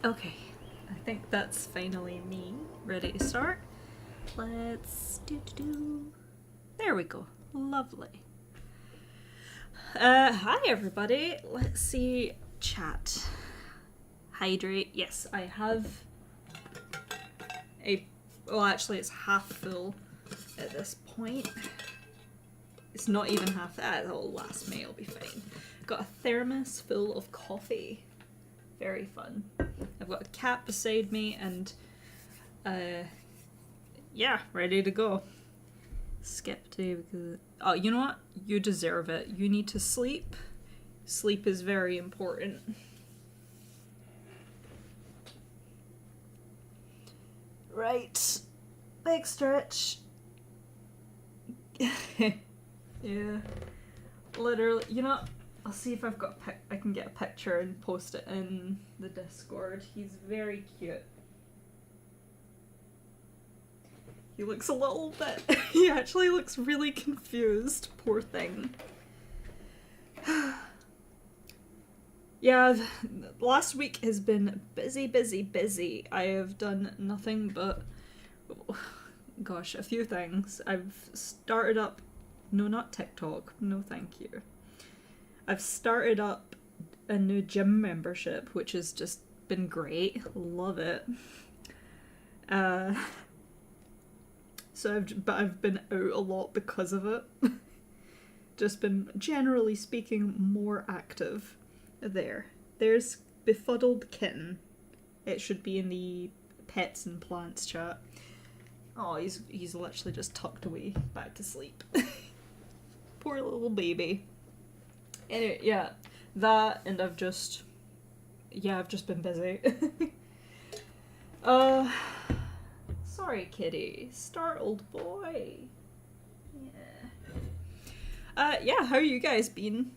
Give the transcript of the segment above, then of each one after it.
Okay, I think that's finally me ready to start. Let's do. There we go. Lovely. Hi everybody. Let's see. Chat. Hydrate. Yes, I have a. Well, actually, it's half full at this point. It's not even half that. It'll last me. It'll be fine. Got a thermos full of coffee. Very fun. I've got a cat beside me and yeah, ready to go. Skip to because oh, you know what? You deserve it. You need to sleep. Sleep is very important. Right. Big stretch. Yeah. Literally, you know, I'll see if I've got I can get a picture and post it in the Discord. He's very cute. He looks a little bit... he actually looks really confused. Poor thing. Yeah, last week has been busy. I have done nothing but... gosh, a few things. I've started up... No, not TikTok. No, thank you. I've started up a new gym membership, which has just been great. Love it. So I've been out a lot because of it. Just been, generally speaking, more active. There's Befuddled Kitten. It should be in the pets and plants chat. Oh, he's literally just tucked away back to sleep. Poor little baby. Anyway, yeah, that, and I've just been busy. Sorry, kitty. Startled boy. Yeah. Yeah, how you guys been?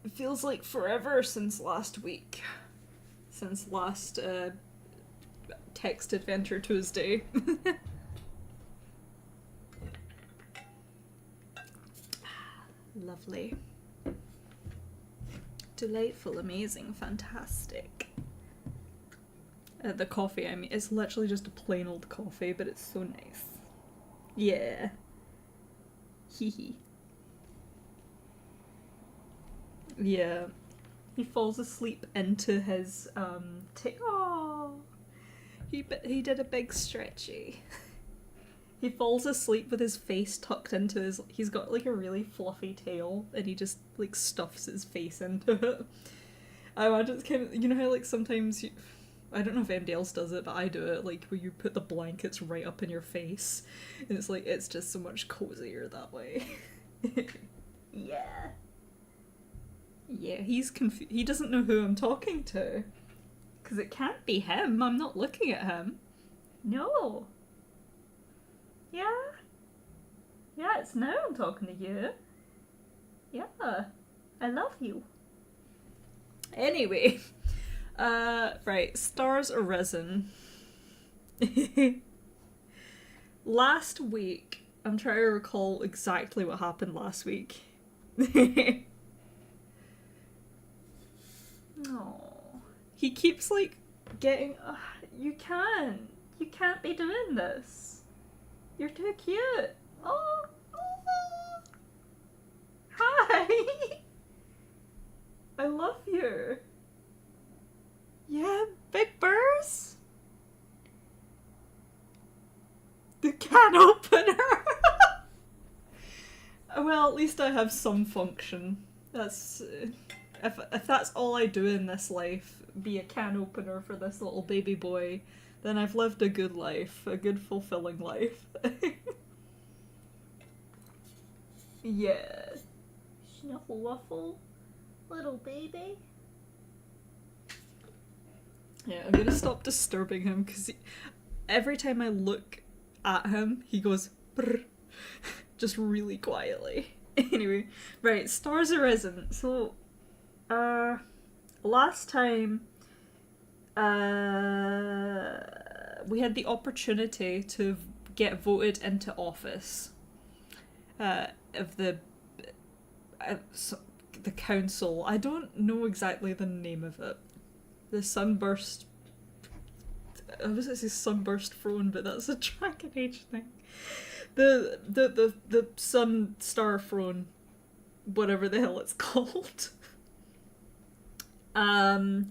It feels like forever since last week. Since last, Text Adventure Tuesday. Lovely. Delightful, amazing, fantastic. The coffee, I mean, it's literally just a plain old coffee, but it's so nice. Yeah. Hee hee. Yeah. He falls asleep into his, oh! He did a big stretchy. He falls asleep with his face tucked into his... He's got, like, a really fluffy tail, and he just, like, stuffs his face into it. I imagine it's kind of... You know how, like, sometimes you... I don't know if anybody else does it, but I do it, like, where you put the blankets right up in your face, and it's like, it's just so much cozier that way. Yeah. Yeah, he's confused. He doesn't know who I'm talking to. Because it can't be him. I'm not looking at him. No. Yeah? Yeah, it's now I'm talking to you. Yeah. I love you. Anyway. Right. Stars Arisen. Last week, I'm trying to recall exactly what happened last week. Oh. He keeps, like, getting... you can't be doing this. You're too cute. Oh. Hi. I love you. Yeah, big burrs. The can opener. Well, at least I have some function. That's... if that's all I do in this life, be a can opener for this little baby boy, then I've lived a good life. A good, fulfilling life. Yeah. Snuffle wuffle. Little baby. Yeah, I'm gonna stop disturbing him, because every time I look at him, he goes brr, just really quietly. Anyway, right, Stars Arisen. So, last time, we had the opportunity to get voted into office of the the council. I don't know exactly the name of it. The sunburst. I was going to say sunburst throne, but that's a Dragon Age thing. The sun star throne, whatever the hell it's called.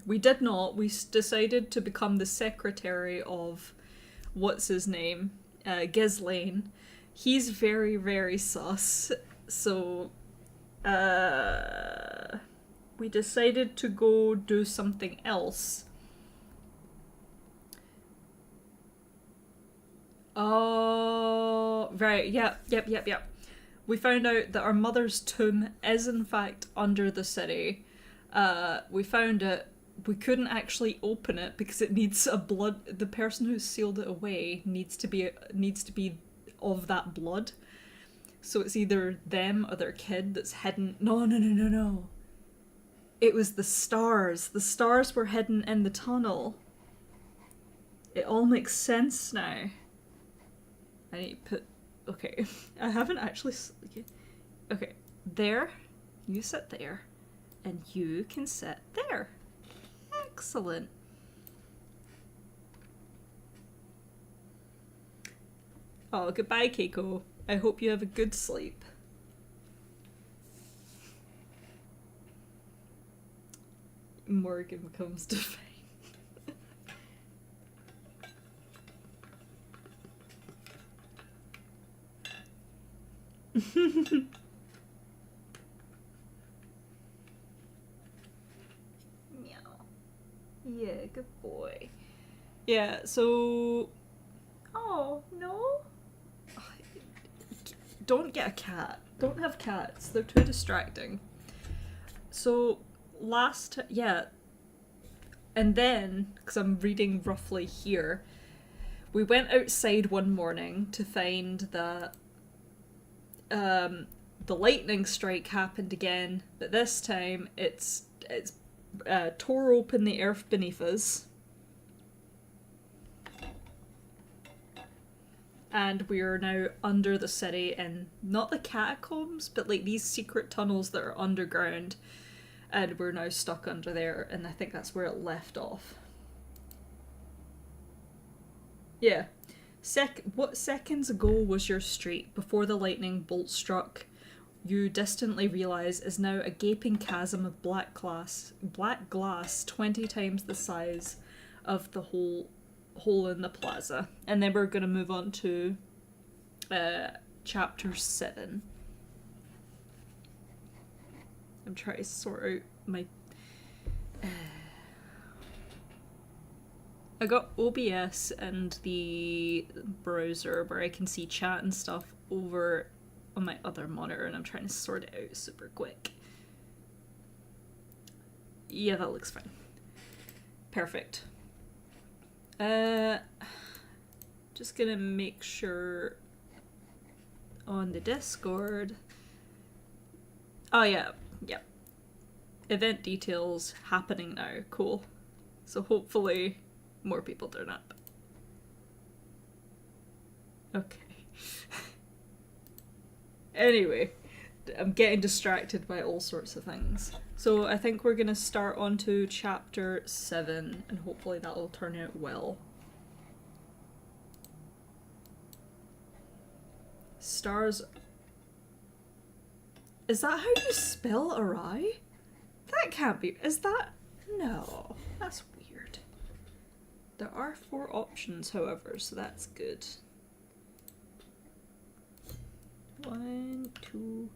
We did not. We decided to become the secretary of what's his name, Ghislaine. He's very, very sus. So, we decided to go do something else. Oh, right. Yep. We found out that our mother's tomb is in fact under the city. We found it. We couldn't actually open it because it needs a blood. The person who sealed it away needs to be of that blood. So it's either them or their kid that's hidden. No. It was the stars. The stars were hidden in the tunnel. It all makes sense now. I need to put... Okay. I haven't actually... Okay. There. You sit there. And you can sit there. Excellent. Oh, goodbye, Keiko. I hope you have a good sleep. Morgan comes to find. Meow. Yeah, good boy. Yeah, so... Oh, no? Don't get a cat. Don't have cats. They're too distracting. So, and then, because I'm reading roughly here, we went outside one morning to find that the lightning strike happened again, but this time it's tore open the earth beneath us. And we are now under the city in not the catacombs, but like these secret tunnels that are underground. And we're now stuck under there, and I think that's where it left off. Yeah. What seconds ago was your street before the lightning bolt struck? You distantly realise is now a gaping chasm of black glass 20 times the size of the hole in the plaza. And then we're going to move on to chapter 7. I'm trying to sort out my... I got OBS and the browser where I can see chat and stuff over on my other monitor, and I'm trying to sort it out super quick. Yeah, that looks fine. Perfect. Just gonna make sure on the Discord. Oh yeah. Yep. Event details happening now. Cool. So hopefully more people turn up. Okay. Anyway, I'm getting distracted by all sorts of things. So I think we're gonna start on to chapter 7, and hopefully that'll turn out well. Stars... Is that how you spell awry? That can't be... Is that... No. That's weird. There are 4 options, however, so that's good. 1, 2...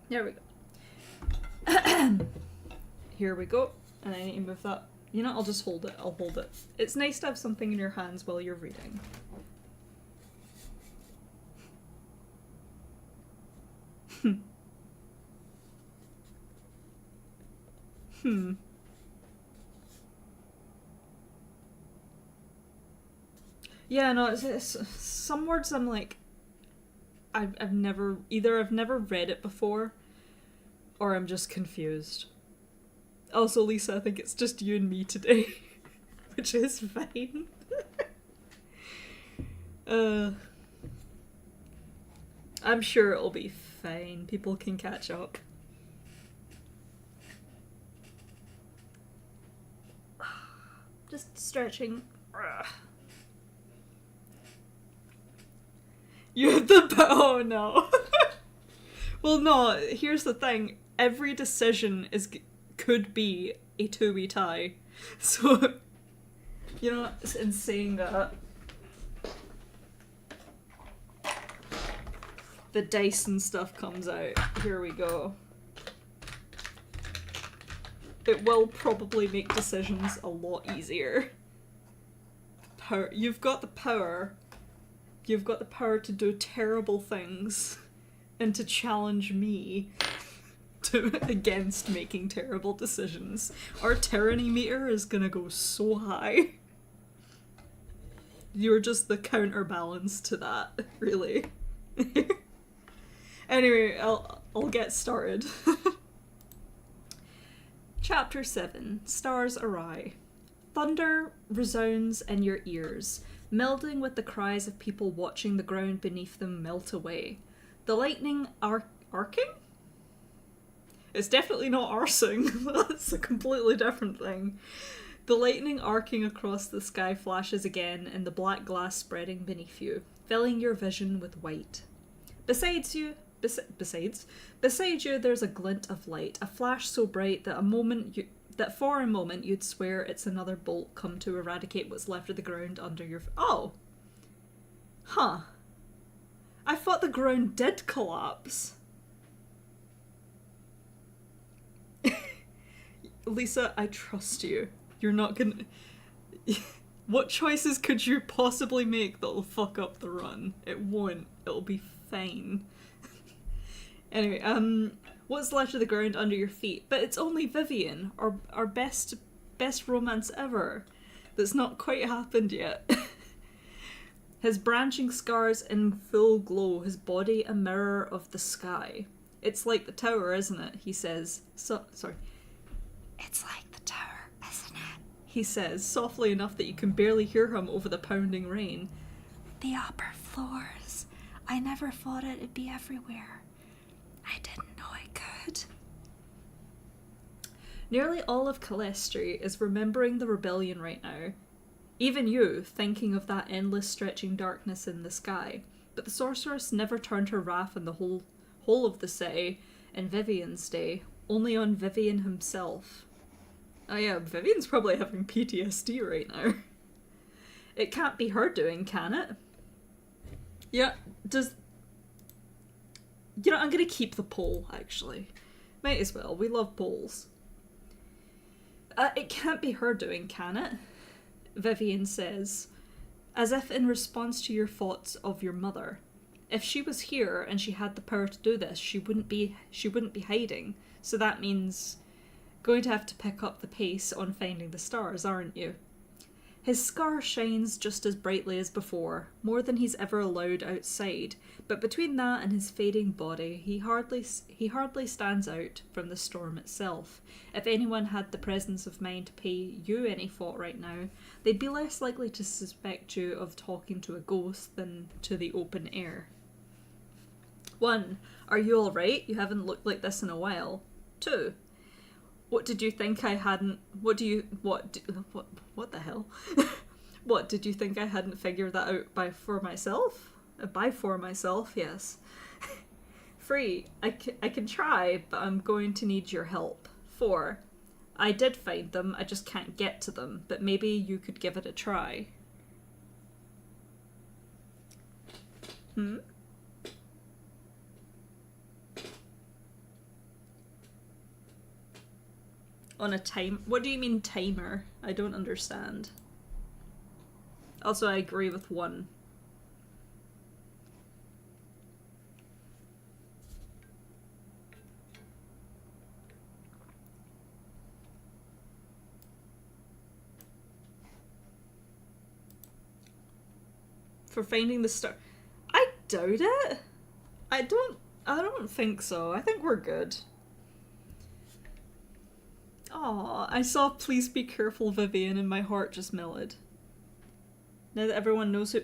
There we go. Here we go. And I need to move that. You know, I'll just hold it. I'll hold it. It's nice to have something in your hands while you're reading. Yeah, no, it's some words I'm like, I've never read it before, or I'm just confused. Also, Lisa, I think it's just you and me today, which is fine. Uh, I'm sure it'll be fine. People can catch up. Just stretching. You have the oh no. Well, no. Here's the thing. Every decision could be a two-way tie. So, you know, in saying that, the dice and stuff comes out. Here we go. It will probably make decisions a lot easier. You've got the power. You've got the power to do terrible things and to challenge me against making terrible decisions. Our tyranny meter is gonna go so high. You're just the counterbalance to that, really. Anyway, I'll get started. Chapter 7. Stars Awry. Thunder resounds in your ears, melding with the cries of people watching the ground beneath them melt away. The lightning arcing? It's definitely not arsing. That's a completely different thing. The lightning arcing across the sky flashes again, and the black glass spreading beneath you, filling your vision with white. Beside you, there's a glint of light, a flash so bright that for a moment you'd swear it's another bolt come to eradicate what's left of the ground under your oh. Huh. I thought the ground did collapse. Lisa, I trust you. You're not gonna... What choices could you possibly make that'll fuck up the run? It won't. It'll be fine. Anyway, what's left of the ground under your feet? But it's only Vivian, our best romance ever. That's not quite happened yet. His branching scars in full glow, his body a mirror of the sky. It's like the tower, isn't it? He says. Sorry. It's like the tower, isn't it? He says, softly enough that you can barely hear him over the pounding rain. The upper floors. I never thought it'd be everywhere. I didn't know I could. Nearly all of Calestri is remembering the rebellion right now. Even you, thinking of that endless stretching darkness in the sky. But the sorceress never turned her wrath on the whole of the city in Vivian's day, only on Vivian himself. Oh yeah, Vivian's probably having PTSD right now. It can't be her doing, can it? Yeah, You know, I'm gonna keep the poll, actually. Might as well, we love polls. It can't be her doing, can it? Vivian says, as if in response to your thoughts of your mother. If she was here and she had the power to do this, she wouldn't be hiding. So that means going to have to pick up the pace on finding the stars, aren't you? His scar shines just as brightly as before, more than he's ever allowed outside, but between that and his fading body, he hardly stands out from the storm itself. If anyone had the presence of mind to pay you any thought right now, they'd be less likely to suspect you of talking to a ghost than to the open air. 1. Are you alright? You haven't looked like this in a while. 2. What did you think I hadn't... What the hell? What, did you think I hadn't figured that out by for myself, yes. 3. I can try, but I'm going to need your help. 4. I did find them, I just can't get to them, but maybe you could give it a try. On a time... What do you mean timer? I don't understand. Also, I agree with 1. For finding the star... I doubt it. I don't think so. I think we're good. Aw, I saw Please Be Careful Vivian and my heart just melted. Now that everyone knows who...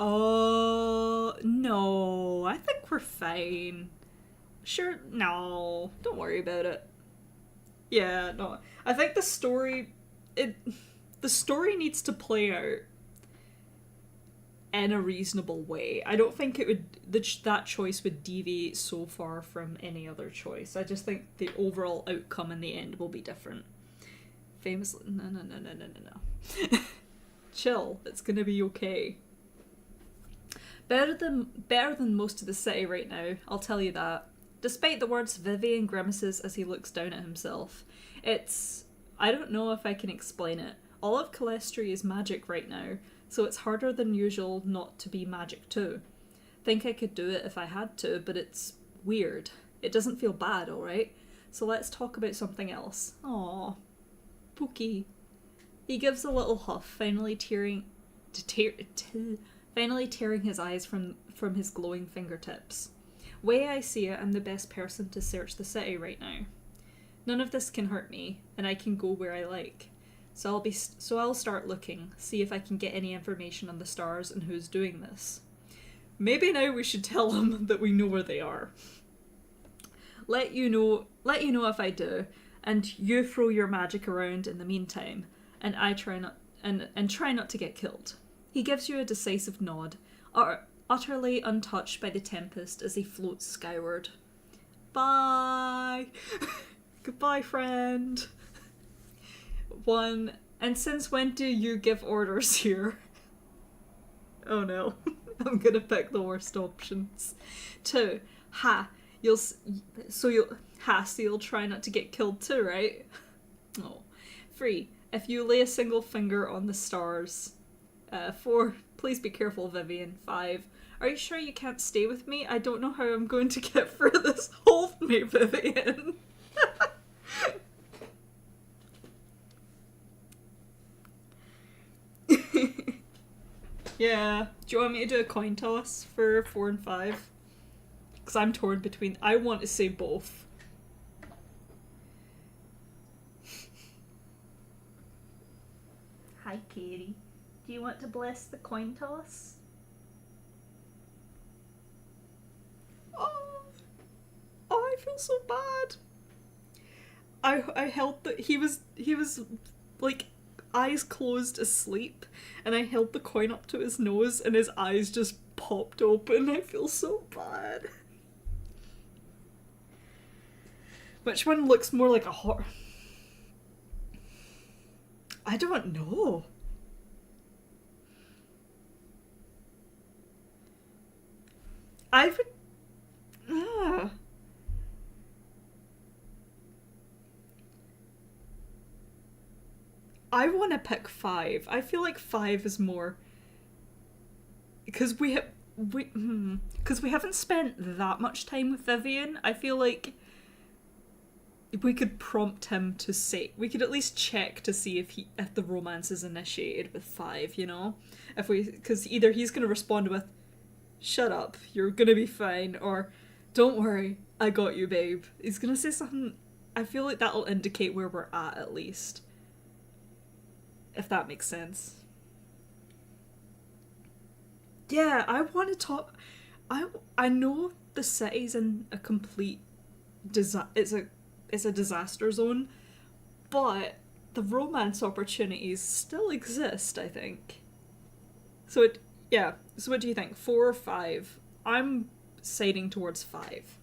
Oh, no. I think we're fine. Sure, no. Don't worry about it. Yeah, no. I think the story needs to play out in a reasonable way. I don't think that choice would deviate so far from any other choice. I just think the overall outcome in the end will be different. Famously, no. Chill. It's gonna be okay. Better than most of the city right now, I'll tell you that. Despite the words, Vivian grimaces as he looks down at himself. I don't know if I can explain it. All of Calestri is magic right now, so it's harder than usual not to be magic too. Think I could do it if I had to, but it's weird. It doesn't feel bad, alright? So let's talk about something else. Aww. Pookie. He gives a little huff, finally tearing his eyes from his glowing fingertips. Way I see it, I'm the best person to search the city right now. None of this can hurt me, and I can go where I like. So I'll start looking, see if I can get any information on the stars and who's doing this. Maybe now we should tell them that we know where they are. Let you know if I do, and you throw your magic around in the meantime, and I try not to get killed. He gives you a decisive nod, utterly untouched by the tempest as he floats skyward. Bye! Goodbye, friend. One, and since when do you give orders here? Oh no, I'm gonna pick the worst options. 2, so you'll try not to get killed too, right? Oh. 3, if you lay a single finger on the stars. 4, please be careful, Vivian. 5, are you sure you can't stay with me? I don't know how I'm going to get through this. Hold me, Vivian. Yeah. Do you want me to do a coin toss for 4 and 5? Because I'm torn between... I want to say both. Hi, Katie. Do you want to bless the coin toss? Oh, I feel so bad. I held the... He was like eyes closed asleep, and I held the coin up to his nose and his eyes just popped open. I feel so bad. Which one looks more like a horror? I don't know. I would... I want to pick 5. I feel like 5 is more... Because we haven't spent that much time with Vivian. I feel like we could prompt him to say... We could at least check to see if the romance is initiated with 5, you know? Because either he's going to respond with, shut up, you're going to be fine, or don't worry, I got you, babe. He's going to say something... I feel like that'll indicate where we're at least. If that makes sense. Yeah, I want to talk... I know the city's in a complete... It's a disaster zone, but the romance opportunities still exist, I think. So what do you think? 4 or 5? I'm siding towards 5.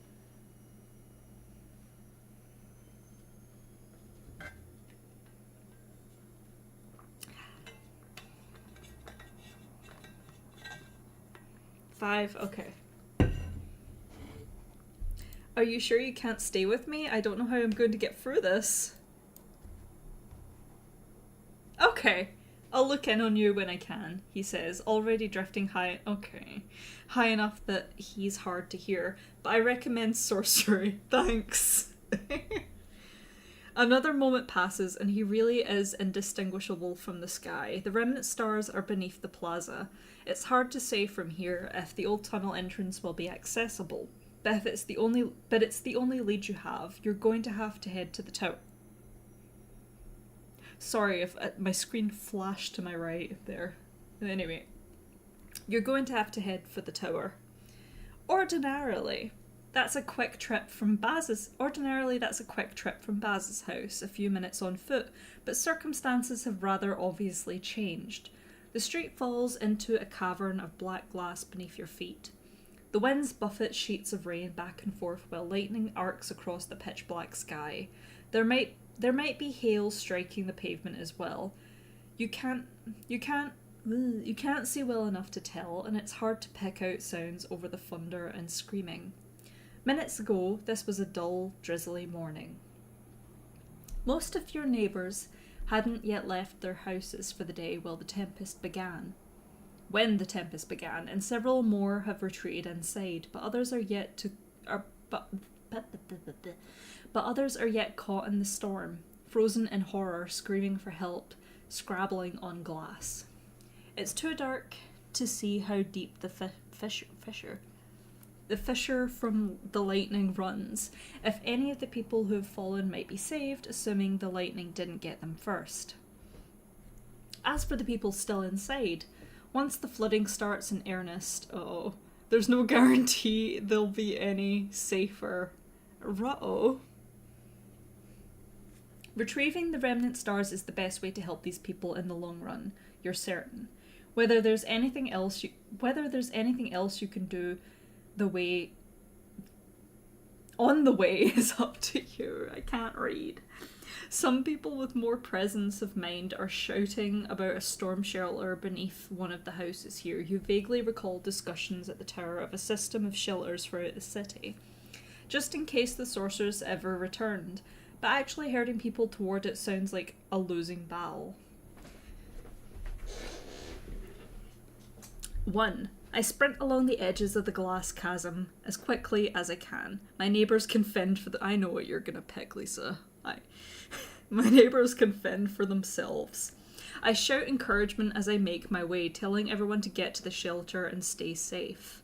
Okay. Are you sure you can't stay with me? I don't know how I'm going to get through this. Okay. I'll look in on you when I can, he says, already drifting high... Okay. High enough that he's hard to hear, but I recommend sorcery. Thanks. Another moment passes, and he really is indistinguishable from the sky. The remnant stars are beneath the plaza. It's hard to say from here if the old tunnel entrance will be accessible, but it's the only lead you have. You're going to have to head to the tower. Sorry if my screen flashed to my right there. Anyway, You're going to have to head for the tower. Ordinarily, that's a quick trip from Baz's house, a few minutes on foot, but circumstances have rather obviously changed. The street falls into a cavern of black glass beneath your feet. The winds buffet sheets of rain back and forth while lightning arcs across the pitch black sky. There might be hail striking the pavement as well. You can't see well enough to tell, and it's hard to pick out sounds over the thunder and screaming. Minutes ago, this was a dull, drizzly morning. Most of your neighbours hadn't yet left their houses for the day when the tempest began, and several more have retreated inside, but others are yet caught in the storm, frozen in horror, screaming for help, scrabbling on glass. It's too dark to see how deep the fissure from the lightning runs, if any of the people who have fallen might be saved, assuming the lightning didn't get them first. As for the people still inside, once the flooding starts in earnest, there's no guarantee they'll be any safer. Retrieving the remnant stars is the best way to help these people in the long run, you're certain. Whether there's anything else you can do on the way is up to you. I can't read. Some people with more presence of mind are shouting about a storm shelter beneath one of the houses here. You vaguely recall discussions at the tower of a system of shelters throughout the city, just in case the sorceress ever returned, but actually herding people toward it sounds like a losing battle. 1. I sprint along the edges of the glass chasm as quickly as I can. My neighbours can fend for I know what you're gonna pick, Lisa. My neighbours can fend for themselves. I shout encouragement as I make my way, telling everyone to get to the shelter and stay safe.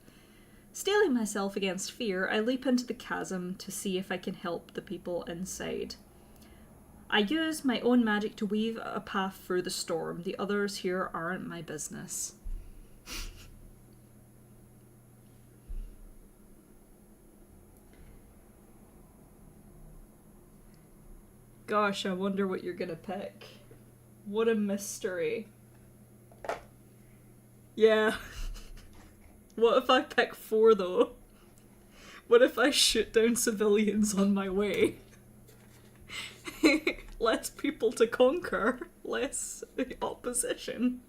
Steeling myself against fear, I leap into the chasm to see if I can help the people inside. I use my own magic to weave a path through the storm. The others here aren't my business. Gosh, I wonder what you're gonna pick. What a mystery. Yeah. What if I pick 4 though? What if I shoot down civilians on my way? Less people to conquer, less opposition.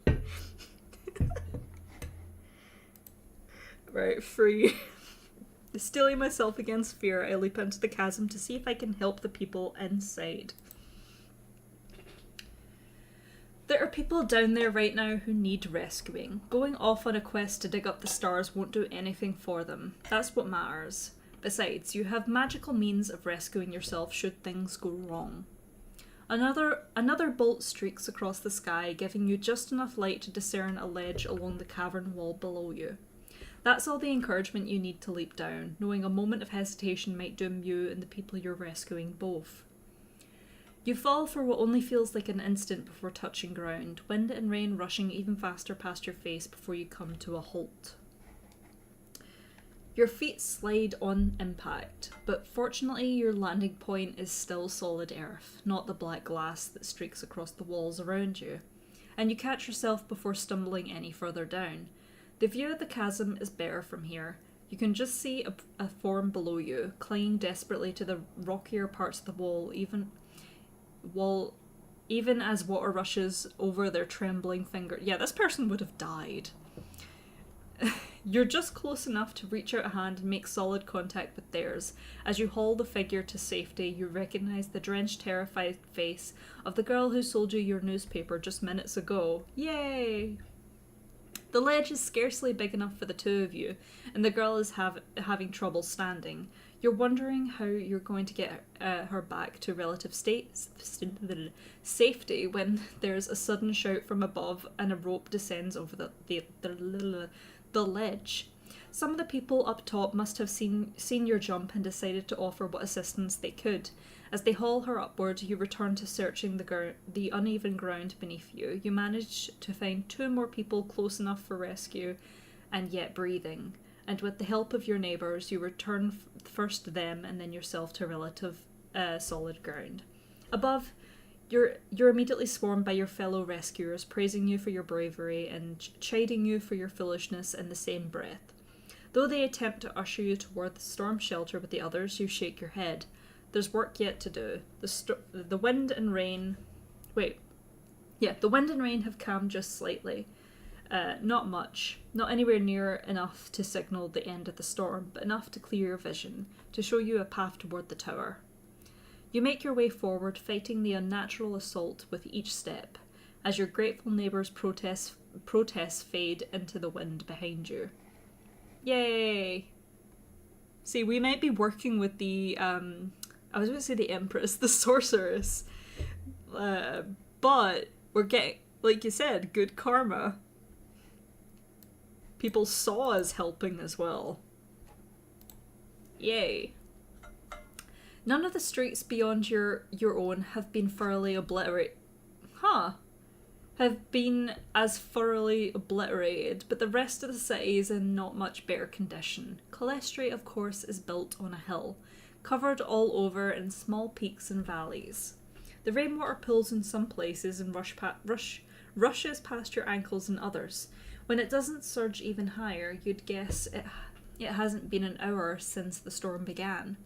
Right, 3. Steeling myself against fear, I leap into the chasm to see if I can help the people inside. There are people down there right now who need rescuing. Going off on a quest to dig up the stars won't do anything for them. That's what matters. Besides, you have magical means of rescuing yourself should things go wrong. Another bolt streaks across the sky, giving you just enough light to discern a ledge along the cavern wall below you. That's all the encouragement you need to leap down, knowing a moment of hesitation might doom you and the people you're rescuing both. You fall for what only feels like an instant before touching ground, wind and rain rushing even faster past your face before you come to a halt. Your feet slide on impact, but fortunately your landing point is still solid earth, not the black glass that streaks across the walls around you, and you catch yourself before stumbling any further down. The view of the chasm is better from here. You can just see a form below you, clinging desperately to the rockier parts of the wall, even as water rushes over their trembling fingers. Yeah, this person would have died. You're just close enough to reach out a hand and make solid contact with theirs. As you haul the figure to safety, you recognise the drenched, terrified face of the girl who sold you your newspaper just minutes ago. Yay! The ledge is scarcely big enough for the 2 of you, and the girl is having trouble standing. You're wondering how you're going to get her back to relative safety when there's a sudden shout from above and a rope descends over the ledge. Some of the people up top must have seen your jump and decided to offer what assistance they could. As they haul her upward, you return to searching the uneven ground beneath you. You manage to find 2 more people close enough for rescue and yet breathing. And with the help of your neighbours, you return first to them and then yourself to relative solid ground. Above, you're immediately swarmed by your fellow rescuers, praising you for your bravery and chiding you for your foolishness in the same breath. Though they attempt to usher you toward the storm shelter with the others, you shake your head. There's work yet to do. The wind and rain have calmed just slightly. Not much. Not anywhere near enough to signal the end of the storm, but enough to clear your vision, to show you a path toward the tower. You make your way forward, fighting the unnatural assault with each step, as your grateful neighbours' protests fade into the wind behind you. Yay! See, we might be working with the, I was going to say the Empress, the Sorceress, but we're getting, like you said, good karma. People saw us helping as well. Yay. None of the streets beyond your own have been thoroughly obliterated. Have been as thoroughly obliterated, but the rest of the city is in not much better condition. Calestri, of course, is built on a hill, covered all over in small peaks and valleys. The rainwater pools in some places and rushes past your ankles in others. When it doesn't surge even higher, you'd guess it hasn't been an hour since the storm began.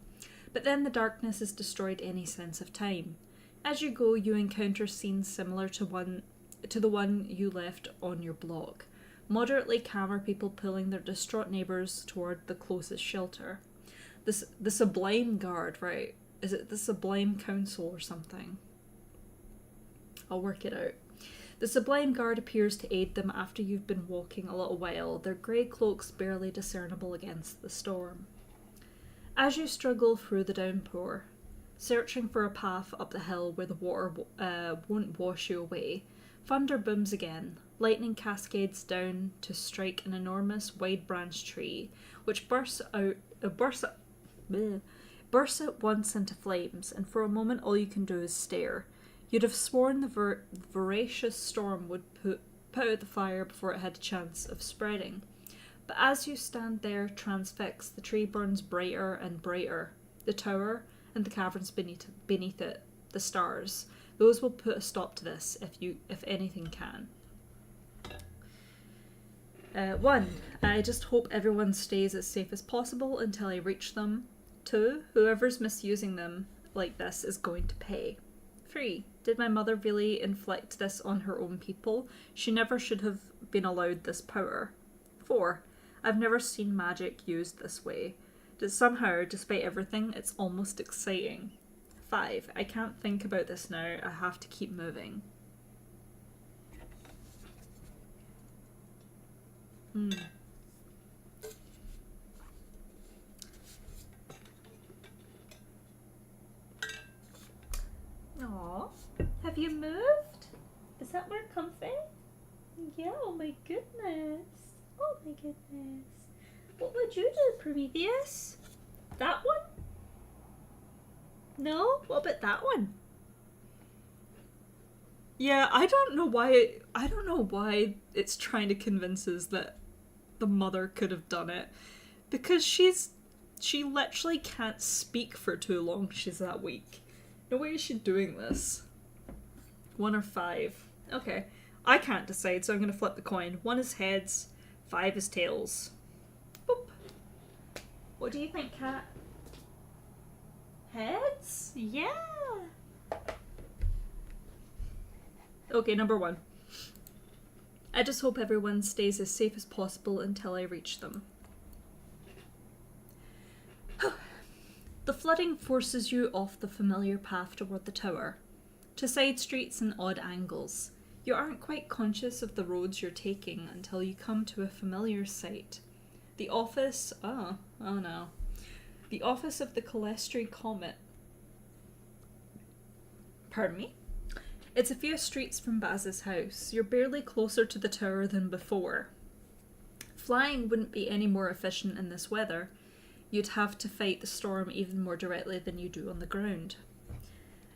But then the darkness has destroyed any sense of time. As you go, you encounter scenes similar to the one you left on your block. Moderately calmer people pulling their distraught neighbours toward the closest shelter. The Sublime Guard, right? Is it the Sublime Council or something? I'll work it out. The Sublime Guard appears to aid them after you've been walking a little while, their grey cloaks barely discernible against the storm. As you struggle through the downpour, searching for a path up the hill where the water won't wash you away, thunder booms again. Lightning cascades down to strike an enormous wide-branched tree, which bursts at once into flames, and for a moment all you can do is stare. You'd have sworn the voracious storm would put out the fire before it had a chance of spreading. But as you stand there transfixed, the tree burns brighter and brighter. The tower and the caverns beneath it, the stars, those will put a stop to this if anything can. 1. I just hope everyone stays as safe as possible until I reach them. 2. Whoever's misusing them like this is going to pay. 3. Did my mother really inflict this on her own people? She never should have been allowed this power. 4. I've never seen magic used this way. Somehow, despite everything, it's almost exciting. 5. I can't think about this now. I have to keep moving. Aw, have you moved? Is that more comfy? Yeah, oh my goodness. Oh my goodness. What would you do, Prometheus? That one? No? What about that one? Yeah, I don't know why it's trying to convince us that the mother could have done it. Because she literally can't speak for too long. She's that weak. No way is she doing this. 1 or 5. Okay. I can't decide, so I'm going to flip the coin. 1 is heads, 5 is tails. Boop. What do you think, Kat? Heads? Yeah! Okay, number 1. I just hope everyone stays as safe as possible until I reach them. The flooding forces you off the familiar path toward the tower, to side streets and odd angles. You aren't quite conscious of the roads you're taking until you come to a familiar sight. The office... Oh no. The office of the Calestri Comet. Pardon me? It's a few streets from Baz's house. You're barely closer to the tower than before. Flying wouldn't be any more efficient in this weather. You'd have to fight the storm even more directly than you do on the ground.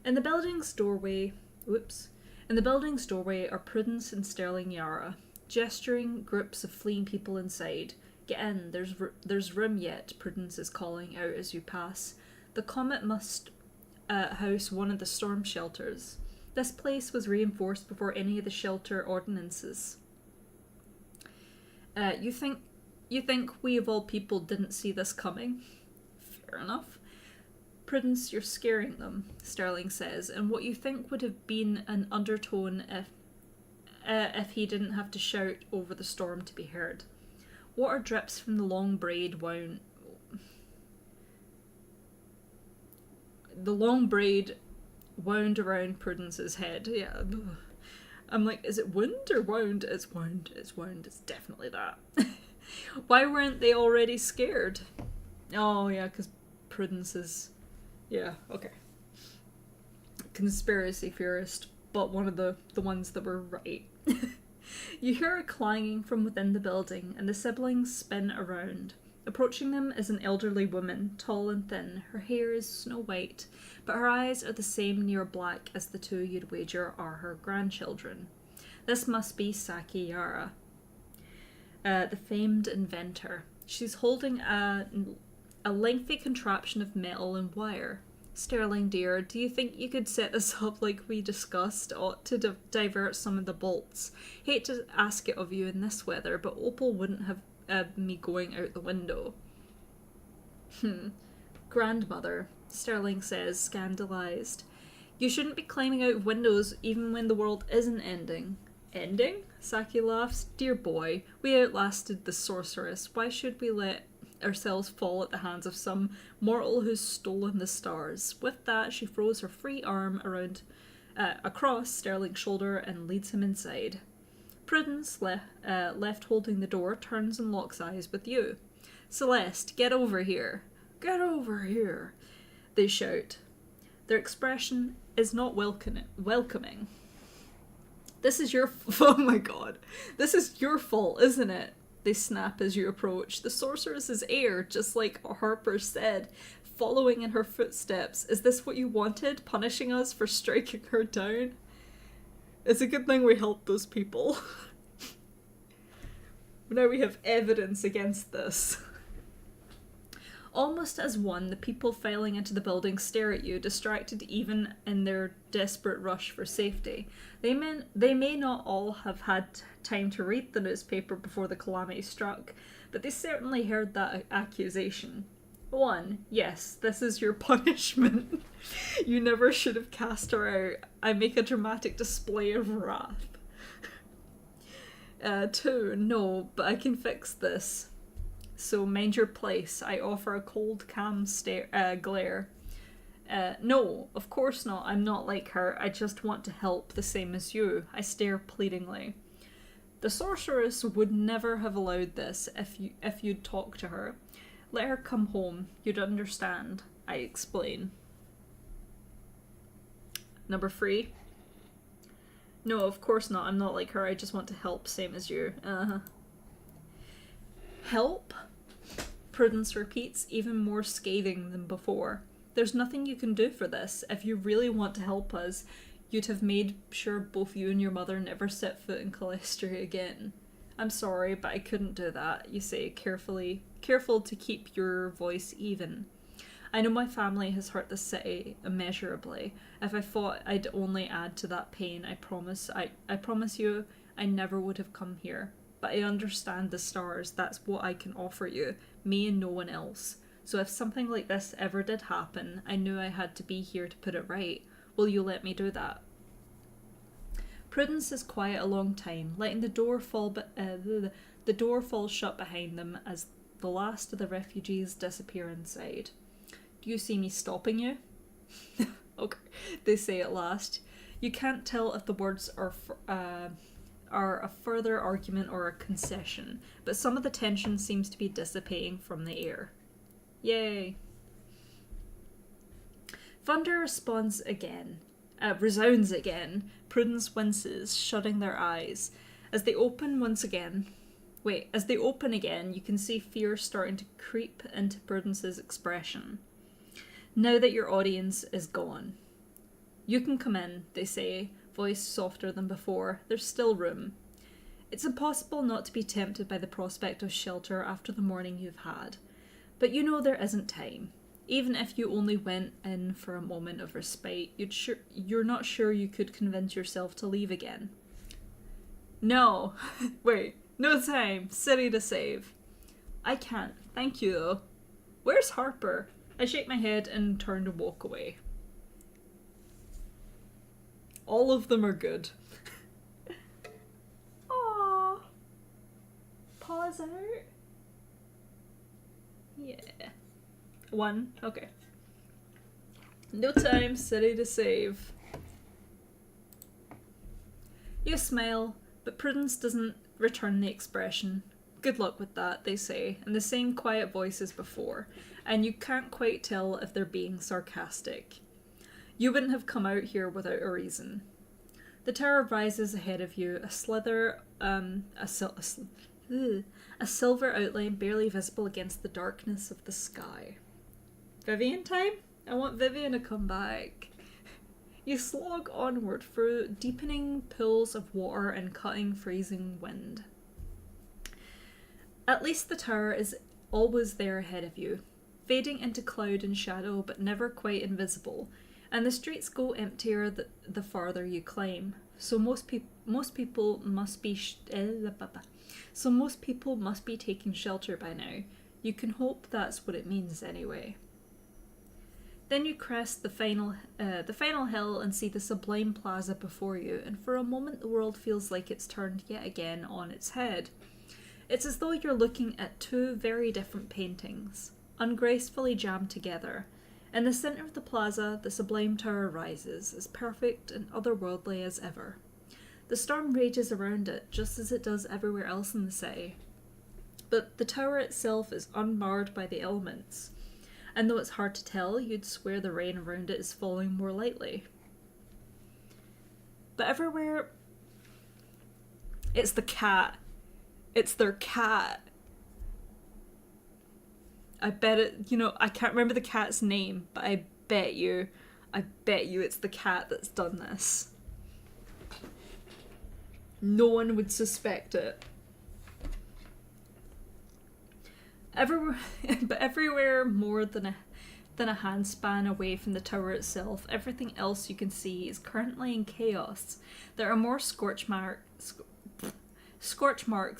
In the building's doorway are Prudence and Sterling Yara, gesturing groups of fleeing people inside. Get in, there's room yet, Prudence is calling out as you pass. The Comet must house one of the storm shelters. This place was reinforced before any of the shelter ordinances. You think we of all people didn't see this coming? Fair enough. Prudence, you're scaring them, Sterling says, and what you think would have been an undertone if he didn't have to shout over the storm to be heard. Water drips from the long braid wound. The long braid wound around Prudence's head. Yeah. I'm like, is it wound or wound? It's wound. It's wound. It's definitely that. Why weren't they already scared? Oh, yeah, because Prudence is... Yeah, okay. Conspiracy theorist, but one of the ones that were right. You hear a clanging from within the building, and the siblings spin around. Approaching them is an elderly woman, tall and thin. Her hair is snow white, but her eyes are the same near black as the two you'd wager are her grandchildren. This must be Saki Yara, the famed inventor. She's holding a lengthy contraption of metal and wire. Sterling, dear, do you think you could set this up like we discussed, to divert some of the bolts? Hate to ask it of you in this weather, but Opal wouldn't have me going out the window. Grandmother, Sterling says, scandalized. You shouldn't be climbing out of windows even when the world isn't ending. Ending? Saki laughs. Dear boy, we outlasted the sorceress. Why should we let ourselves fall at the hands of some mortal who's stolen the stars? With that, she throws her free arm across Sterling's shoulder and leads him inside. Prudence, left holding the door, turns and locks eyes with you. Celeste, get over here. Get over here, they shout. Their expression is not welcoming. This is your... Oh my god. This is your fault, isn't it? They snap as you approach. The sorceress's heir, just like Harper said, following in her footsteps. Is this what you wanted? Punishing us for striking her down? It's a good thing we helped those people. Now we have evidence against this. Almost as one, the people filing into the building stare at you, distracted even in their desperate rush for safety. They may not all have had time to read the newspaper before the calamity struck, but they certainly heard that accusation. 1. Yes, this is your punishment. You never should have cast her out. I make a dramatic display of wrath. 2. No, but I can fix this. So mind your place. I offer a cold, calm glare. No, of course not. I'm not like her. I just want to help, the same as you. I stare pleadingly. The sorceress would never have allowed this if you'd talked to her. Let her come home. You'd understand. I explain. Number 3. No, of course not. I'm not like her. I just want to help, same as you. Help? Prudence repeats, even more scathing than before. There's nothing you can do for this. If you really want to help us, you'd have made sure both you and your mother never set foot in Calestria again. I'm sorry, but I couldn't do that, you say, careful to keep your voice even. I know my family has hurt the city immeasurably. If I thought I'd only add to that pain, I promise you I never would have come here. But I understand the stars, that's what I can offer you, me and no one else. So if something like this ever did happen, I knew I had to be here to put it right. Will you let me do that? Prudence is quiet a long time, letting the door fall shut behind them as the last of the refugees disappear inside. Do you see me stopping you? Okay, they say at last. You can't tell if the words are a further argument or a concession, but some of the tension seems to be dissipating from the air. Yay. Thunder resounds again. Prudence winces, shutting their eyes. As they open once again, Wait, as they open again, you can see fear starting to creep into Prudence's expression. Now that your audience is gone. You can come in, they say, voice softer than before. There's still room. It's impossible not to be tempted by the prospect of shelter after the morning you've had. But you know there isn't time. Even if you only went in for a moment of respite, you're not sure you could convince yourself to leave again. No. Wait. No time. City to save. I can't. Thank you, though. Where's Harper? I shake my head and turn to walk away. All of them are good. Aww. Pause out. Yeah. 1. Okay. No time. City to save. You smile, but Prudence doesn't return the expression. Good luck with that, they say, in the same quiet voice as before, and you can't quite tell if they're being sarcastic. You wouldn't have come out here without a reason. The tower rises ahead of you, a slither, a silver outline barely visible against the darkness of the sky. Vivian time? I want Vivian to come back. You slog onward through deepening pools of water and cutting, freezing wind. At least the tower is always there ahead of you, fading into cloud and shadow but never quite invisible, and the streets go emptier the farther you climb. So most people must be taking shelter by now. You can hope that's what it means anyway. Then you crest the final hill and see the sublime plaza before you, and for a moment the world feels like it's turned yet again on its head. It's as though you're looking at two very different paintings, ungracefully jammed together. In the centre of the plaza, the sublime tower rises, as perfect and otherworldly as ever. The storm rages around it, just as it does everywhere else in the city. But the tower itself is unmarred by the elements. And though it's hard to tell, you'd swear the rain around it is falling more lightly. But everywhere... It's the cat. It's their cat. I bet it... I can't remember the cat's name, but I bet you it's the cat that's done this. No one would suspect it. Everywhere more than a handspan away from the tower itself, everything else you can see is currently in chaos. There are more scorch marks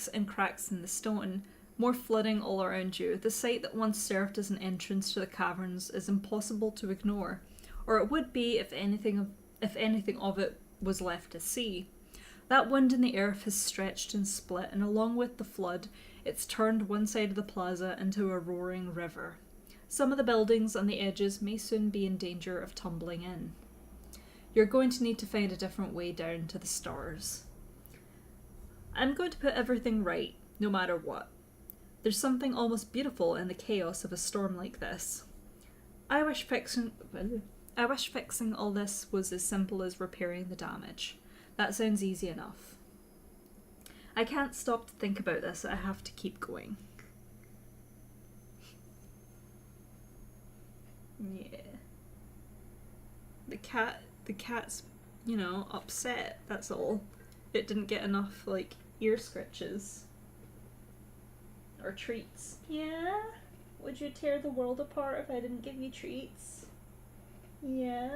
and cracks in the stone, more flooding all around you. The site that once served as an entrance to the caverns is impossible to ignore, or it would be if anything of it was left to see. That wind in the earth has stretched and split, and along with the flood, it's turned one side of the plaza into a roaring river. Some of the buildings on the edges may soon be in danger of tumbling in. You're going to need to find a different way down to the stars. I'm going to put everything right, no matter what. There's something almost beautiful in the chaos of a storm like this. I wish fixing all this was as simple as repairing the damage. That sounds easy enough. I can't stop to think about this. I have to keep going. Yeah. The cat's, upset, that's all. It didn't get enough, ear scratches. Or treats. Yeah? Would you tear the world apart if I didn't give you treats? Yeah?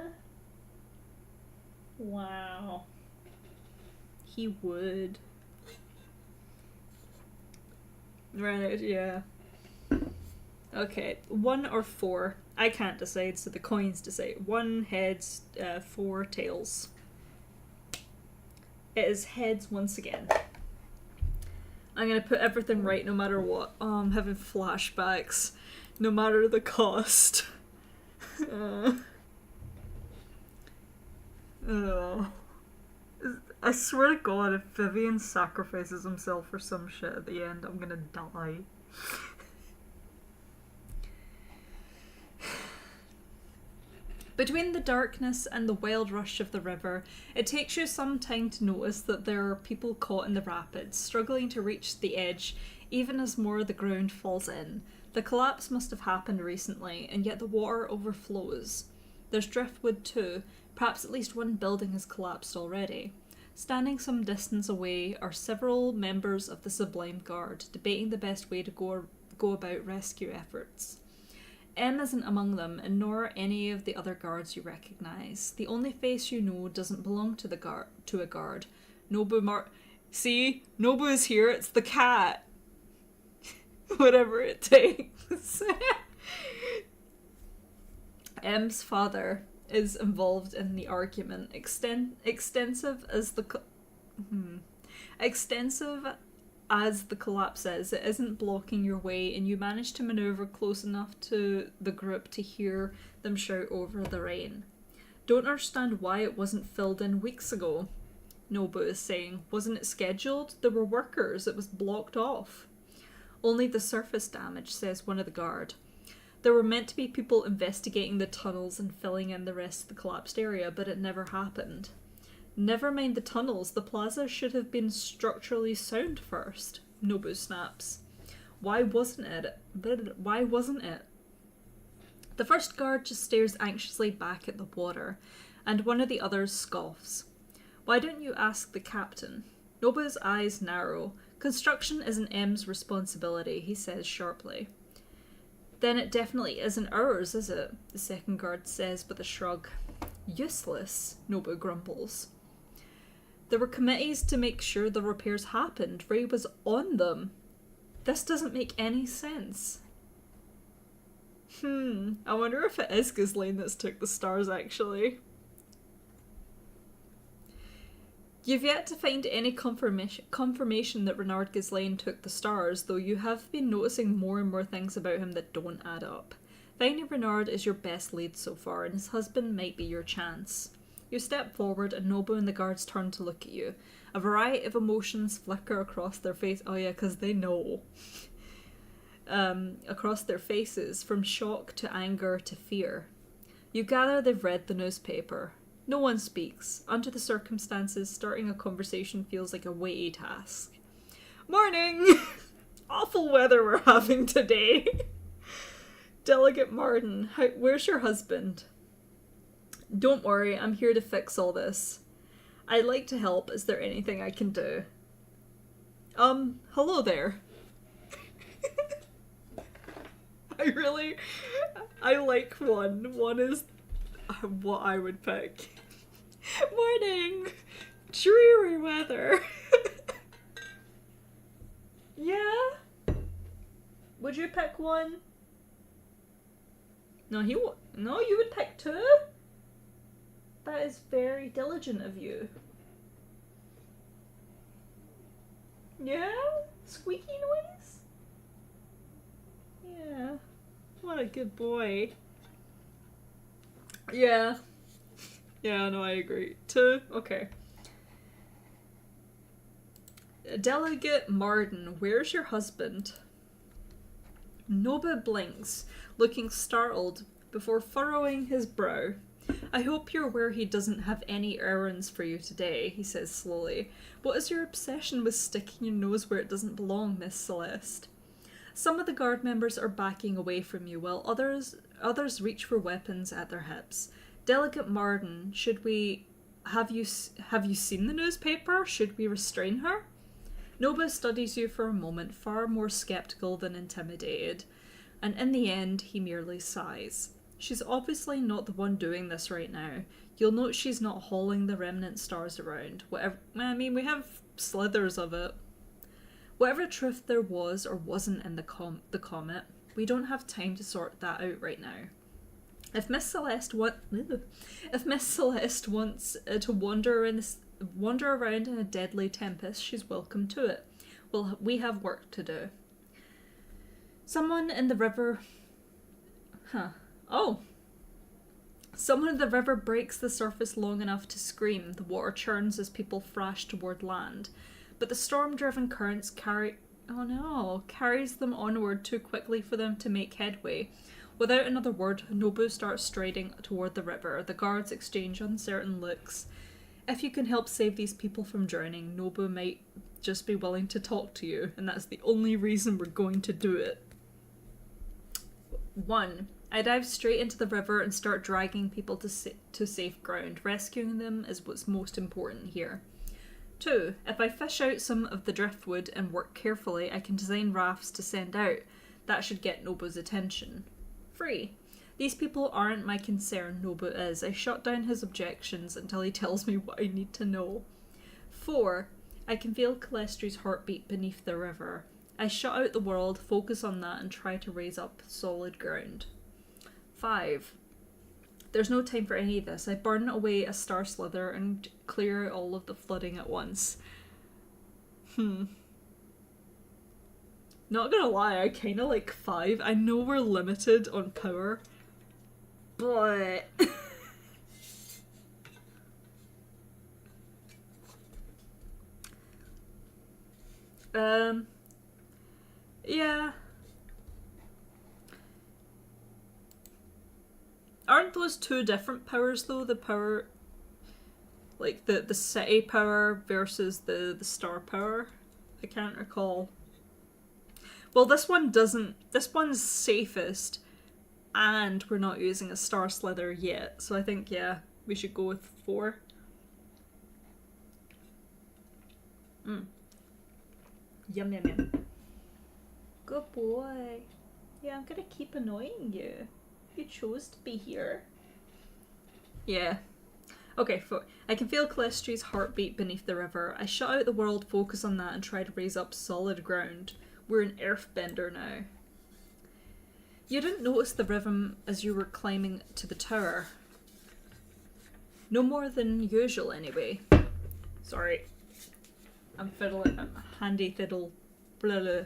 Wow. He would. Right, yeah. Okay, 1 or 4. I can't decide, so the coins decide. 1 heads, 4 tails. It is heads once again. I'm gonna put everything right no matter what. Oh, I'm having flashbacks. No matter the cost. Oh. I swear to God, if Vivian sacrifices himself for some shit at the end, I'm gonna die. Between the darkness and the wild rush of the river, it takes you some time to notice that there are people caught in the rapids, struggling to reach the edge even as more of the ground falls in. The collapse must have happened recently, and yet the water overflows. There's driftwood too. Perhaps at least one building has collapsed already. Standing some distance away are several members of the Sublime Guard, debating the best way to go about rescue efforts. M isn't among them, and nor are any of the other guards you recognise. The only face you know doesn't belong to a guard. See? Nobu is here, it's the cat! Whatever it takes. M's father is involved in the argument, extensive as the collapse is. It isn't blocking your way, and you manage to maneuver close enough to the group to hear them shout over the rain. Don't understand why it wasn't filled in weeks ago, Nobu is saying. Wasn't it scheduled? There were workers. It was blocked off. Only the surface damage, says one of the guard. There were meant to be people investigating the tunnels and filling in the rest of the collapsed area, but it never happened. Never mind the tunnels, the plaza should have been structurally sound first, Nobu snaps. Why wasn't it? The first guard just stares anxiously back at the water, and one of the others scoffs. Why don't you ask the captain? Nobu's eyes narrow. Construction isn't M's responsibility, he says sharply. Then it definitely isn't ours, is it? The second guard says with a shrug. Useless, Nobu grumbles. There were committees to make sure the repairs happened. Ray was on them. This doesn't make any sense. I wonder if it is Ghislaine that's took the stars, actually. You've yet to find any confirmation that Renard Ghislaine took the stars, though you have been noticing more and more things about him that don't add up. Finding Renard is your best lead so far, and his husband might be your chance. You step forward, and Nobu and the guards turn to look at you. A variety of emotions flicker across their face. Oh yeah, because they know. Across their faces, from shock to anger to fear. You gather they've read the newspaper. No one speaks. Under the circumstances, starting a conversation feels like a weighty task. Morning! Awful weather we're having today. Delegate Martin, where's your husband? Don't worry, I'm here to fix all this. I'd like to help. Is there anything I can do? Hello there. I like one. One is what I would pick. Morning! Dreary weather. Yeah? Would you pick one? No, no, you would pick two? That is very diligent of you. Yeah? Squeaky noise? Yeah. What a good boy. Yeah. Yeah, no, I agree. Two? Okay. Delegate Marden, where's your husband? Nobu blinks, looking startled before furrowing his brow. I hope you're aware he doesn't have any errands for you today, he says slowly. What is your obsession with sticking your nose where it doesn't belong, Miss Celeste? Some of the guard members are backing away from you, while others reach for weapons at their hips. Delegate Marden, have you seen the newspaper? Should we restrain her? Nobu studies you for a moment, far more skeptical than intimidated, and in the end he merely sighs. She's obviously not the one doing this right now. You'll note she's not hauling the remnant stars around. We have slithers of it. Whatever truth there was or wasn't in the comet, we don't have time to sort that out right now. If Miss Celeste wants to wander around in a deadly tempest, she's welcome to it. Well, we have work to do. Someone in the river breaks the surface long enough to scream. The water churns as people thrash toward land. But the storm-driven currents carries them onward too quickly for them to make headway. Without another word, Nobu starts striding toward the river. The guards exchange uncertain looks. If you can help save these people from drowning, Nobu might just be willing to talk to you, and that's the only reason we're going to do it. 1. I dive straight into the river and start dragging people to safe ground. Rescuing them is what's most important here. 2. If I fish out some of the driftwood and work carefully, I can design rafts to send out. That should get Nobu's attention. 3. These people aren't my concern, Nobu is. I shut down his objections until he tells me what I need to know. 4. I can feel Calestri's heartbeat beneath the river. I shut out the world, focus on that, and try to raise up solid ground. 5. There's no time for any of this. I burn away a star slither and clear out all of the flooding at once. Not gonna lie, I kinda like 5. I know we're limited on power, but... yeah. Aren't those two different powers though? The power, like the city power versus the star power? I can't recall. Well, this one doesn't, this one's safest, and we're not using a star slither yet, so I think, yeah, we should go with 4. Yum, yum, yum. Good boy. Yeah, I'm gonna keep annoying you. You chose to be here. Yeah. Okay, 4. I can feel Calestri's heartbeat beneath the river. I shut out the world, focus on that, and try to raise up solid ground. We're an earthbender now. You didn't notice the rhythm as you were climbing to the tower. No more than usual, anyway. Sorry. I'm fiddling. I'm handy fiddle. Blah blah.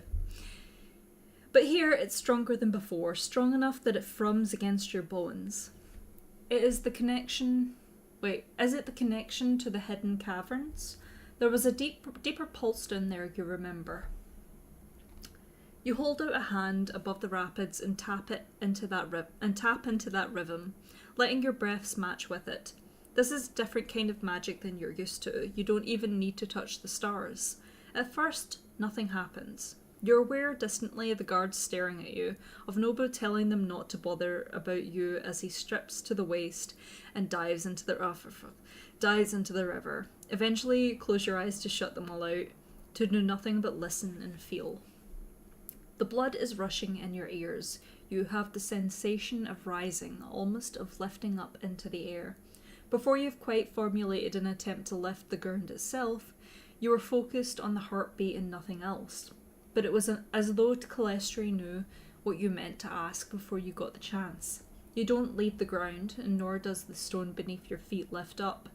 But here it's stronger than before, strong enough that it thrums against your bones. It is the connection... Wait, is it the connection to the hidden caverns? There was a deeper pulse down there, you remember. You hold out a hand above the rapids and tap into that rhythm, letting your breaths match with it. This is a different kind of magic than you're used to. You don't even need to touch the stars. At first, nothing happens. You're aware distantly of the guards staring at you, of Nobu telling them not to bother about you as he strips to the waist and dives into the river. Eventually, you close your eyes to shut them all out, to do nothing but listen and feel. The blood is rushing in your ears. You have the sensation of rising, almost of lifting up into the air. Before you've quite formulated an attempt to lift the ground itself, you are focused on the heartbeat and nothing else. But it was as though Calestri knew what you meant to ask before you got the chance. You don't leave the ground, and nor does the stone beneath your feet lift up,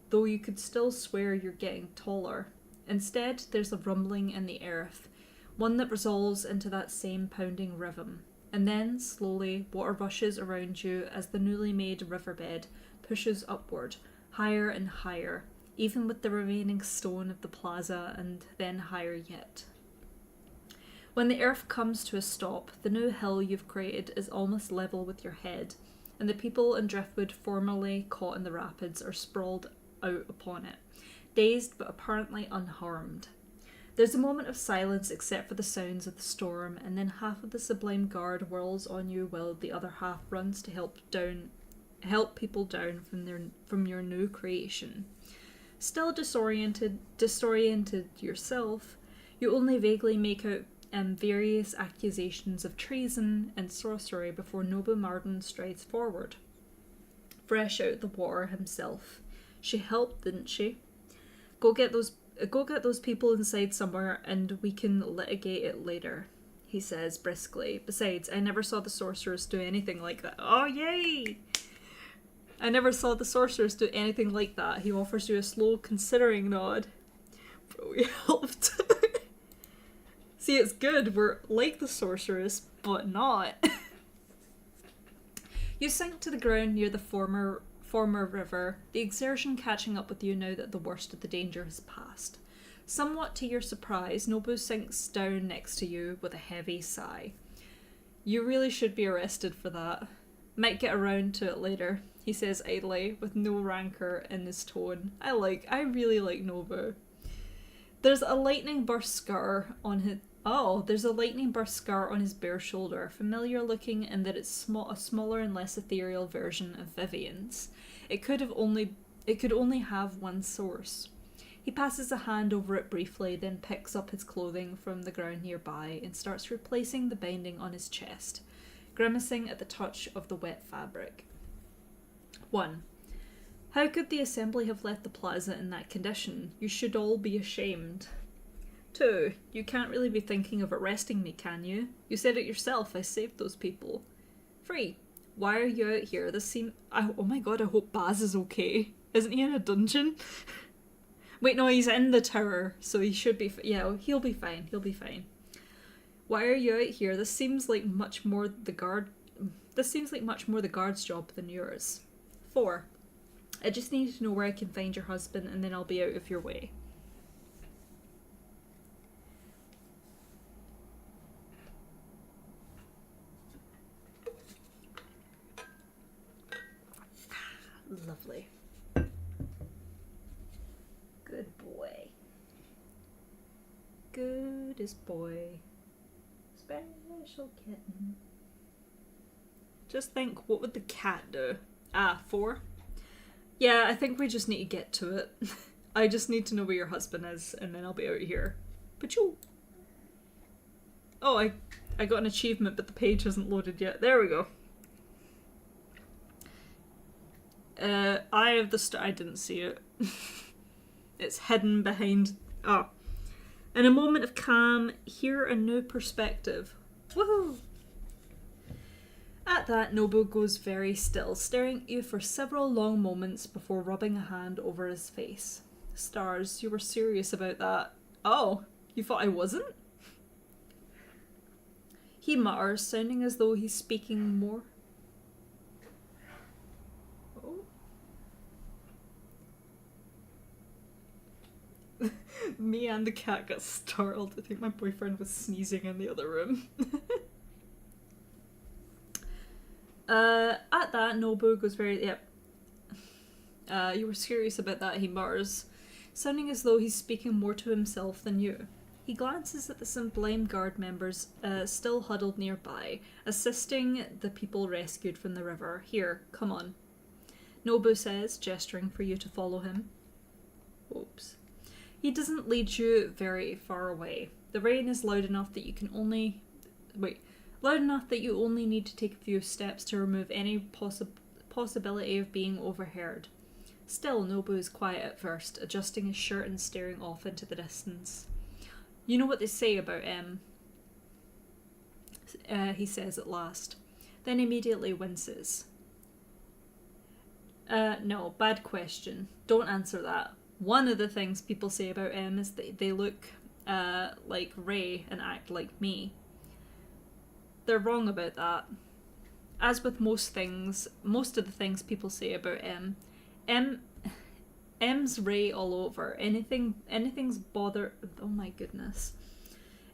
though you could still swear you're getting taller. Instead, there's a rumbling in the earth, one that resolves into that same pounding rhythm. And then, slowly, water rushes around you as the newly made riverbed pushes upward, higher and higher, even with the remaining stone of the plaza, and then higher yet. When the earth comes to a stop, the new hill you've created is almost level with your head, and the people and driftwood formerly caught in the rapids are sprawled out upon it, dazed but apparently unharmed. There's a moment of silence except for the sounds of the storm, and then half of the Sublime Guard whirls on you while the other half runs to help people down from your new creation. Still disoriented yourself, you only vaguely make out various accusations of treason and sorcery before Nobu Marden strides forward, fresh out the water himself. She helped, didn't she? Go get those people inside somewhere and we can litigate it later, he says briskly. Besides, I never saw the sorceress do anything like that. Oh, yay! I never saw the sorceress do anything like that. He offers you a slow, considering nod. Bro, we helped. See, it's good. We're like the sorceress, but not. You sink to the ground near the former river, the exertion catching up with you now that the worst of the danger has passed. Somewhat to your surprise, Nobu sinks down next to you with a heavy sigh. You really should be arrested for that. Might get around to it later, he says idly, with no rancour in his tone. I really like Nobu. There's a lightning burst scar on his bare shoulder, familiar looking in that it's a smaller and less ethereal version of Vivian's. It could only have one source. He passes a hand over it briefly, then picks up his clothing from the ground nearby and starts replacing the binding on his chest, grimacing at the touch of the wet fabric. 1. How could the assembly have left the plaza in that condition? You should all be ashamed. 2. You can't really be thinking of arresting me, can you? You said it yourself, I saved those people. 3. Why are you out here? Oh my god, I hope Baz is okay. Isn't he in a dungeon? Wait, no, he's in the tower, so he should be... yeah, he'll be fine, Why are you out here? This seems like much more the guard's job than yours. 4. I just need to know where I can find your husband, and then I'll be out of your way. Lovely. Good boy. Goodest boy. Special kitten. Just think, what would the cat do? 4. Yeah, I think we just need to get to it. I just need to know where your husband is, and then I'll be out of here. But you... Oh, I got an achievement, but the page hasn't loaded yet. There we go. Eye of the Star. I didn't see it. It's hidden behind... Oh. In a moment of calm, hear a new perspective. Woohoo! At that, Nobu goes very still, staring at you for several long moments before rubbing a hand over his face. Stars, you were serious about that. Oh, you thought I wasn't? He mutters, sounding as though he's speaking more. Oh. Me and the cat got startled. I think my boyfriend was sneezing in the other room. At that, Nobu goes very... Yep. You were serious about that, he mutters, sounding as though he's speaking more to himself than you. He glances at the Sublime Guard members still huddled nearby, assisting the people rescued from the river. Here, come on. Nobu says, gesturing for you to follow him. Oops. He doesn't lead you very far away. The rain is loud enough that you can only... loud enough that you only need to take a few steps to remove any possibility of being overheard. Still, Nobu is quiet at first, adjusting his shirt and staring off into the distance. You know what they say about M, he says at last, then immediately winces. No, bad question. Don't answer that. One of the things people say about M is that they look like Ray and act like me. They're wrong about that. As with most of the things people say about M's Ray all over. Anything's oh my goodness.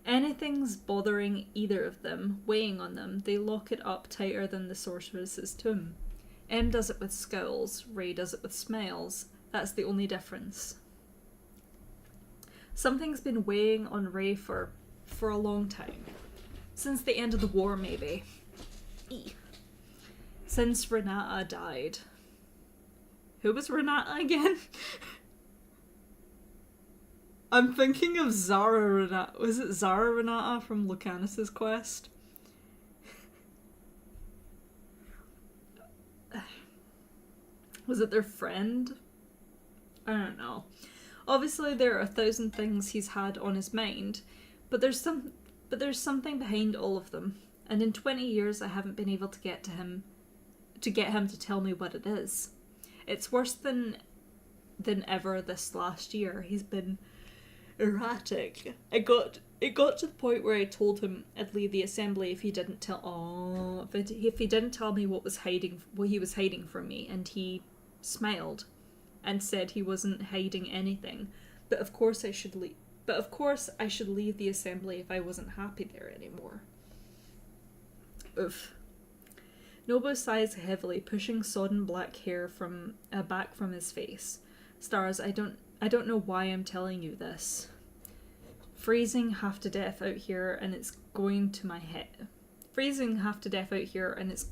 Anything's bothering either of them, weighing on them, they lock it up tighter than the sorceress's tomb. M does it with scowls, Ray does it with smiles. That's the only difference. Something's been weighing on Ray for a long time. Since the end of the war, maybe. Since Renata died. Who was Renata again? I'm thinking of Zara Renata. Was it Zara Renata from Lucanus's quest? Was it their friend? I don't know. Obviously there are 1,000 things he's had on his mind, but there's something behind all of them. And in 20 years I haven't been able to get him to tell me what it is. It's worse than ever this last year. He's been erratic. It got to the point where I told him I'd leave the assembly if he didn't tell me what he was hiding from me, and he smiled and said he wasn't hiding anything. But of course I should leave the assembly if I wasn't happy there anymore. Oof. Nobu sighs heavily, pushing sodden black hair from back from his face. Stars, I don't know why I'm telling you this. Freezing half to death out here, and it's going to my head. Freezing half to death out here, and it's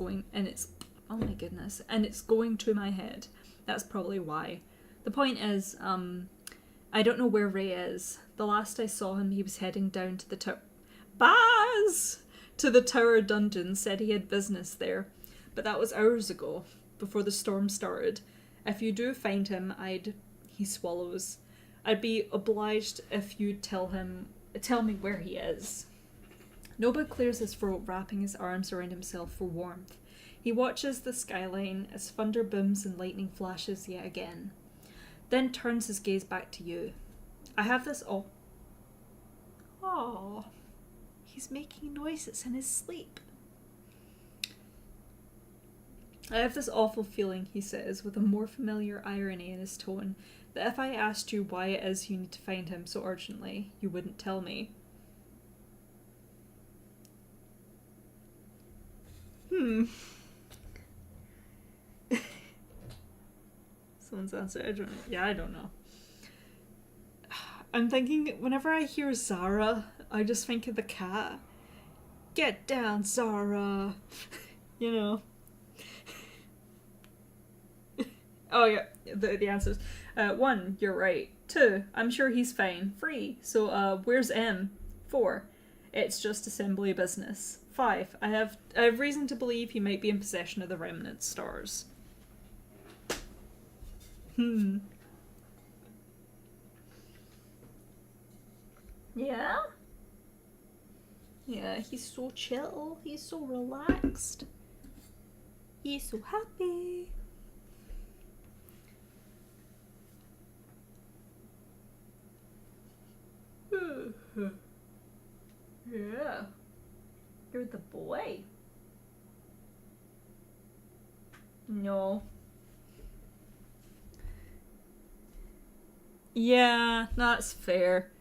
oh my goodness, and it's going to my head. That's probably why. The point is, I don't know where Ray is. The last I saw him, he was heading down to the tower. Baz! To the tower dungeon, said he had business there. But that was hours ago, before the storm started. If you do find him, he swallows. I'd be obliged if you'd tell me where he is. Nobu clears his throat, wrapping his arms around himself for warmth. He watches the skyline as thunder booms and lightning flashes yet again. Then turns his gaze back to you. I have this Oh, he's making noises in his sleep. I have this awful feeling, he says, with a more familiar irony in his tone, that if I asked you why it is you need to find him so urgently, you wouldn't tell me. Someone's answer. I don't know. I'm thinking, whenever I hear Zara, I just think of the cat. Get down, Zara. You know. Oh yeah, the answers. 1, you're right. 2, I'm sure he's fine. 3, so where's M? 4, it's just assembly business. 5, I have reason to believe he might be in possession of the remnant stars. Yeah? Yeah, he's so chill. He's so relaxed. He's so happy. Yeah. You're the boy. No. Yeah, that's fair.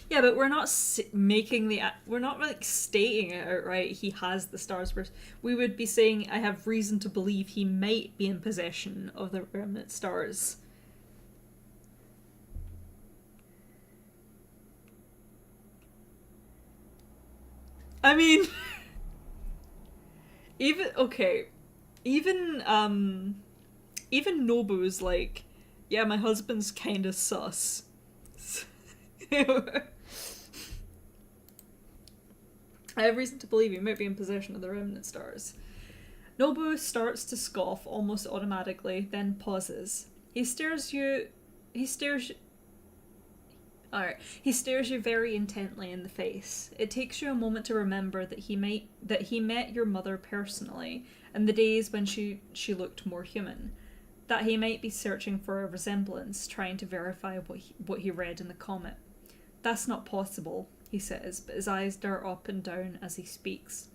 Yeah, but we're not we're not like stating it outright. He has the stars. We would be saying, I have reason to believe he might be in possession of the remnant stars. I mean, even Nobu's like, yeah, my husband's kind of sus. I have reason to believe he might be in possession of the remnant stars. Nobu starts to scoff almost automatically, then pauses. He stares you very intently in the face. It takes you a moment to remember that he met your mother personally, in the days when she looked more human. That he might be searching for a resemblance, trying to verify what he read in the comet. That's not possible, he says, but his eyes dart up and down as he speaks,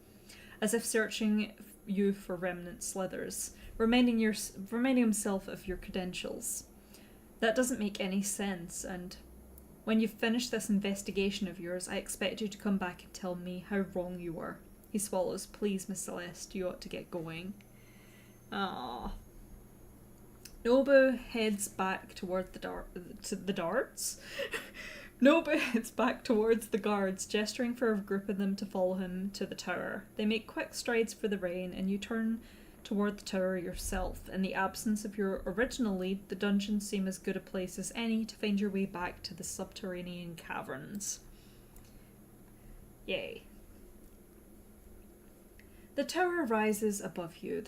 as if searching you for remnant slithers, reminding himself of your credentials. That doesn't make any sense, and when you've finished this investigation of yours, I expect you to come back and tell me how wrong you were. He swallows. Please, Miss Celeste, you ought to get going. Ah. Nobu heads back toward the darts. Nobu heads back towards the guards, gesturing for a group of them to follow him to the tower. They make quick strides for the rain, and you turn toward the tower yourself. In the absence of your original lead, the dungeons seem as good a place as any to find your way back to the subterranean caverns. Yay. The tower rises above you.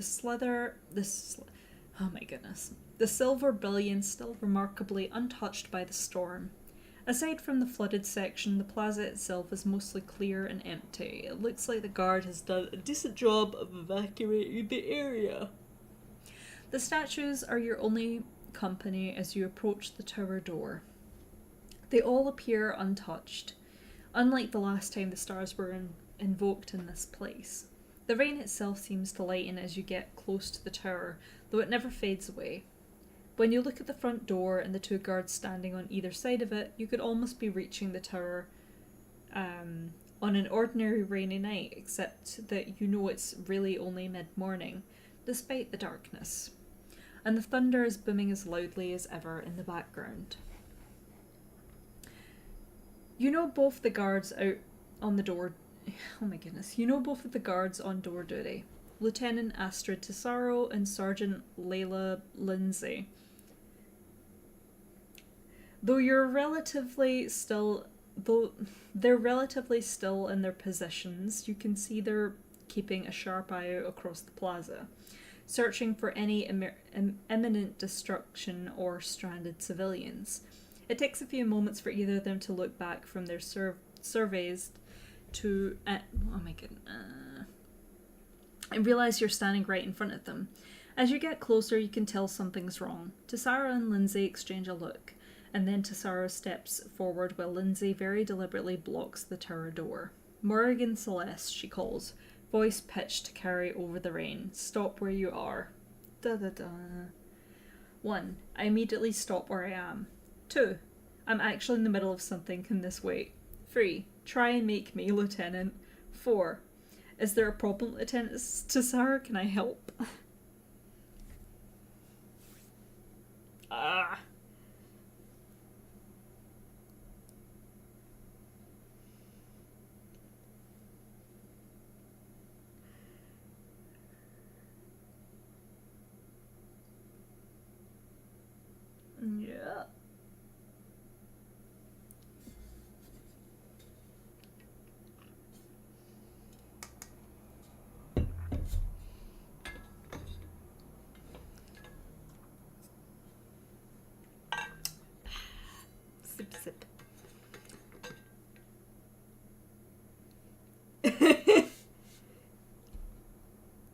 Oh my goodness. The silver brilliance still remarkably untouched by the storm. Aside from the flooded section, the plaza itself is mostly clear and empty. It looks like the guard has done a decent job of evacuating the area. The statues are your only company as you approach the tower door. They all appear untouched, unlike the last time the stars were invoked in this place. The rain itself seems to lighten as you get close to the tower, though it never fades away. When you look at the front door and the two guards standing on either side of it, you could almost be reaching the tower on an ordinary rainy night, except that you know it's really only mid-morning, despite the darkness. And the thunder is booming as loudly as ever in the background. You know both the guards out on the door... Oh my goodness. You know both of the guards on door duty. Lieutenant Astrid Tesaro and Sergeant Layla Lindsay. Though they're relatively still in their positions, you can see they're keeping a sharp eye out across the plaza, searching for any imminent destruction or stranded civilians. It takes a few moments for either of them to look back from their surveys to... oh my goodness. And realize you're standing right in front of them. As you get closer, you can tell something's wrong. Tesaro and Lindsay exchange a look, and then Tesaro steps forward while Lindsay very deliberately blocks the tower door. Morrigan Celeste, she calls, voice pitched to carry over the rain. Stop where you are. Da-da-da. 1. I immediately stop where I am. 2. I'm actually in the middle of something. Can this wait? 3. Try and make me, Lieutenant. 4. Is there a problem, Lieutenant Tesaro? Can I help? Ah. Yeah. Sip, sip.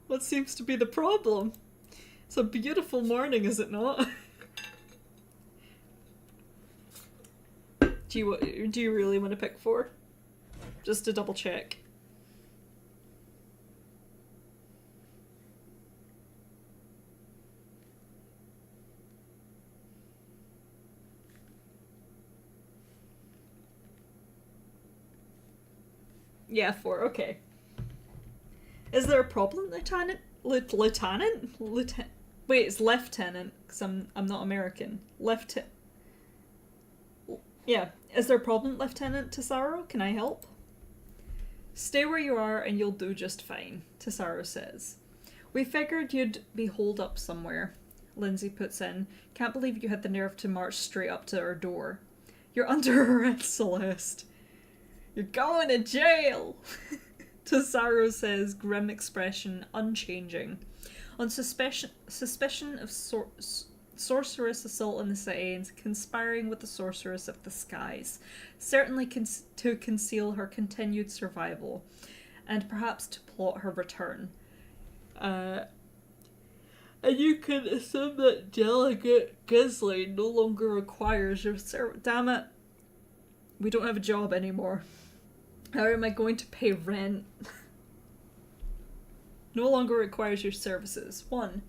What seems to be the problem? It's a beautiful morning, is it not? Do you really want to pick 4? Just to double check. Yeah, 4, okay. Is there a problem, Lieutenant? Lieutenant? Wait, it's Lieutenant, because I'm not American. Yeah. Is there a problem, Lieutenant Tesaro? Can I help? Stay where you are and you'll do just fine, Tesaro says. We figured you'd be holed up somewhere, Lindsay puts in. Can't believe you had the nerve to march straight up to our door. You're under arrest, Celeste. You're going to jail, Tesaro says, grim expression unchanging. On suspicion of sorceress assault in the city and conspiring with the sorceress of the skies, certainly to conceal her continued survival, and perhaps to plot her return. And you can assume that Delegate Gisley no longer requires your service. Damn it. We don't have a job anymore. How am I going to pay rent? No longer requires your services. 1.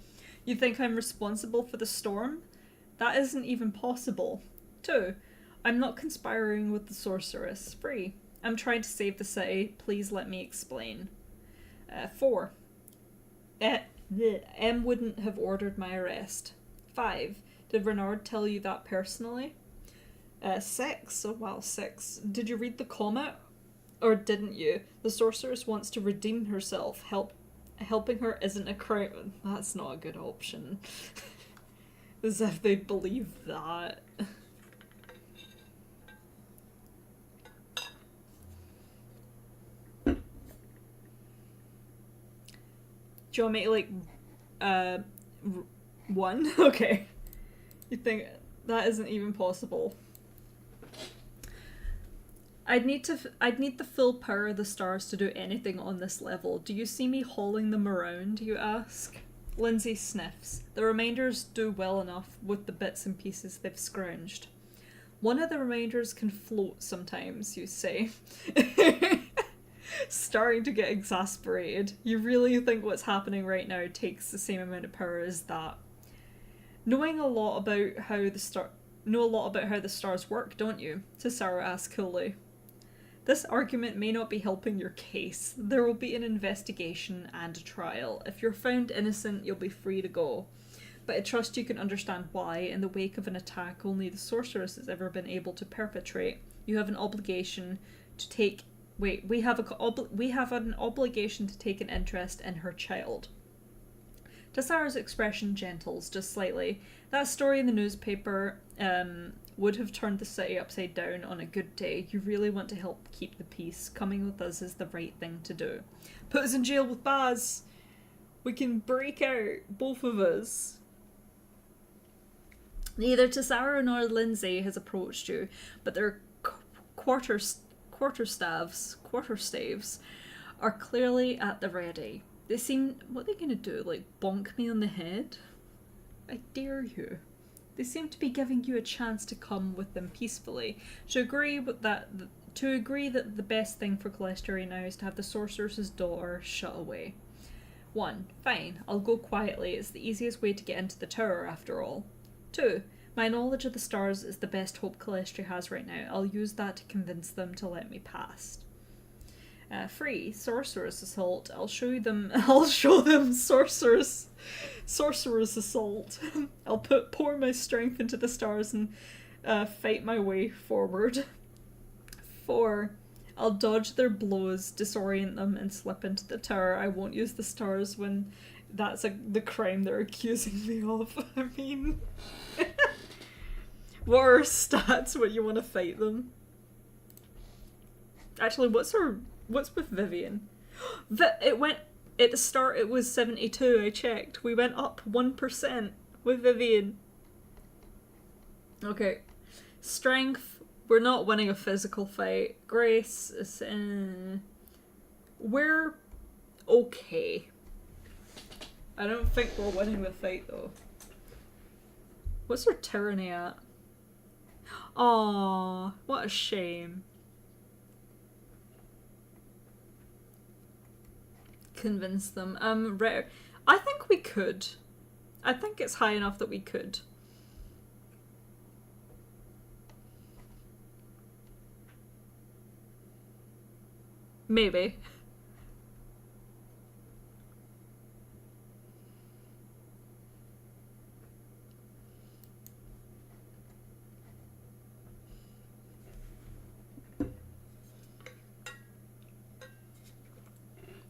You think I'm responsible for the storm? That isn't even possible. 2. I'm not conspiring with the sorceress. 3. I'm trying to save the city. Please let me explain. 4. M wouldn't have ordered my arrest. 5. Did Renard tell you that personally? 6. Oh wow, 6. Did you read the comment? Or didn't you? The sorceress wants to redeem herself. Helping her isn't a crime. That's not a good option. As if they believe that. Do you want me to, like, 1? Okay. You think that isn't even possible. I'd need the full power of the stars to do anything on this level. Do you see me hauling them around, you ask? Lindsay sniffs. The remainders do well enough with the bits and pieces they've scrounged. One of the remainders can float sometimes, you say. Starting to get exasperated. You really think what's happening right now takes the same amount of power as that? Know a lot about how the stars work, don't you? Tesaro asks coolly. This argument may not be helping your case. There will be an investigation and a trial. If you're found innocent, you'll be free to go. But I trust you can understand why, in the wake of an attack only the sorceress has ever been able to perpetrate, you have an obligation to take... Wait, we have an obligation to take an interest in her child. Tasara's expression gentles just slightly. That story in the newspaper would have turned the city upside down on a good day. You really want to help keep the peace. Coming with us is the right thing to do. Put us in jail with Baz. We can break out, both of us. Neither Tasara nor Lindsay has approached you, but their quarterstaves are clearly at the ready. They seem... What are they going to do? Like, bonk me on the head? I dare you. They seem to be giving you a chance to come with them peacefully. To agree that the best thing for Callisto right now is to have the sorceress's daughter shut away. 1. Fine, I'll go quietly. It's the easiest way to get into the tower, after all. 2. My knowledge of the stars is the best hope Callisto has right now. I'll use that to convince them to let me past. 3. Sorceress assault. I'll show them sorceress assault. I'll pour my strength into the stars and fight my way forward. 4. I'll dodge their blows, disorient them, and slip into the tower. I won't use the stars when that's the crime they're accusing me of. I mean... What are her stats when you want to fight them? Actually, what's with Vivian? At the start it was 72, I checked. We went up 1% with Vivian. Okay. Strength. We're not winning a physical fight. Grace is... we're okay. I don't think we're winning the fight though. What's her tyranny at? Aww, what a shame. Convince them. I think we could. I think it's high enough that we could. Maybe.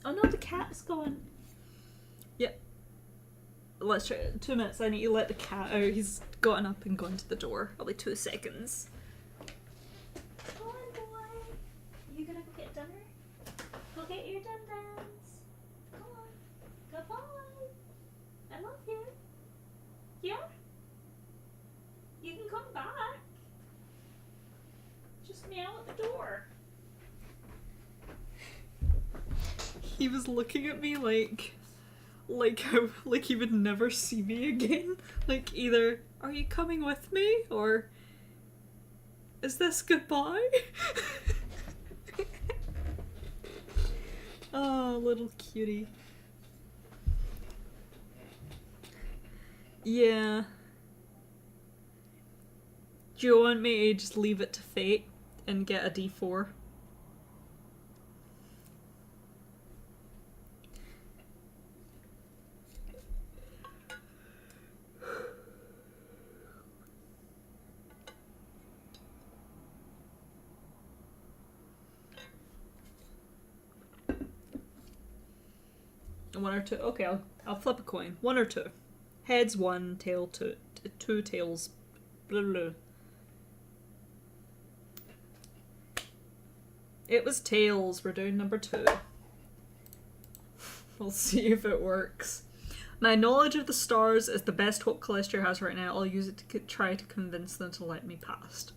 Oh no, the cat's gone. Yep. Let's try it. 2 minutes, I need to let the cat out. He's gotten up and gone to the door. Probably 2 seconds. Come on, boy. You gonna go get dinner? Go get your dun-duns. Come on. Good boy. I love you. Yeah? You can come back. Just meow at the door. He was looking at me like he would never see me again. Like either, are you coming with me? Or is this goodbye? Oh, little cutie. Yeah. Do you want me to just leave it to fate and get a D4? One or two. Okay, I'll flip a coin. 1 or 2. Heads 1, tail 2. 2 tails. Blah, blah. It was tails. We're doing number 2. We'll see if it works. My knowledge of the stars is the best hope Callisto has right now. I'll use it to try to convince them to let me past.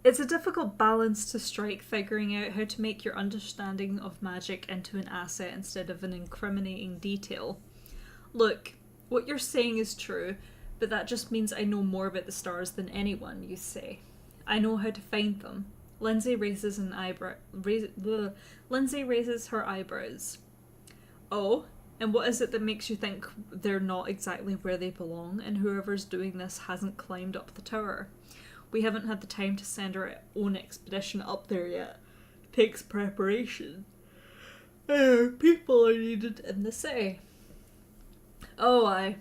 It's a difficult balance to strike, figuring out how to make your understanding of magic into an asset instead of an incriminating detail. Look, what you're saying is true, but that just means I know more about the stars than anyone, you say. I know how to find them. Lindsay raises her eyebrows. Oh, and what is it that makes you think they're not exactly where they belong, and whoever's doing this hasn't climbed up the tower? We haven't had the time to send our own expedition up there yet. Takes preparation. People are needed in the city. Oh, I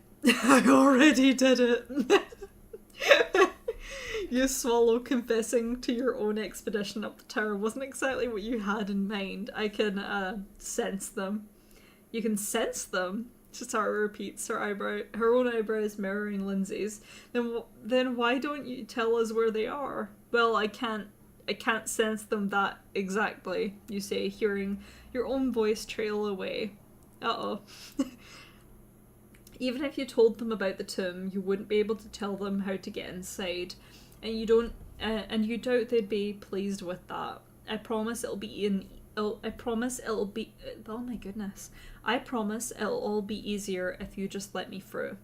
already did it. You swallow, confessing to your own expedition up the tower wasn't exactly what you had in mind. I can sense them. You can sense them? Chisara repeats, her own eyebrows mirroring Lindsay's. Then why don't you tell us where they are? Well, I can't sense them that exactly, you say, hearing your own voice trail away. Uh-oh. Even if you told them about the tomb, you wouldn't be able to tell them how to get inside. And you doubt they'd be pleased with that. I promise it'll all be easier if you just let me through.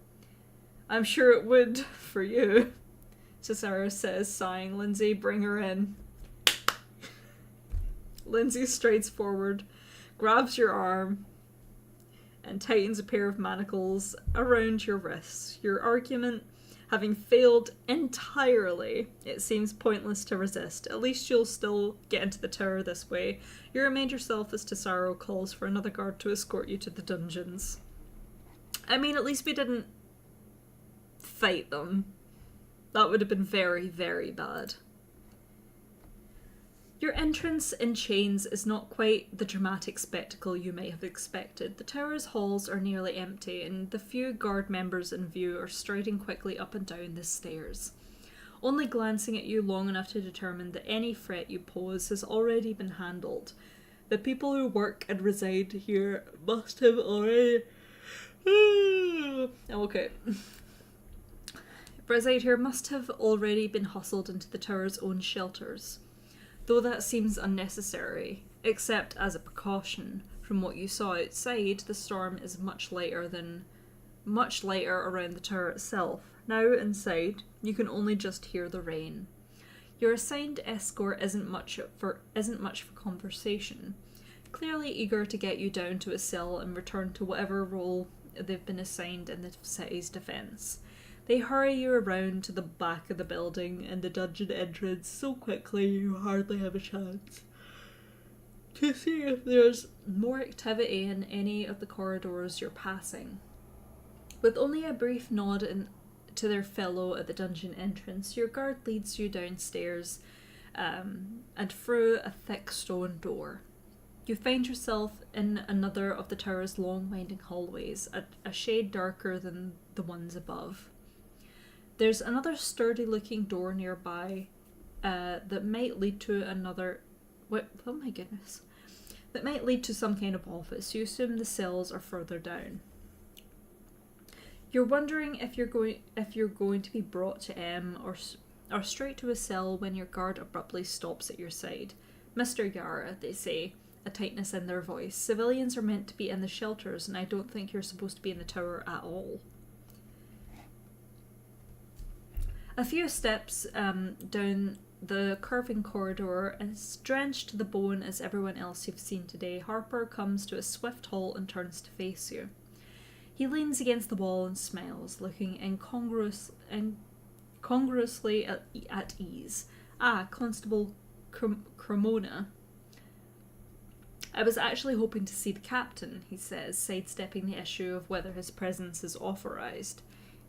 I'm sure it would for you, Cesara says, sighing. Lindsay, bring her in. Lindsay strides forward, grabs your arm, and tightens a pair of manacles around your wrists. Your argument having failed entirely, it seems pointless to resist. At least you'll still get into the tower this way. You remind yourself as Tesaro calls for another guard to escort you to the dungeons. I mean, at least we didn't fight them. That would have been very, very bad. Your entrance in chains is not quite the dramatic spectacle you may have expected. The tower's halls are nearly empty, and the few guard members in view are striding quickly up and down the stairs, only glancing at you long enough to determine that any threat you pose has already been handled. The people who work and reside here must have already... okay. Reside here must have already been hustled into the tower's own shelters. Though that seems unnecessary, except as a precaution. From what you saw outside, the storm is much lighter around the tower itself. Now inside, you can only just hear the rain. Your assigned escort isn't much for conversation, clearly eager to get you down to a cell and return to whatever role they've been assigned in the city's defence. They hurry you around to the back of the building and the dungeon entrance so quickly you hardly have a chance to see if there's more activity in any of the corridors you're passing. With only a brief nod to their fellow at the dungeon entrance, your guard leads you downstairs and through a thick stone door. You find yourself in another of the tower's long winding hallways, a shade darker than the ones above. There's another sturdy-looking door nearby that might lead to another... oh my goodness. That might lead to some kind of office. You assume the cells are further down. You're wondering if you're going to be brought to M or straight to a cell when your guard abruptly stops at your side. Mr. Yara, they say, a tightness in their voice. Civilians are meant to be in the shelters, and I don't think you're supposed to be in the tower at all. A few steps down the curving corridor, as drenched to the bone as everyone else you've seen today, Harper comes to a swift halt and turns to face you. He leans against the wall and smiles, looking incongruously at ease. Ah, Constable Cremona. I was actually hoping to see the captain, he says, sidestepping the issue of whether his presence is authorized.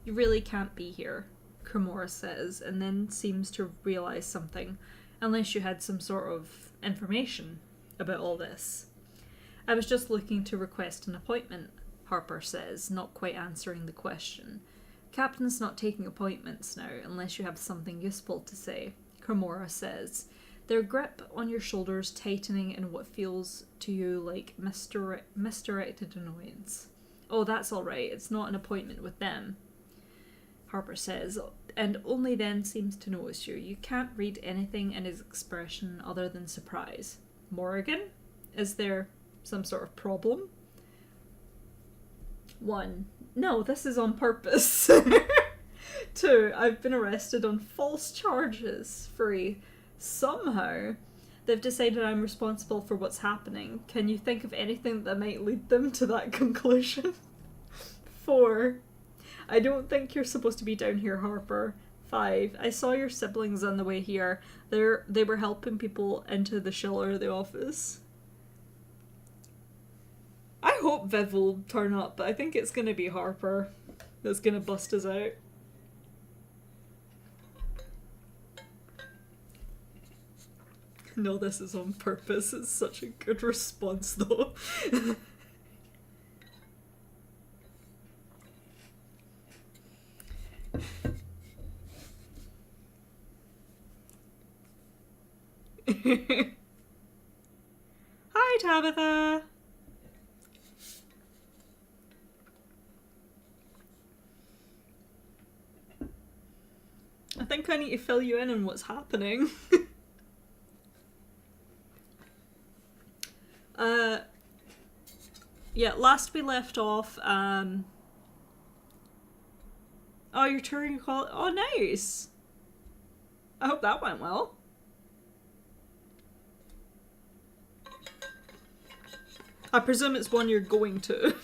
You really can't be here, Cremora says, and then seems to realise something, unless you had some sort of information about all this. I was just looking to request an appointment, Harper says, not quite answering the question. Captain's not taking appointments now, unless you have something useful to say, Cremora says, their grip on your shoulders tightening in what feels to you like misdirected annoyance. Oh, that's all right, it's not an appointment with them, Harper says, and only then seems to notice you. You can't read anything in his expression other than surprise. Morrigan? Is there some sort of problem? 1. No, this is on purpose. 2. I've been arrested on false charges. 3. Somehow, they've decided I'm responsible for what's happening. Can you think of anything that might lead them to that conclusion? 4. I don't think you're supposed to be down here, Harper. 5. I saw your siblings on the way here. They were helping people into the shelter of the office. I hope Viv will turn up, but I think it's gonna be Harper that's gonna bust us out. No, this is on purpose. It's such a good response, though. Hi, Tabitha! I think I need to fill you in on what's happening. Yeah, last we left off, oh, you're touring college. Oh, nice! I hope that went well. I presume it's one you're going to.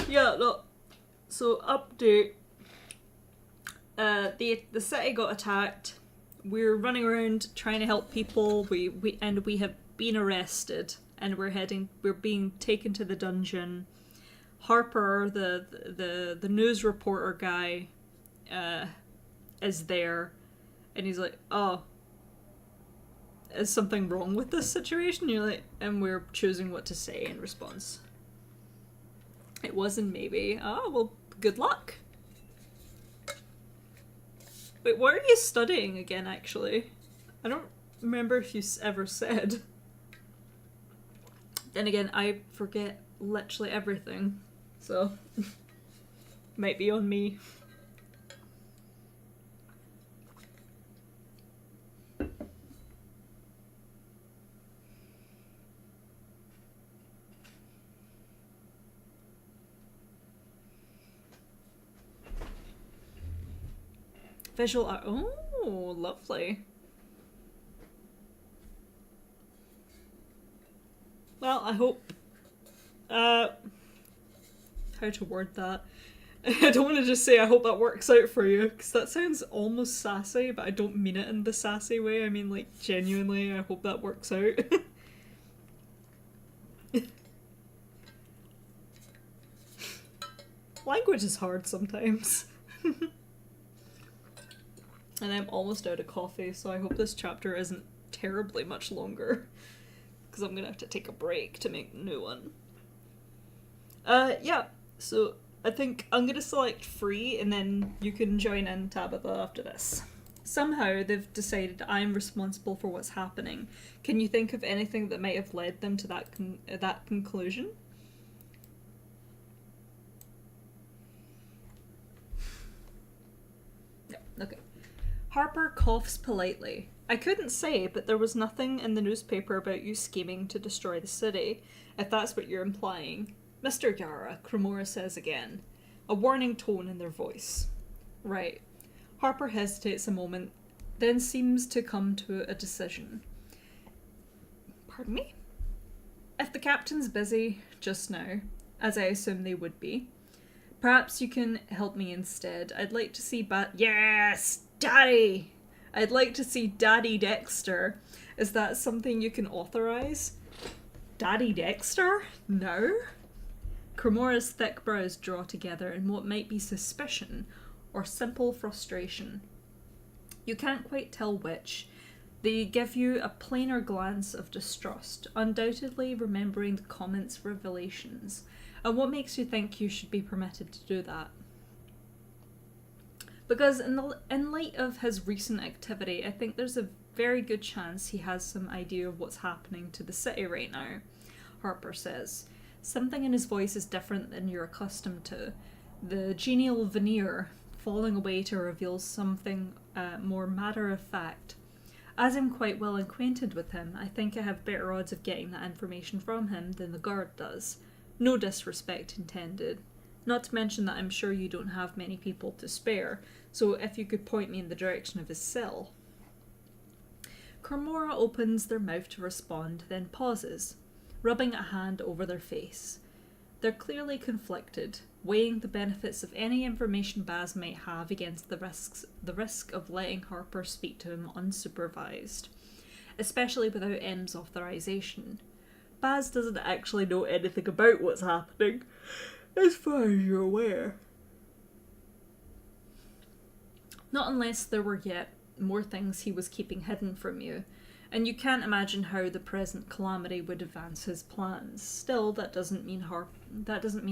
Yeah, no. So, update. The city got attacked. We're running around trying to help people. We have been arrested, and we're being taken to the dungeon. Harper, the news reporter guy, is there, and he's like, "Oh, is something wrong with this situation?" You're like, and we're choosing what to say in response. It wasn't maybe. Oh, well, good luck. Wait, what are you studying again, actually? I don't remember if you ever said. Then again, I forget literally everything. So, might be on me. Visual art. Oh, lovely. Well, I hope... how to word that? I don't want to just say I hope that works out for you, because that sounds almost sassy, but I don't mean it in the sassy way. I mean, like, genuinely, I hope that works out. Language is hard sometimes. And I'm almost out of coffee, so I hope this chapter isn't terribly much longer. Because I'm gonna have to take a break to make a new one. Yeah, so I think I'm gonna select free, and then you can join in, Tabitha, after this. Somehow they've decided I'm responsible for what's happening. Can you think of anything that might have led them to that conclusion? No, okay. Harper coughs politely. I couldn't say, but there was nothing in the newspaper about you scheming to destroy the city, if that's what you're implying. Mr. Yara, Cremora says again, a warning tone in their voice. Right. Harper hesitates a moment, then seems to come to a decision. Pardon me? If the captain's busy just now, as I assume they would be, perhaps you can help me instead. I'd like to see Yes! Daddy! I'd like to see Daddy Dexter. Is that something you can authorize? Daddy Dexter? No? Cremora's thick brows draw together in what might be suspicion or simple frustration. You can't quite tell which. They give you a plainer glance of distrust, undoubtedly remembering the comment's revelations. And what makes you think you should be permitted to do that? Because in light of his recent activity, I think there's a very good chance he has some idea of what's happening to the city right now, Harper says. Something in his voice is different than you're accustomed to. The genial veneer falling away to reveal something more matter-of-fact. As I'm quite well acquainted with him, I think I have better odds of getting that information from him than the guard does. No disrespect intended. Not to mention that I'm sure you don't have many people to spare, so if you could point me in the direction of his cell. Cremora opens their mouth to respond, then pauses, rubbing a hand over their face. They're clearly conflicted, weighing the benefits of any information Baz might have against the risk of letting Harper speak to him unsupervised, especially without M's authorization. Baz doesn't actually know anything about what's happening, as far as you're aware. Not unless there were yet more things he was keeping hidden from you, and you can't imagine how the present calamity would advance his plans. Still, that doesn't mean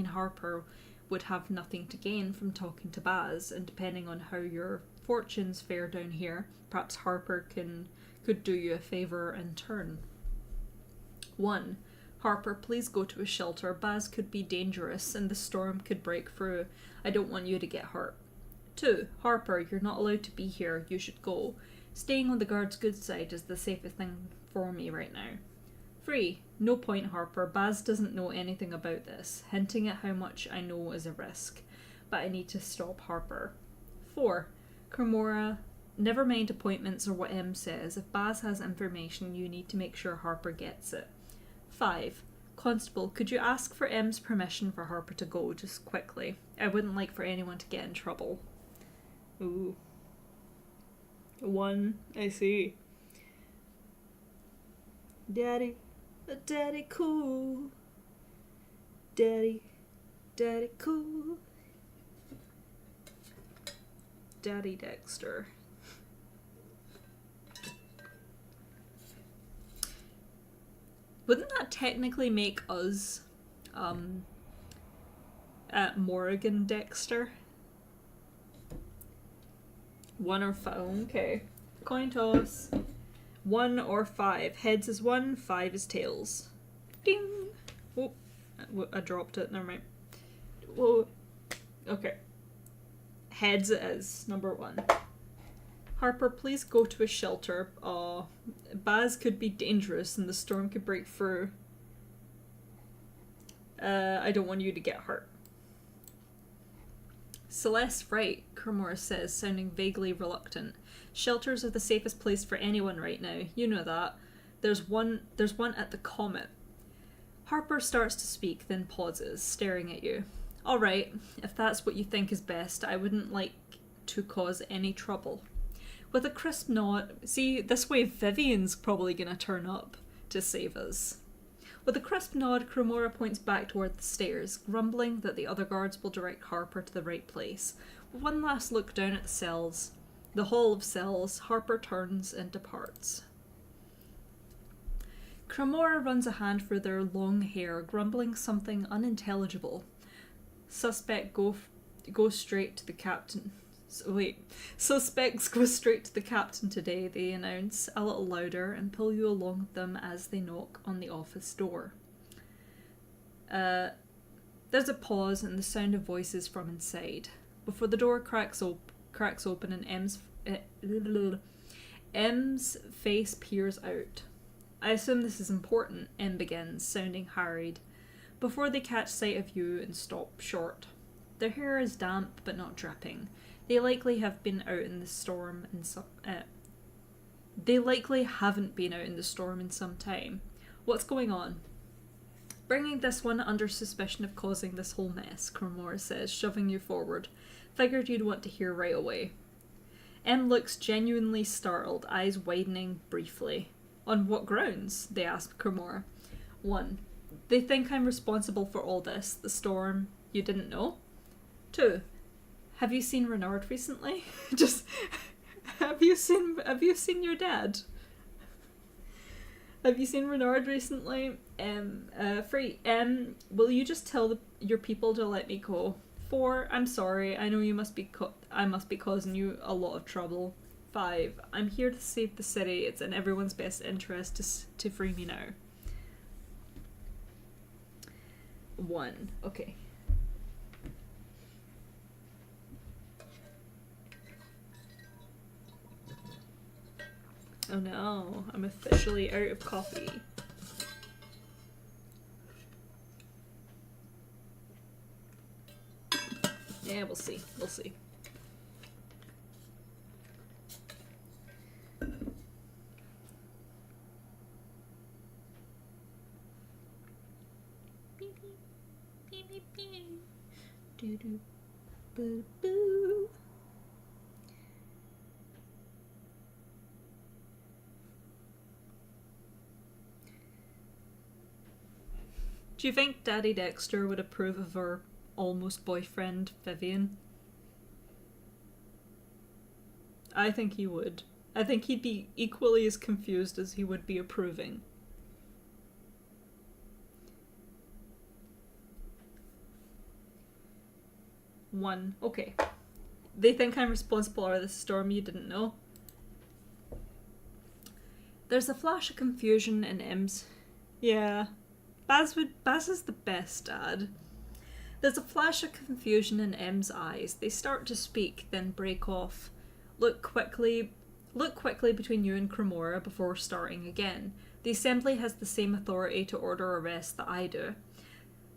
Harper would have nothing to gain from talking to Baz, and depending on how your fortunes fare down here, perhaps Harper could do you a favour in turn. 1. Harper, please go to a shelter. Baz could be dangerous and the storm could break through. I don't want you to get hurt. 2. Harper, you're not allowed to be here. You should go. Staying on the guard's good side is the safest thing for me right now. 3. No point, Harper. Baz doesn't know anything about this. Hinting at how much I know is a risk. But I need to stop Harper. 4. Cremora, never mind appointments or what M says. If Baz has information, you need to make sure Harper gets it. 5. Constable, could you ask for M's permission for Harper to go, just quickly? I wouldn't like for anyone to get in trouble. Ooh. 1, I see. Daddy cool. Daddy cool. Daddy Dexter. Wouldn't that technically make us Morrigan Dexter? 1 or 5. Okay. Coin toss. 1 or 5. Heads is 1, 5 is tails. Ding! Oh, I dropped it. Never mind. Whoa. Okay. Heads it is. Number 1. Harper, please go to a shelter. Baz could be dangerous and the storm could break through. I don't want you to get hurt. Celeste's right, Cremora says, sounding vaguely reluctant. Shelters are the safest place for anyone right now. You know that. There's one at the Comet. Harper starts to speak, then pauses, staring at you. Alright, if that's what you think is best, I wouldn't like to cause any trouble. With a crisp nod, see, this way Vivian's probably gonna turn up to save us. With a crisp nod, Cremora points back toward the stairs, grumbling that the other guards will direct Harper to the right place. With one last look down at the hall of cells, Harper turns and departs. Cremora runs a hand through their long hair, grumbling something unintelligible. Suspects go straight to the captain today, they announce a little louder and pull you along with them as they knock on the office door. There's a pause and the sound of voices from inside. Before the door cracks open and M's face peers out. I assume this is important, M begins, sounding harried, before they catch sight of you and stop short. Their hair is damp but not dripping. They likely haven't been out in the storm in some time. What's going on? Bringing this one under suspicion of causing this whole mess, Cremora says, shoving you forward. Figured you'd want to hear right away. M looks genuinely startled, eyes widening briefly. On what grounds? They ask Cremora. 1. They think I'm responsible for all this. The storm. You didn't know? 2. Have you seen Renard recently? Have you seen your dad? Have you seen Renard recently? 3. Will you just tell your people to let me go? 4. I'm sorry. I know I must be causing you a lot of trouble. 5. I'm here to save the city. It's in everyone's best interest to free me now. 1. Okay. Oh no, I'm officially out of coffee. Yeah, we'll see. We'll see. Do-do. Boo-boo. Do you think Daddy Dexter would approve of our almost boyfriend, Vivian? I think he would. I think he'd be equally as confused as he would be approving. One. Okay. They think I'm responsible for the storm you didn't know. There's a flash of confusion in M's. Yeah. Baz is the best dad. There's a flash of confusion in M's eyes. They start to speak, then break off. Look quickly between you and Cremora before starting again. The Assembly has the same authority to order arrests that I do.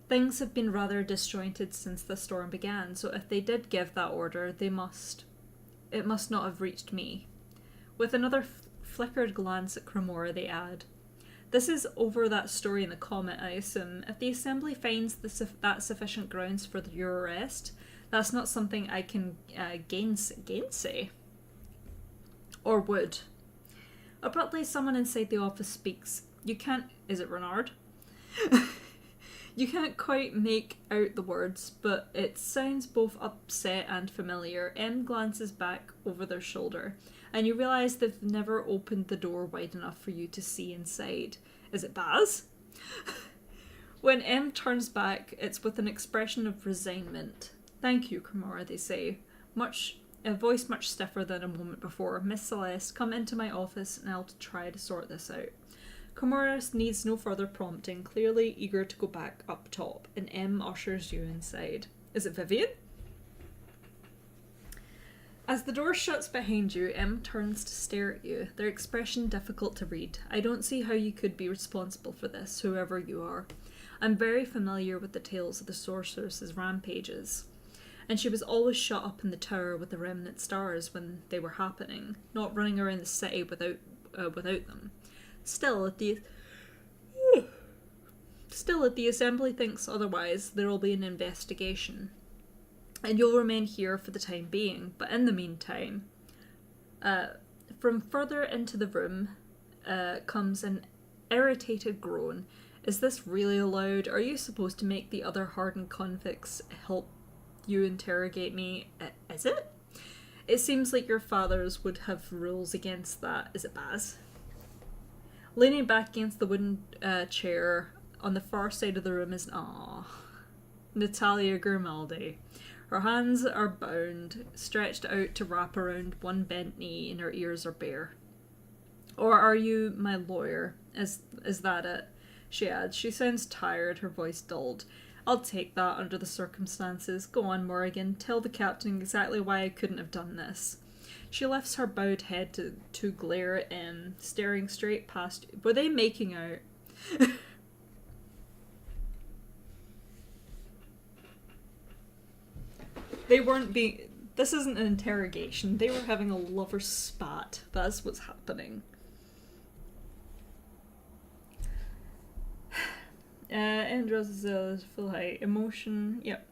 Things have been rather disjointed since the storm began, so if they did give that order, it must not have reached me. With another flickered glance at Cremora, they add, "This is over that story in the Comet, I assume. If the Assembly finds that sufficient grounds for your arrest, that's not something I can gainsay. Or would." Abruptly, someone inside the office speaks. You can't... Is it Renard? You can't quite make out the words, but it sounds both upset and familiar. M glances back over their shoulder, and you realise they've never opened the door wide enough for you to see inside. Is it Baz? When M turns back, it's with an expression of resignment. "Thank you, Cremora," they say. A voice much stiffer than a moment before. "Miss Celeste, come into my office and I'll try to sort this out." Cremora needs no further prompting, clearly eager to go back up top, and M ushers you inside. Is it Vivian? As the door shuts behind you, M turns to stare at you, their expression difficult to read. "I don't see how you could be responsible for this, whoever you are. I'm very familiar with the tales of the Sorceress's rampages. And she was always shut up in the tower with the remnant stars when they were happening, not running around the city without them. Still, if the Assembly thinks otherwise, there will be an investigation. And you'll remain here for the time being. But in the meantime," from further into the room comes an irritated groan. "Is this really allowed? Are you supposed to make the other hardened convicts help you interrogate me? Is it? It seems like your fathers would have rules against that." Is it Baz? Leaning back against the wooden chair on the far side of the room is Natalia Grimaldi. Her hands are bound, stretched out to wrap around one bent knee, and her ears are bare. "Or are you my lawyer? Is that it?" she adds. She sounds tired, her voice dulled. "I'll take that under the circumstances. Go on, Morrigan. Tell the captain exactly why I couldn't have done this." She lifts her bowed head to glare at him, staring straight past you. Were they making out? They weren't being... This isn't an interrogation. They were having a lover's spat. That's what's happening. Andros is full height. Emotion. Yep.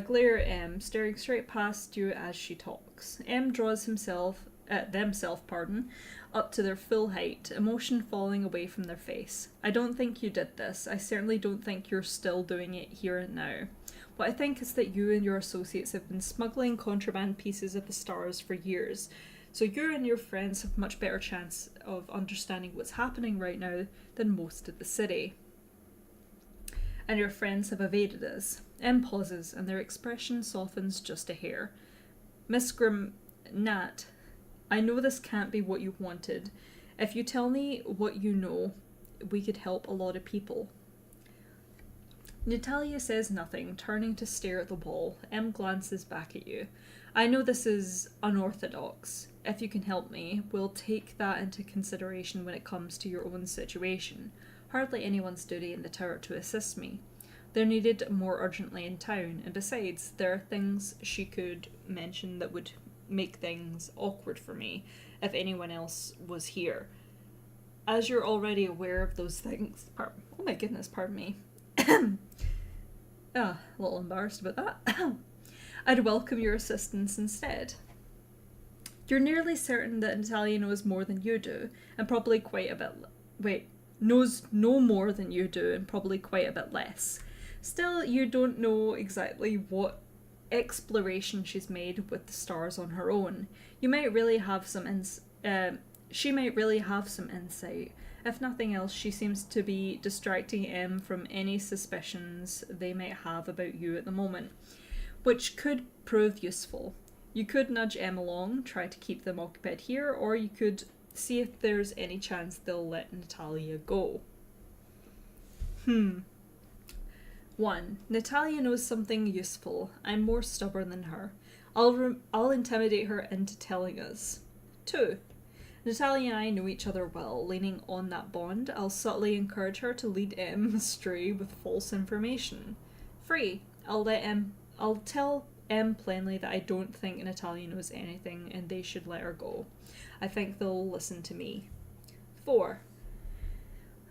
Glare at M, staring straight past you as she talks. M draws themselves up to their full height, emotion falling away from their face. "I don't think you did this. I certainly don't think you're still doing it here and now. What I think is that you and your associates have been smuggling contraband pieces of the stars for years, so you and your friends have much better chance of understanding what's happening right now than most of the city. And your friends have evaded us." M pauses, and their expression softens just a hair. "Miss Nat, I know this can't be what you wanted. If you tell me what you know, we could help a lot of people." Natalia says nothing, turning to stare at the wall. M glances back at you. "I know this is unorthodox. If you can help me, we'll take that into consideration when it comes to your own situation. Hardly anyone's duty in the tower to assist me. They're needed more urgently in town, and besides, there are things she could mention that would make things awkward for me if anyone else was here. As you're already aware of those things... oh my goodness, pardon me. A little embarrassed about that. I'd welcome your assistance instead. You're nearly certain that Natalia knows more than you do, and probably quite a bit... knows no more than you do, and probably quite a bit less. Still, you don't know exactly what exploration she's made with the stars on her own. You might really have some she might really have some insight. If nothing else, she seems to be distracting Em from any suspicions they might have about you at the moment, which could prove useful. You could nudge Em along, try to keep them occupied here, or you could see if there's any chance they'll let Natalia go. 1. Natalia knows something useful. I'm more stubborn than her. I'll intimidate her into telling us. 2. Natalia and I know each other well. Leaning on that bond, I'll subtly encourage her to lead Em astray with false information. 3. I'll tell Em plainly that I don't think Natalia knows anything and they should let her go. I think they'll listen to me. 4.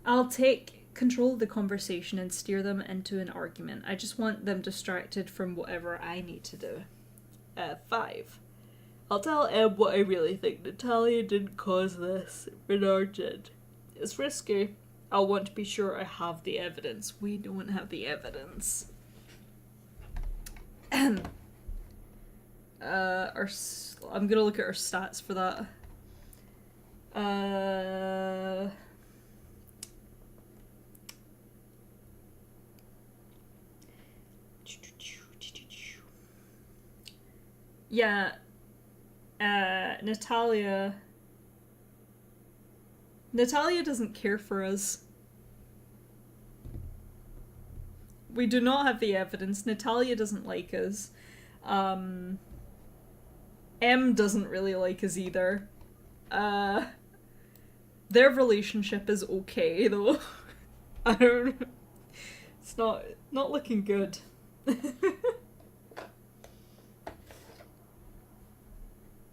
I'll take control of the conversation and steer them into an argument. I just want them distracted from whatever I need to do. 5. I'll tell Em what I really think. Natalia didn't cause this. Bernard did. It's risky. I'll want to be sure I have the evidence. We don't have the evidence. I'm gonna look at our stats for that. Yeah. Natalia doesn't care for us. We do not have the evidence. Natalia doesn't like us. Em doesn't really like us either. Their relationship is okay though. I don't know. It's not looking good.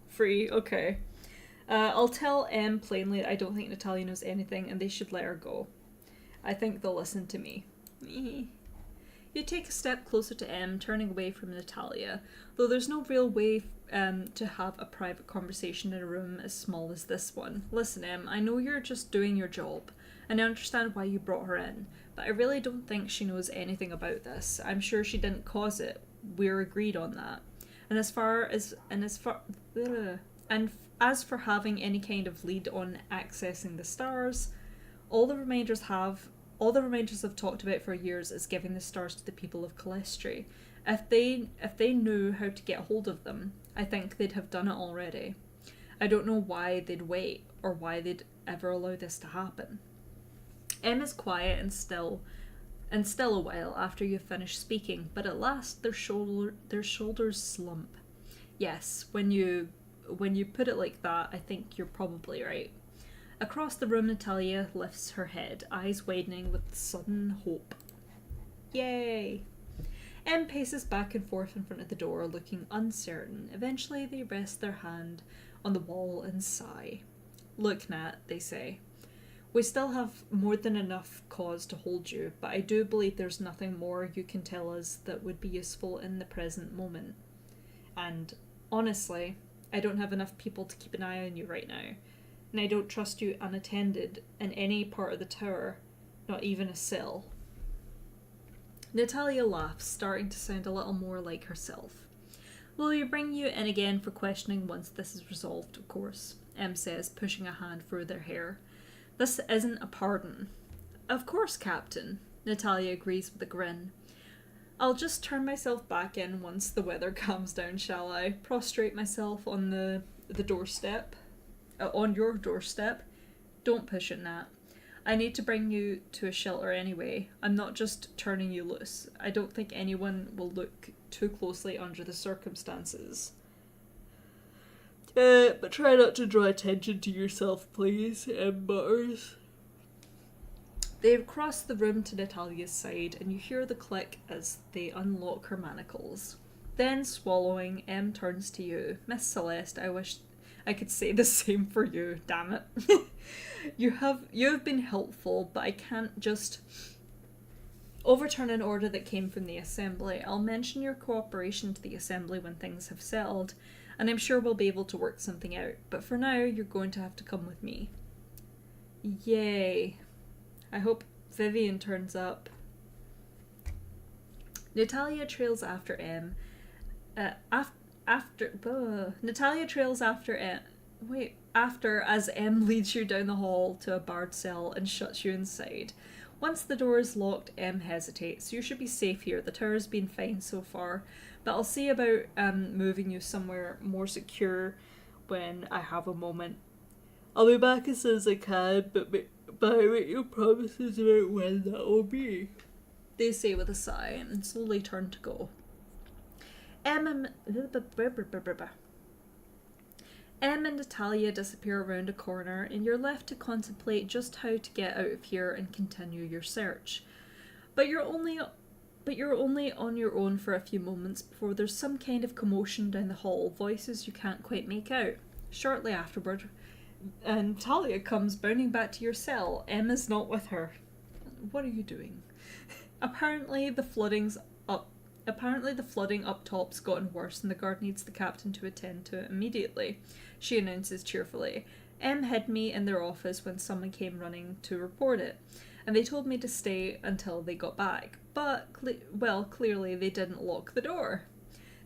Free, okay. I'll tell Em plainly I don't think Natalia knows anything and they should let her go. I think they'll listen to me. You take a step closer to Em, turning away from Natalia, though there's no real way to have a private conversation in a room as small as this one. Listen, Em, I know you're just doing your job, and I understand why you brought her in, but I really don't think she knows anything about this. I'm sure she didn't cause it. We're agreed on that. And as for having any kind of lead on accessing the stars, all the Reminders have talked about for years is giving the stars to the people of Calestri. If they knew how to get hold of them, I think they'd have done it already. I don't know why they'd wait, or why they'd ever allow this to happen. Em is quiet and still a while after you've finished speaking, but at last their shoulders slump. Yes, when you put it like that, I think you're probably right. Across the room, Natalia lifts her head, eyes widening with sudden hope. Yay! Em paces back and forth in front of the door, looking uncertain. Eventually, they rest their hand on the wall and sigh. Look, Nat, they say. We still have more than enough cause to hold you, but I do believe there's nothing more you can tell us that would be useful in the present moment. And, honestly, I don't have enough people to keep an eye on you right now. And I don't trust you unattended in any part of the tower, not even a cell. Natalia laughs, starting to sound a little more like herself. Will we bring you in again for questioning once this is resolved, of course, Em says, pushing a hand through their hair. This isn't a pardon. Of course, Captain, Natalia agrees with a grin. I'll just turn myself back in once the weather calms down, shall I? Prostrate myself on the doorstep. On your doorstep. Don't push it, Nat. I need to bring you to a shelter anyway. I'm not just turning you loose. I don't think anyone will look too closely under the circumstances. But try not to draw attention to yourself, please, Butters. They cross the room to Natalia's side, and you hear the click as they unlock her manacles. Then, swallowing, M turns to you. Miss Celeste, I wish I could say the same for you, damn it. You have been helpful, but I can't just overturn an order that came from the Assembly. I'll mention your cooperation to the Assembly when things have settled, and I'm sure we'll be able to work something out. But for now, you're going to have to come with me. Yay. I hope Vivian turns up. Natalia trails after M. Natalia trails after M. After as M leads you down the hall to a barred cell and shuts you inside. Once the door is locked, M hesitates. You should be safe here. The tower's been fine so far, but I'll see about moving you somewhere more secure when I have a moment. I'll be back as soon as I can, but I make you promises about when that will be. They say with a sigh and slowly turn to go. M and Natalia disappear around a corner, and you're left to contemplate just how to get out of here and continue your search. But you're only on your own for a few moments before there's some kind of commotion down the hall, voices you can't quite make out. Shortly afterward, Natalia comes bounding back to your cell. Emma's not with her. What are you doing? Apparently the flooding up top's gotten worse and the guard needs the captain to attend to it immediately, she announces cheerfully. M hid me in their office when someone came running to report it, and they told me to stay until they got back. But, clearly they didn't lock the door.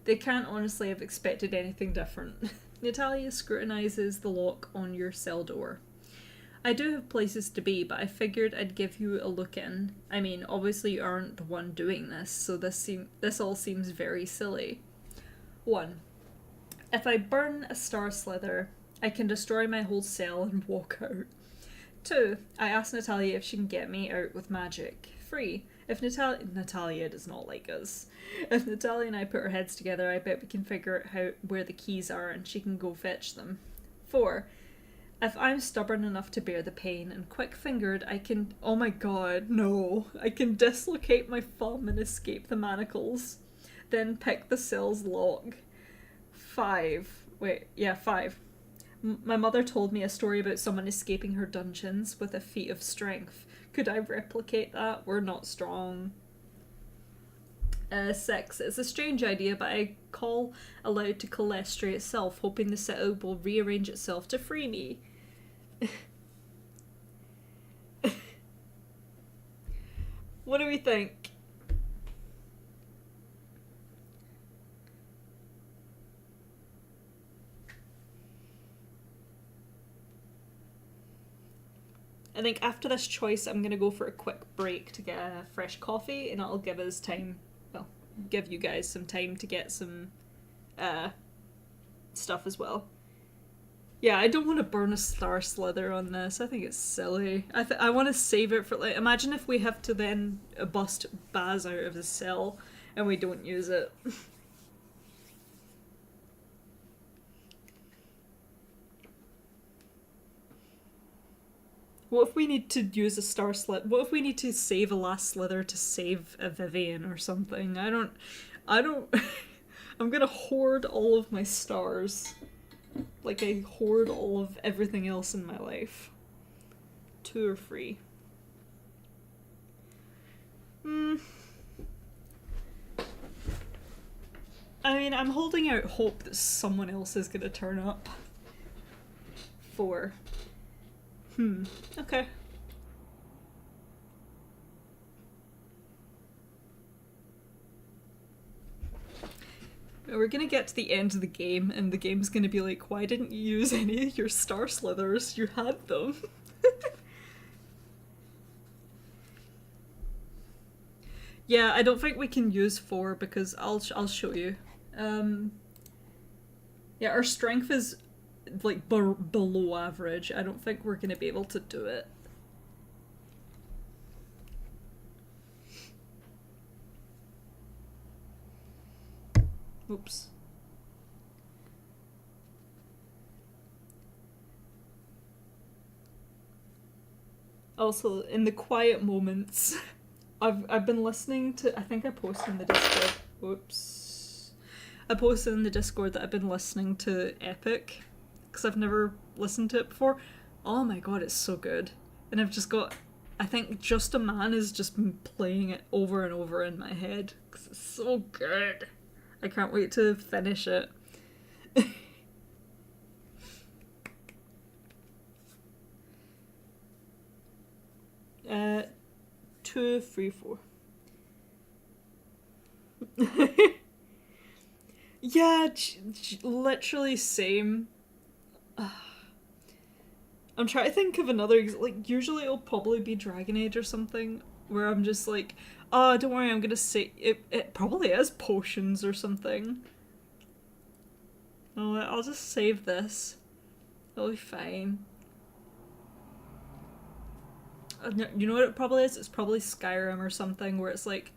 They can't honestly have expected anything different. Natalia scrutinises the lock on your cell door. I do have places to be, but I figured I'd give you a look in. I mean, obviously you aren't the one doing this, so this all seems very silly. 1. If I burn a star slither, I can destroy my whole cell and walk out. 2. I asked Natalia if she can get me out with magic. 3. If Natalia does not like us. If Natalia and I put our heads together, I bet we can figure out where the keys are and she can go fetch them. 4. If I'm stubborn enough to bear the pain and quick-fingered, I can... Oh my god, no. I can dislocate my thumb and escape the manacles. Then pick the cell's lock. 5. My mother told me a story about someone escaping her dungeons with a feat of strength. Could I replicate that? We're not strong. 6. It's a strange idea, but I call aloud to Calestri itself, hoping the cell will rearrange itself to free me. What do we think? I think after this choice, I'm going to go for a quick break to get a fresh coffee, and it'll give us time, well, give you guys some time to get some stuff as well. Yeah, I don't want to burn a star slither on this. I think it's silly. I want to save it for, like, imagine if we have to then bust Baz out of his cell and we don't use it. What if we need to use a star slit? What if we need to save a last slither to save a Vivian or something? I don't... I'm gonna hoard all of my stars. Like I hoard all of everything else in my life. 2 or 3. I mean, I'm holding out hope that someone else is gonna turn up. 4. Okay. We're gonna get to the end of the game, and the game's gonna be like, why didn't you use any of your star slithers? You had them. Yeah, I don't think we can use 4 because I'll show you. Yeah, our strength is like below average. I don't think we're gonna be able to do it. Oops. Also, in the quiet moments, I've been listening to. I think I posted in the Discord. Whoops. I posted in the Discord that I've been listening to Epic because I've never listened to it before. Oh my god, it's so good. And I've just got. I think Just a Man has just been playing it over and over in my head because it's so good. I can't wait to finish it. 2, 3, 4. Yeah, literally same. I'm trying to think of another, like, usually it'll probably be Dragon Age or something, where I'm just like, oh, don't worry, I'm gonna say, it probably is potions or something. Oh, I'll just save this. It'll be fine. You know what it probably is? It's probably Skyrim or something, where it's like,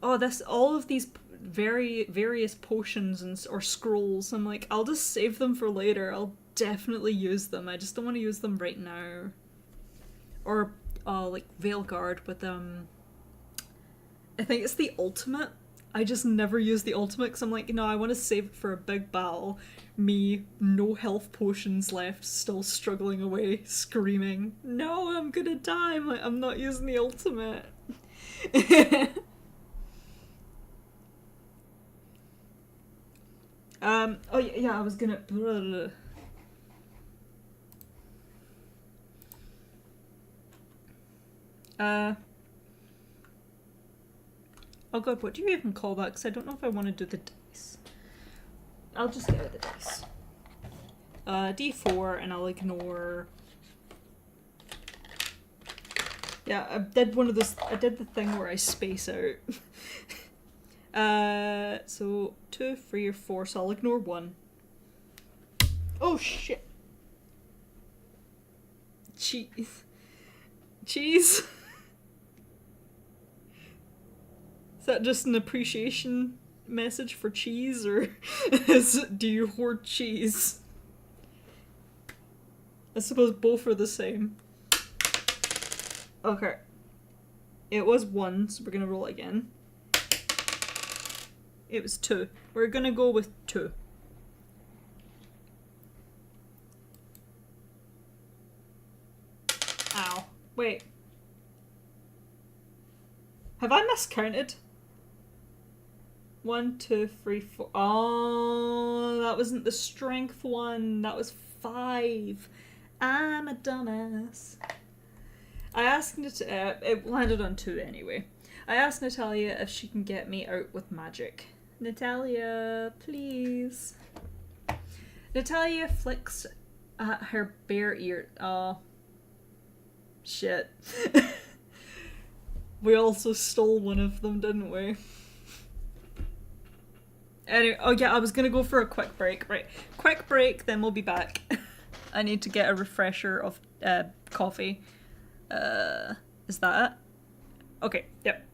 oh, all of these various potions or scrolls. I'm like, I'll just save them for later. I'll definitely use them. I just don't want to use them right now. Or like Veilguard with I think it's the ultimate. I just never use the ultimate because I'm like, no, I want to save it for a big battle. Me, no health potions left, still struggling away, screaming, no, I'm gonna die. I'm like, I'm not using the ultimate. Oh yeah, I was gonna. Oh god, what do you even call that? Because I don't know if I want to do the dice. I'll just get out the dice. D4, and I'll ignore. Yeah, I did one of those. I did the thing where I space out. So 2, 3, or 4. So I'll ignore 1. Oh shit! Cheese. Cheese. Is that just an appreciation message for cheese, or do you hoard cheese? I suppose both are the same. Okay. It was 1, so we're gonna roll again. It was 2. We're gonna go with 2. Ow. Wait. Have I miscounted? 1, 2, 3, 4. Oh, that wasn't the strength one. That was 5. I'm a dumbass. I asked it landed on 2 anyway. I asked Natalia if she can get me out with magic. Natalia, please. Natalia flicks at her bare ear. Oh. Shit. We also stole one of them, didn't we? Anyway, oh yeah, I was gonna go for a quick break. Right, quick break, then we'll be back. I need to get a refresher of coffee. Is that it? Okay, yep.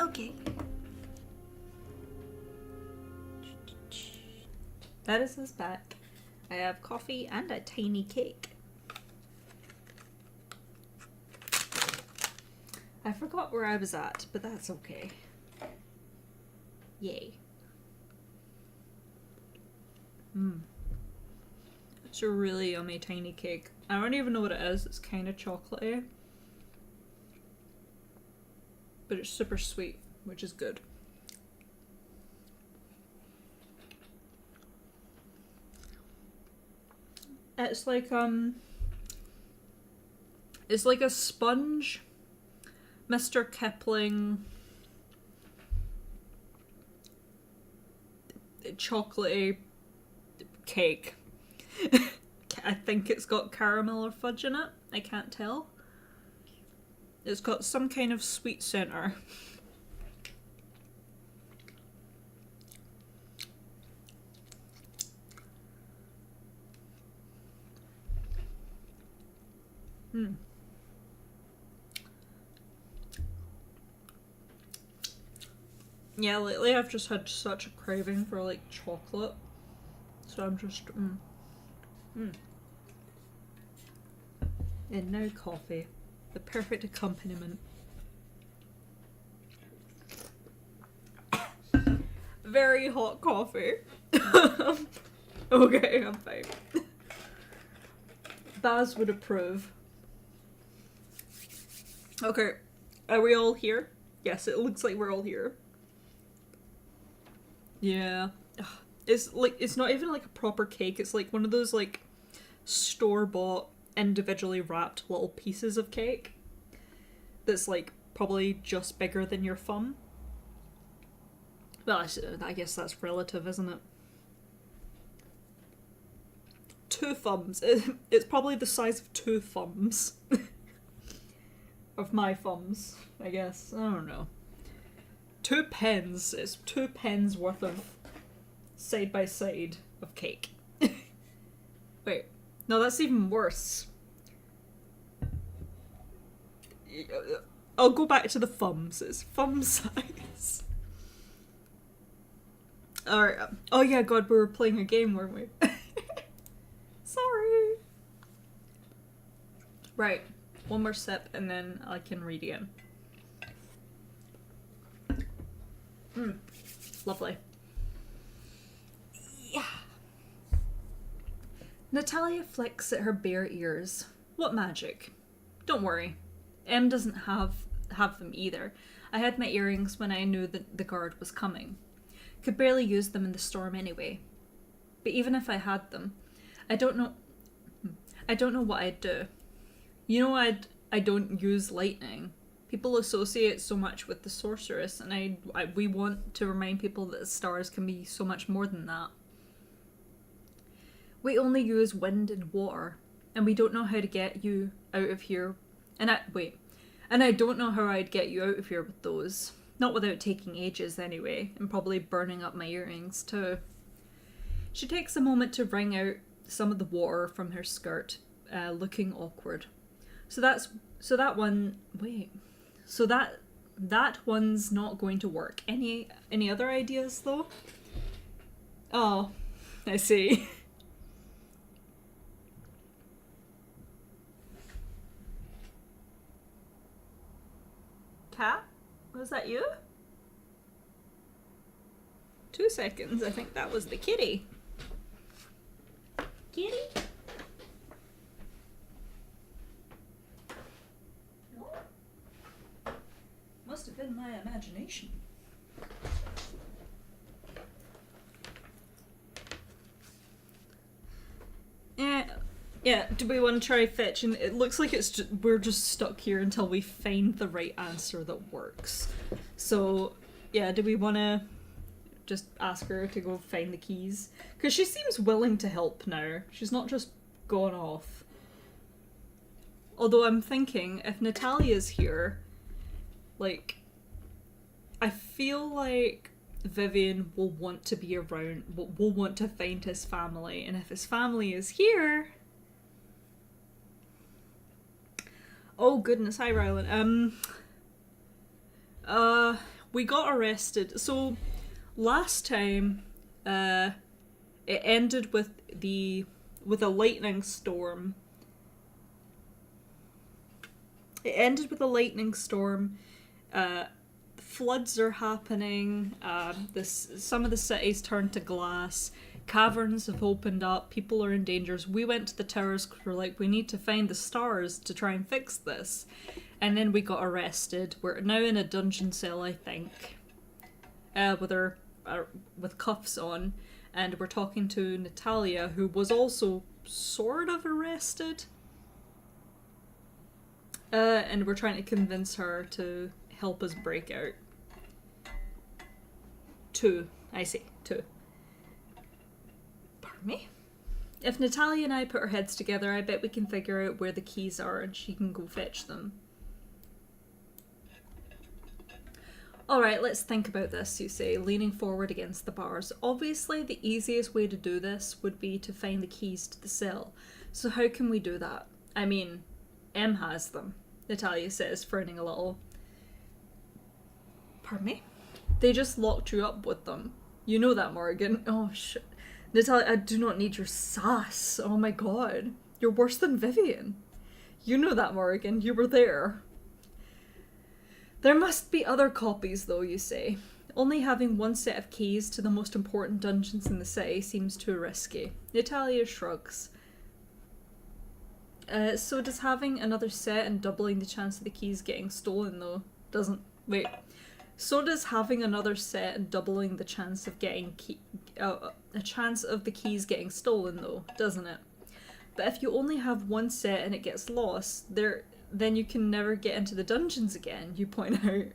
Okay. That is his back. I have coffee and a tiny cake. I forgot where I was at, but that's okay. Yay. It's a really yummy tiny cake. I don't even know what it is. It's kind of chocolatey. But it's super sweet, which is good. It's like a sponge Mr. Kipling chocolatey cake. I think it's got caramel or fudge in it. I can't tell. It's got some kind of sweet center. Yeah, lately I've just had such a craving for like chocolate. So I'm just And now coffee. The perfect accompaniment. Very hot coffee. Okay, I'm fine. Baz would approve. Okay, are we all here? Yes, it looks like we're all here. Yeah. It's like, it's not even like a proper cake, it's like one of those like store-bought, individually wrapped little pieces of cake that's like probably just bigger than your thumb. Well, I guess that's relative, isn't it? 2 thumbs. It's probably the size of 2 thumbs. Of my thumbs, I guess. I don't know. 2 pens. It's 2 pens worth of side by side of cake. Wait. No, that's even worse. I'll go back to the thumbs. It's thumb size. Alright. Oh yeah, God, we were playing a game, weren't we? Sorry. Right. One more sip and then I can read again. Lovely. Yeah. Natalia flicks at her bare ears. What magic? Don't worry. Em doesn't have them either. I had my earrings when I knew that the guard was coming. Could barely use them in the storm anyway. But even if I had them, I don't know what I'd do. You know, I don't use lightning. People associate so much with the sorceress, and we want to remind people that the stars can be so much more than that. We only use wind and water, and we don't know how to get you out of here. And I don't know how I'd get you out of here with those. Not without taking ages anyway, and probably burning up my earrings too. She takes a moment to wring out some of the water from her skirt, looking awkward. So that one's not going to work. Any other ideas though? Oh, I see. Cat? Was that you? 2 seconds, I think that was the kitty. Kitty? No. Must have been my imagination. Yeah, do we want to try fetching? It looks like we're just stuck here until we find the right answer that works. So, yeah, do we want to just ask her to go find the keys? Because she seems willing to help now. She's not just gone off. Although I'm thinking, if Natalia's here, like, I feel like Vivian will want to be around, will want to find his family, and if his family is here... Oh goodness, hi Rylan. we got arrested. So last time, it ended with a lightning storm. It ended with a lightning storm. Floods are happening. Some of the cities turned to glass. Caverns have opened up. People are in danger. We went to the towers. We're like, we need to find the stars to try and fix this. And then we got arrested. We're now in a dungeon cell, I think, with cuffs on, and we're talking to Natalia, who was also sort of arrested. And we're trying to convince her to help us break out. Two. Pardon me? If Natalia and I put our heads together, I bet we can figure out where the keys are and she can go fetch them. Alright, let's think about this, you say, leaning forward against the bars. Obviously, the easiest way to do this would be to find the keys to the cell. So how can we do that? I mean, M has them, Natalia says, frowning a little. Pardon me? They just locked you up with them. You know that, Morgan. Oh, shit. Natalia, I do not need your sass. Oh my god. You're worse than Vivian. You know that, Morgan. You were there. There must be other copies, though, you say. Only having one set of keys to the most important dungeons in the city seems too risky. Natalia shrugs. So does having another set and doubling the chance of the keys getting stolen, though, doesn't... Wait. So does having another set and doubling the chance of getting a chance of the keys getting stolen, though, doesn't it? But if you only have one set and it gets lost, then you can never get into the dungeons again, you point out.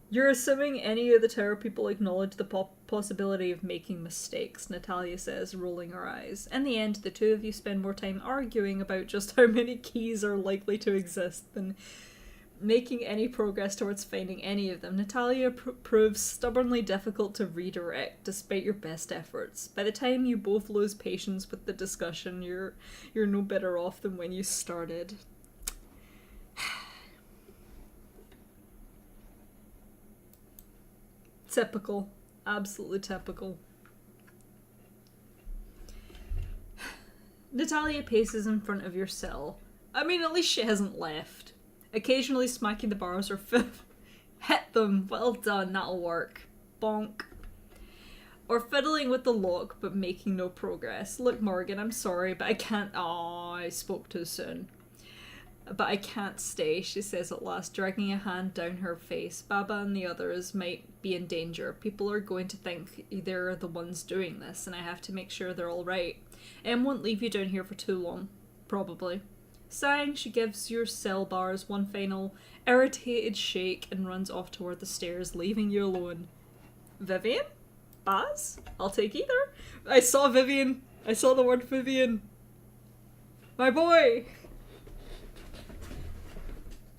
You're assuming any of the tower people acknowledge the possibility of making mistakes, Natalia says, rolling her eyes. In the end, the two of you spend more time arguing about just how many keys are likely to exist than making any progress towards finding any of them. Natalia proves stubbornly difficult to redirect, despite your best efforts. By the time you both lose patience with the discussion, you're no better off than when you started. Typical. Absolutely typical. Natalia paces in front of your cell. I mean, at least she hasn't left. Occasionally smacking the bars or hit them. Well done, that'll work. Bonk. Or fiddling with the lock but making no progress. Look, Morgan, I'm sorry, but I can't... Oh, I spoke too soon. But I can't stay, she says at last, dragging a hand down her face. Baba and the others might be in danger. People are going to think they're the ones doing this, and I have to make sure they're all right. Em won't leave you down here for too long. Probably. Sighing, she gives your cell bars one final irritated shake and runs off toward the stairs, leaving you alone. Vivian? Baz? I'll take either. I saw Vivian. I saw the word Vivian. My boy!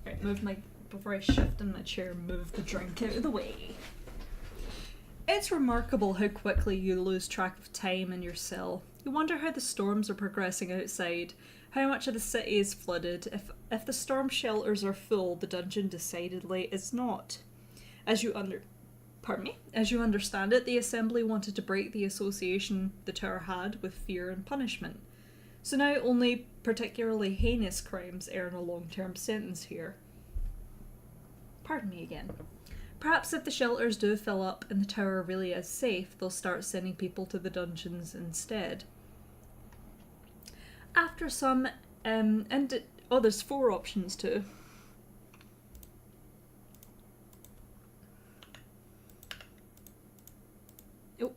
Right, before I shift in my chair, move the drink out of the way. It's remarkable how quickly you lose track of time in your cell. You wonder how the storms are progressing outside, how much of the city is flooded. If the storm shelters are full, the dungeon decidedly is not. As you understand it, the Assembly wanted to break the association the tower had with fear and punishment. So now only particularly heinous crimes earn a long-term sentence here. Pardon me again. Perhaps if the shelters do fill up and the tower really is safe, they'll start sending people to the dungeons instead. After some, there's 4 options too. Oh,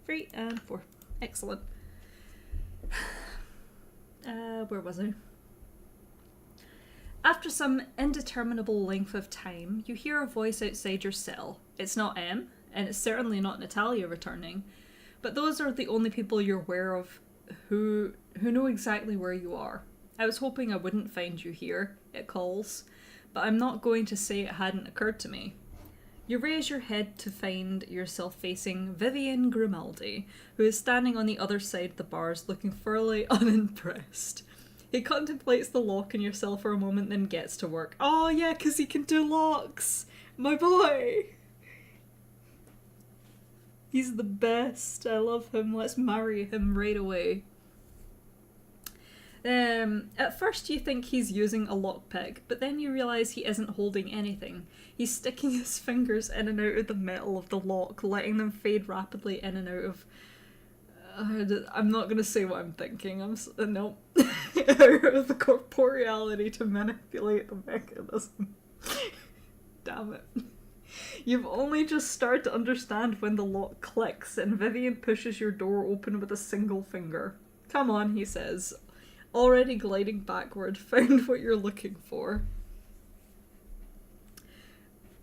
3 and 4. Excellent. Where was I? After some indeterminable length of time, you hear a voice outside your cell. It's not M, and it's certainly not Natalia returning, but those are the only people you're aware of who know exactly where you are. I was hoping I wouldn't find you here, it calls, but I'm not going to say it hadn't occurred to me. You raise your head to find yourself facing Vivian Grimaldi, who is standing on the other side of the bars looking thoroughly unimpressed. He contemplates the lock in your cell for a moment, then gets to work. Oh yeah, because he can do locks! My boy! He's the best. I love him. Let's marry him right away. At first you think he's using a lockpick, but then you realise he isn't holding anything. He's sticking his fingers in and out of the metal of the lock, letting them fade rapidly in and out of... I'm not going to say what I'm thinking. No. Out of the corporeality to manipulate the mechanism. Damn it. You've only just started to understand when the lock clicks and Vivian pushes your door open with a single finger. Come on, he says. Already gliding backward, found what you're looking for.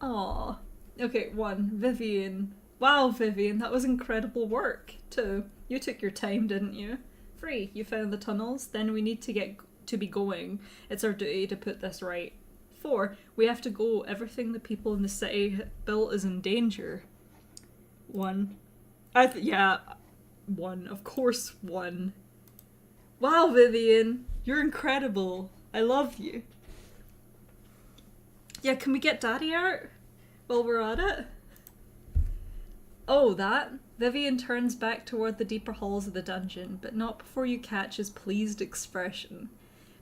Aww. Okay, 1. Vivian. Wow, Vivian, that was incredible work. 2. You took your time, didn't you? 3. You found the tunnels, then we need to be going. It's our duty to put this right. 4. We have to go. Everything the people in the city built is in danger. 1. Yeah. 1. Of course, 1. Wow, Vivian, you're incredible. I love you. Yeah, can we get Daddy out while we're at it? Oh, that? Vivian turns back toward the deeper halls of the dungeon, but not before you catch his pleased expression.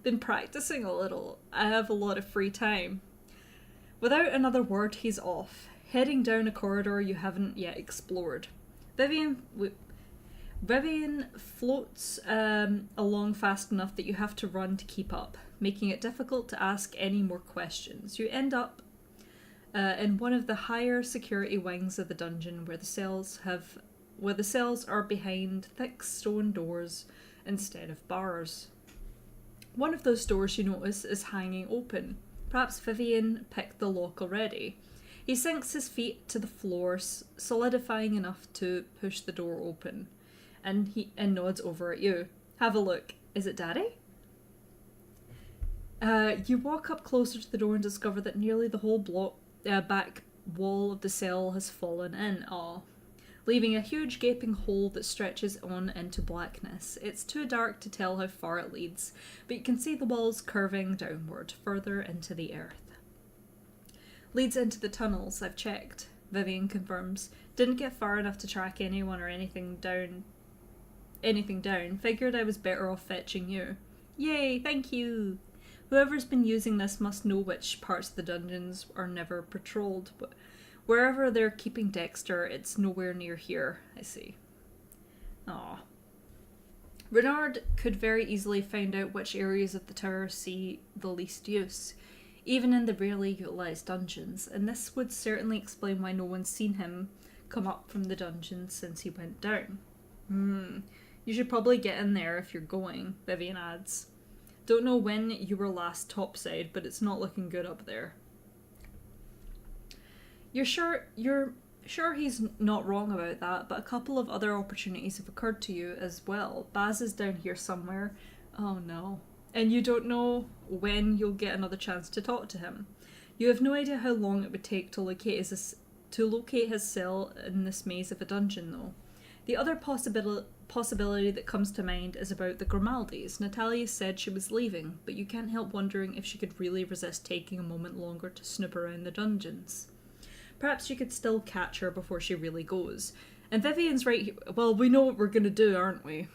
Been practicing a little. I have a lot of free time. Without another word, he's off, heading down a corridor you haven't yet explored. Vivian floats along fast enough that you have to run to keep up, making it difficult to ask any more questions. You end up in one of the higher security wings of the dungeon where the cells are behind thick stone doors instead of bars. One of those doors you notice is hanging open. Perhaps Vivian picked the lock already. He sinks his feet to the floor, solidifying enough to push the door open. And nods over at you. Have a look. Is it Daddy? You walk up closer to the door and discover that nearly the whole back wall of the cell has fallen in, leaving a huge gaping hole that stretches on into blackness. It's too dark to tell how far it leads, but you can see the walls curving downward, further into the earth. Leads into the tunnels, I've checked, Vivian confirms. Didn't get far enough to track anyone or anything down. Figured I was better off fetching you. Yay, thank you! Whoever's been using this must know which parts of the dungeons are never patrolled, but wherever they're keeping Dexter, it's nowhere near here, I see. Aw. Renard could very easily find out which areas of the tower see the least use, even in the rarely utilised dungeons, and this would certainly explain why no one's seen him come up from the dungeon since he went down. You should probably get in there if you're going, Vivian adds. Don't know when you were last topside, but it's not looking good up there. You're sure he's not wrong about that, but a couple of other opportunities have occurred to you as well. Baz is down here somewhere. Oh no. And you don't know when you'll get another chance to talk to him. You have no idea how long it would take to locate his cell in this maze of a dungeon, though. The other possibility that comes to mind is about the Grimaldis. Natalia said she was leaving, but you can't help wondering if she could really resist taking a moment longer to snoop around the dungeons. Perhaps you could still catch her before she really goes. And Vivian's right here. Well, we know what we're going to do, aren't we?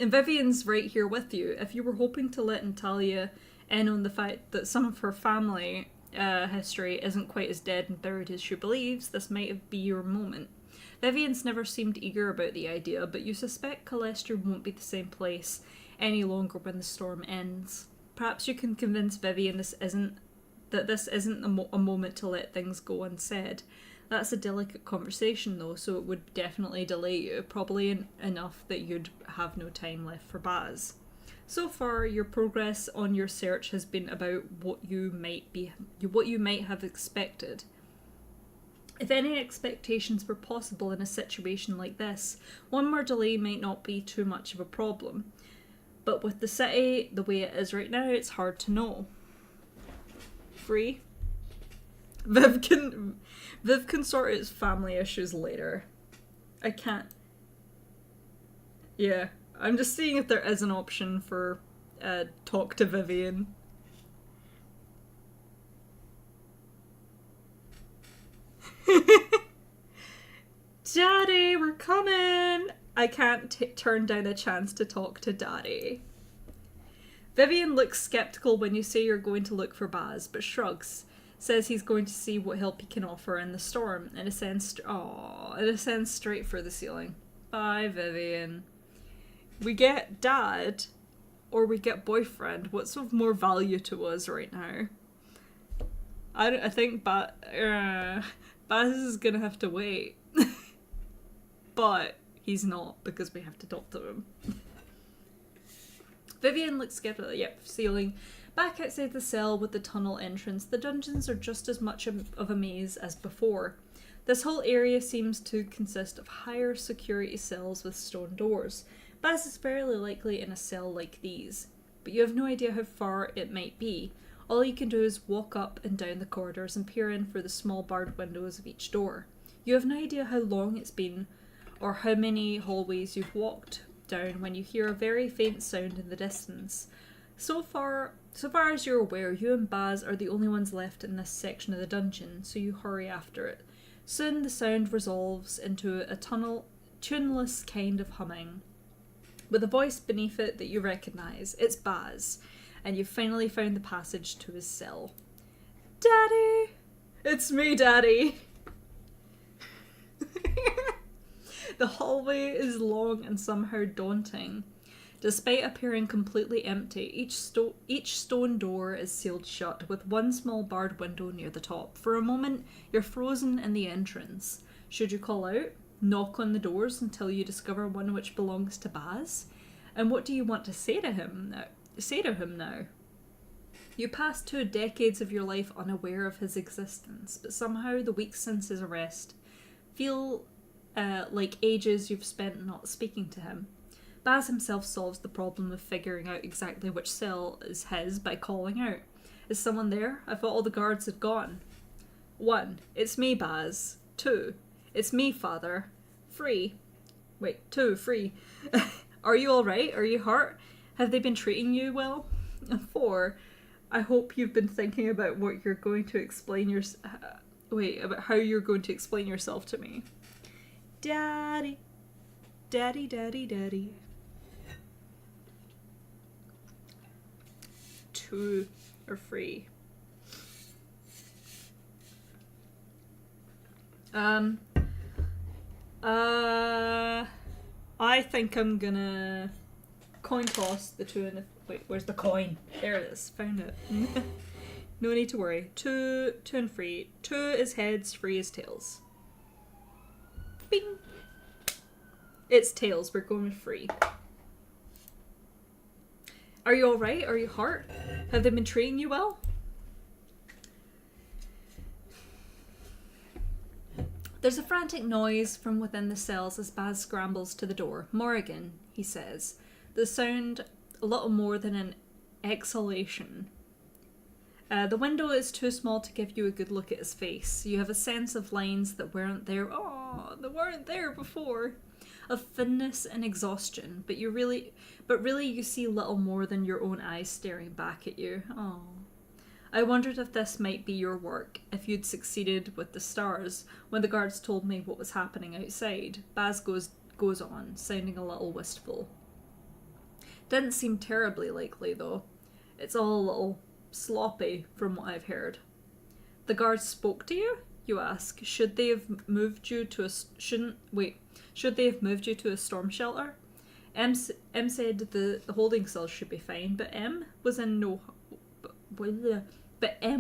And Vivian's right here with you. If you were hoping to let Natalia in on the fact that some of her family history isn't quite as dead and buried as she believes, this might be your moment. Vivian's never seemed eager about the idea, but you suspect Calestra won't be the same place any longer when the storm ends. Perhaps you can convince Vivian this isn't a moment to let things go unsaid. That's a delicate conversation though, so it would definitely delay you, probably enough that you'd have no time left for Baz. So far, your progress on your search has been about what you might have expected. If any expectations were possible in a situation like this, one more delay might not be too much of a problem. But with the city the way it is right now, it's hard to know. Free? Viv can sort his family issues later. I can't. Yeah, I'm just seeing if there is an option for talk to Vivian. Daddy, we're coming! I can't turn down a chance to talk to Daddy. Vivian looks skeptical when you say you're going to look for Baz, but shrugs. Says he's going to see what help he can offer in the storm, and ascends straight for the ceiling. Bye, Vivian. We get Dad, or we get boyfriend. What's of more value to us right now? I think Baz is gonna have to wait. But he's not, because we have to talk to him. Vivian looks skeptical. Yep, ceiling. Back outside the cell with the tunnel entrance, the dungeons are just as much of a maze as before. This whole area seems to consist of higher security cells with stone doors. Baz is fairly likely in a cell like these, but you have no idea how far it might be. All you can do is walk up and down the corridors and peer in through the small barred windows of each door. You have no idea how long it's been or how many hallways you've walked down when you hear a very faint sound in the distance. So far as you're aware, you and Baz are the only ones left in this section of the dungeon, so you hurry after it. Soon the sound resolves into a tuneless kind of humming, with a voice beneath it that you recognise. It's Baz, and you've finally found the passage to his cell. Daddy! It's me, Daddy! The hallway is long and somehow daunting. Despite appearing completely empty, each stone door is sealed shut, with one small barred window near the top. For a moment, you're frozen in the entrance. Should you call out? Knock on the doors until you discover one which belongs to Baz? And what do you want to say to him now? You passed 2 decades of your life unaware of his existence, but somehow the weeks since his arrest feel like ages you've spent not speaking to him. Baz himself solves the problem of figuring out exactly which cell is his by calling out. Is someone there? I thought all the guards had gone. 1. It's me, Baz. 2. It's me, Father. 2. Free. Are you alright? Are you hurt? Have they been treating you well? 4. I hope you've been thinking about what you're going to explain about how you're going to explain yourself to me. Daddy. Daddy, daddy, daddy. 2 or 3. I think I'm gonna coin toss the 2 and the... Wait, where's the coin? There it is. Found it. No need to worry. 2 and 3. 2 is heads, 3 is tails. Bing! It's tails. We're going with 3. Are you alright? Are you hurt? Have they been treating you well? There's a frantic noise from within the cells as Baz scrambles to the door. Morrigan, he says. The sound a little more than an exhalation. The window is too small to give you a good look at his face. You have a sense of lines that weren't there. Oh, they weren't there before. Of thinness and exhaustion, but really you see little more than your own eyes staring back at you. Oh. I wondered if this might be your work, if you'd succeeded with the stars, when the guards told me what was happening outside. Baz goes on, sounding a little wistful. Didn't seem terribly likely, though. It's all a little sloppy, from what I've heard. The guards spoke to you? You ask. Should they have moved you to a storm shelter? M said the holding cells should be fine, but M was M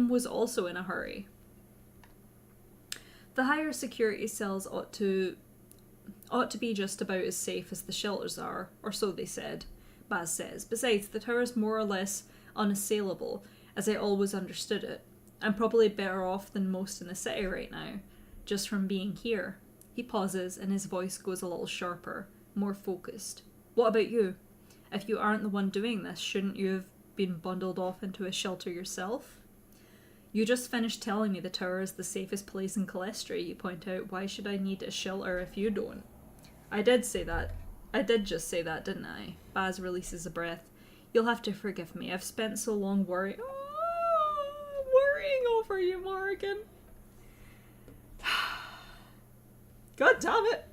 was also in a hurry. The higher security cells ought to be just about as safe as the shelters are, or so they said, Baz says. Besides, the tower's more or less unassailable, as I always understood it. I'm probably better off than most in the city right now, just from being here. He pauses, and his voice goes a little sharper, more focused. What about you? If you aren't the one doing this, shouldn't you have been bundled off into a shelter yourself? You just finished telling me the tower is the safest place in Calestria, you point out. Why should I need a shelter if you don't? I did just say that, didn't I? Baz releases a breath. You'll have to forgive me. I've spent so long worrying over you, Morrigan. God damn it.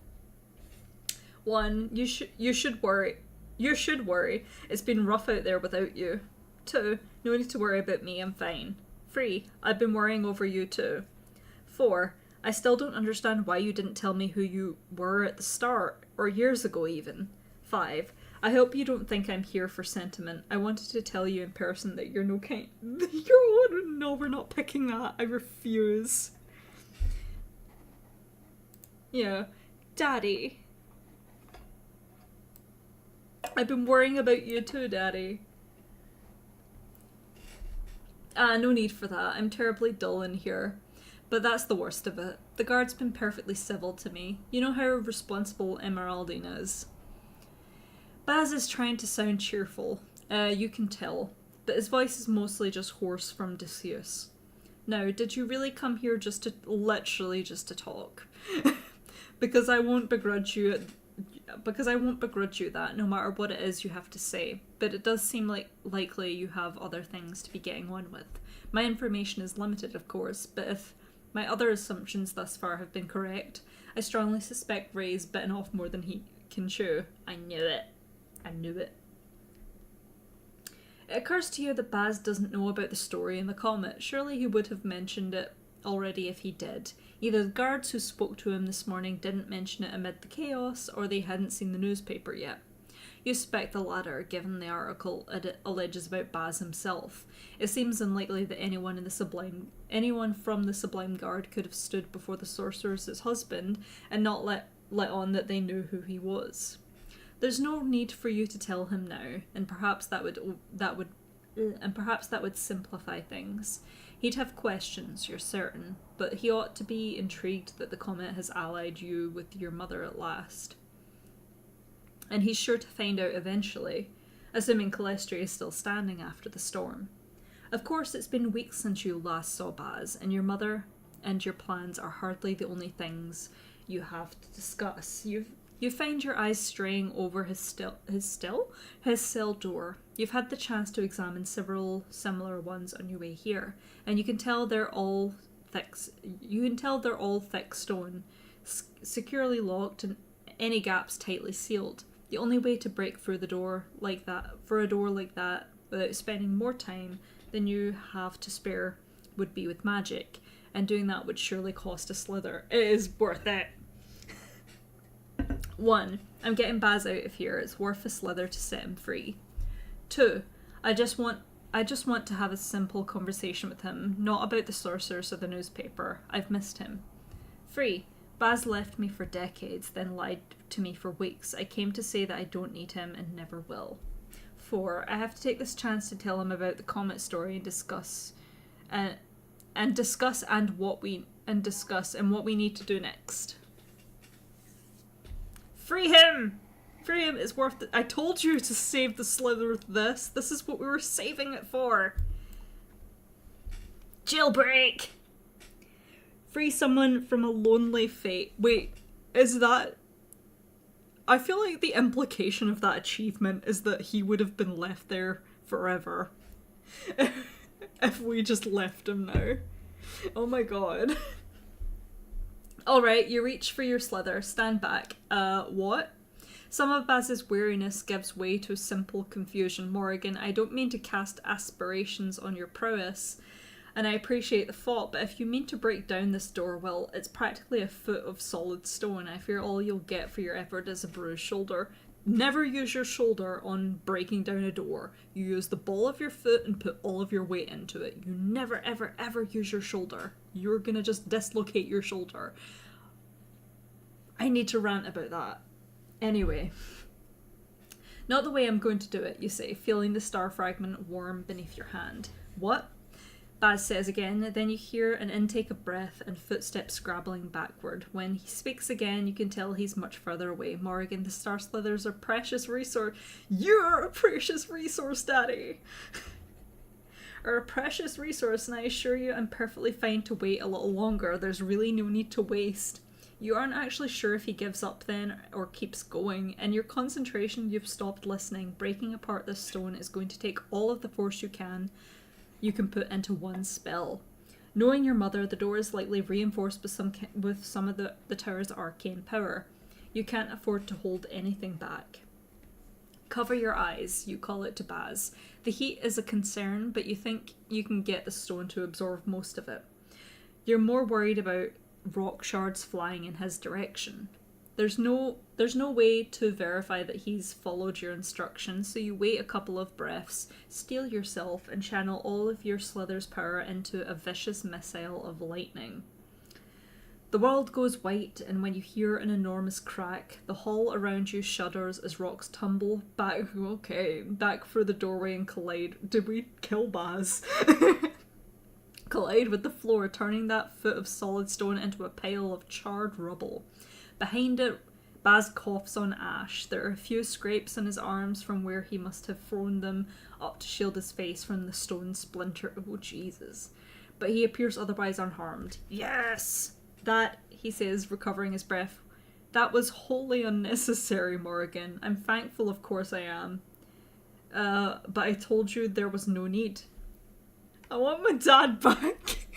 1. You should worry. You should worry. It's been rough out there without you. 2. No need to worry about me, I'm fine. 3. I've been worrying over you too. 4. I still don't understand why you didn't tell me who you were at the start, or years ago even. 5. I hope you don't think I'm here for sentiment. I wanted to tell you in person that you're no kind. No, we're not picking that. I refuse. Yeah. Daddy. I've been worrying about you too, Daddy. No need for that. I'm terribly dull in here. But that's the worst of it. The guard's been perfectly civil to me. You know how responsible Emeraldine is. Baz is trying to sound cheerful. You can tell. But his voice is mostly just hoarse from disuse. Now, did you really come here literally just to talk? Because I won't begrudge you that, no matter what it is you have to say. But it does seem likely you have other things to be getting on with. My information is limited, of course, but if my other assumptions thus far have been correct, I strongly suspect Ray's bitten off more than he can chew. I knew it. I knew it. It occurs to you that Baz doesn't know about the story in the comet. Surely he would have mentioned it already if he did. Either the guards who spoke to him this morning didn't mention it amid the chaos, or they hadn't seen the newspaper yet. You suspect the latter, given the article it alleges about Baz himself. It seems unlikely that anyone from the Sublime Guard could have stood before the Sorceress's husband and not let on that they knew who he was. There's no need for you to tell him now, and perhaps that would simplify things. He'd have questions, you're certain, but he ought to be intrigued that the comet has allied you with your mother at last. And he's sure to find out eventually, assuming Calestria is still standing after the storm. Of course, it's been weeks since you last saw Baz, and your mother and your plans are hardly the only things you have to discuss. You find your eyes straying over his cell door. You've had the chance to examine several similar ones on your way here, and you can tell they're all thick stone, securely locked, and any gaps tightly sealed. The only way to break through a door like that, without spending more time than you have to spare, would be with magic, and doing that would surely cost a slither. It is worth it. 1. I'm getting Baz out of here. It's worth a slither to set him free. 2. I just want to have a simple conversation with him, not about the sorceress or the newspaper. I've missed him. 3. Baz left me for decades, then lied to me for weeks. I came to say that I don't need him and never will. 4. I have to take this chance to tell him about the comet story and discuss what we need to do next. Free him! Free him! It's worth it. I told you to save the slither with this. This is what we were saving it for. Jailbreak! Free someone from a lonely fate. Wait, is that... I feel like the implication of that achievement is that he would have been left there forever. If we just left him now. Oh my god. Alright, you reach for your slither. Stand back. What? Some of Baz's weariness gives way to simple confusion. Morrigan, I don't mean to cast aspirations on your prowess, and I appreciate the thought, but if you mean to break down this door, well, it's practically a foot of solid stone. I fear all you'll get for your effort is a bruised shoulder. Never use your shoulder on breaking down a door. You use the ball of your foot and put all of your weight into it. You never, ever, ever use your shoulder. You're gonna just dislocate your shoulder. I need to rant about that. Anyway. Not the way I'm going to do it, you say, feeling the star fragment warm beneath your hand. What? Baz says again, then you hear an intake of breath and footsteps scrabbling backward. When he speaks again, you can tell he's much further away. Morrigan, the star slithers are a precious resource. You're a precious resource, Daddy! Are a precious resource, and I assure you I'm perfectly fine to wait a little longer. There's really no need to waste. You aren't actually sure if he gives up then, or keeps going. In your concentration, you've stopped listening. Breaking apart this stone is going to take all of the force you can put into one spell. Knowing your mother, the door is likely reinforced with some of the tower's arcane power. You can't afford to hold anything back. Cover your eyes, you call it to Baz. The heat is a concern, but you think you can get the stone to absorb most of it. You're more worried about rock shards flying in his direction. There's no way to verify that he's followed your instructions, so you wait a couple of breaths, steel yourself, and channel all of your slither's power into a vicious missile of lightning. The world goes white, and when you hear an enormous crack, the hall around you shudders as rocks tumble back through the doorway and collide. Did we kill Baz? Collide with the floor, turning that foot of solid stone into a pile of charred rubble. Behind it, Baz coughs on ash. There are a few scrapes on his arms from where he must have thrown them up to shield his face from the stone splinter. Oh, Jesus. But he appears otherwise unharmed. Yes! That, he says, recovering his breath, that was wholly unnecessary, Morrigan. I'm thankful, of course I am. But I told you there was no need. I want my dad back.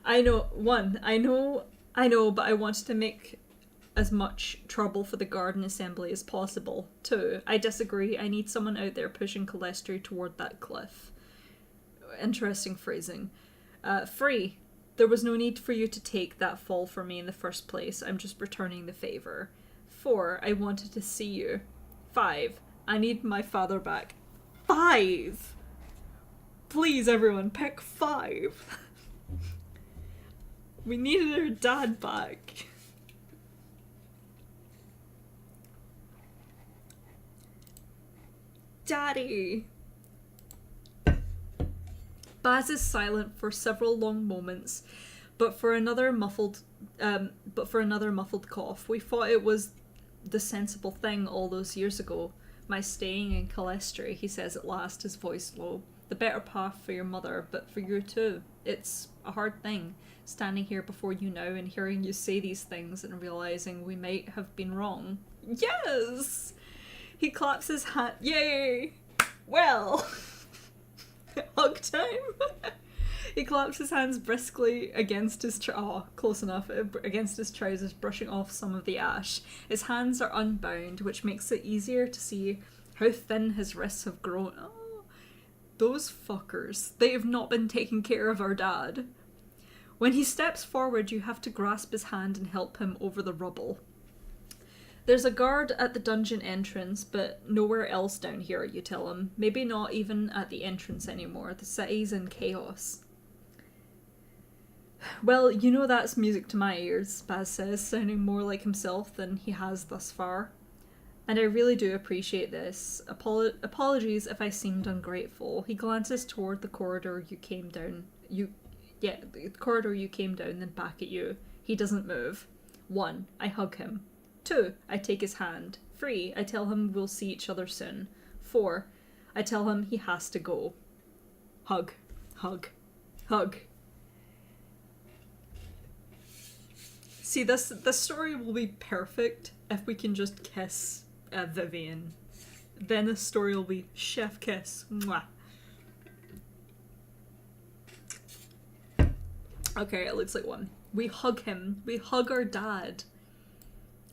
I know, but I wanted to make as much trouble for the garden assembly as possible. 2, I disagree. I need someone out there pushing Calestri toward that cliff. Interesting phrasing. 3, there was no need for you to take that fall for me in the first place. I'm just returning the favour. 4, I wanted to see you. 5, I need my father back. 5! Please, everyone, pick 5. We needed our dad back. Daddy! Baz is silent for several long moments, but for another muffled cough. We thought it was the sensible thing all those years ago. My staying in Calestri, he says at last, his voice low. The better path for your mother, but for you too. It's a hard thing, standing here before you now and hearing you say these things and realising we might have been wrong. Yes! He claps his hand. Yay! Well! Hug time! He claps his hands briskly against his close enough, against his trousers, brushing off some of the ash. His hands are unbound, which makes it easier to see how thin his wrists have grown. Oh, those fuckers. They have not been taking care of our dad. When he steps forward, you have to grasp his hand and help him over the rubble. There's a guard at the dungeon entrance, but nowhere else down here, you tell him. Maybe not even at the entrance anymore. The city's in chaos. Well, you know that's music to my ears, Baz says, sounding more like himself than he has thus far. And I really do appreciate this. Apologies if I seemed ungrateful. He glances toward the corridor you came down. The corridor you came down, then back at you. He doesn't move. 1, I hug him. 2, I take his hand. 3, I tell him we'll see each other soon. 4, I tell him he has to go. Hug. Hug. Hug. See, this story will be perfect if we can just kiss Vivian. Then the story will be chef kiss. Mwah. Okay, it looks like 1. We hug him. We hug our dad.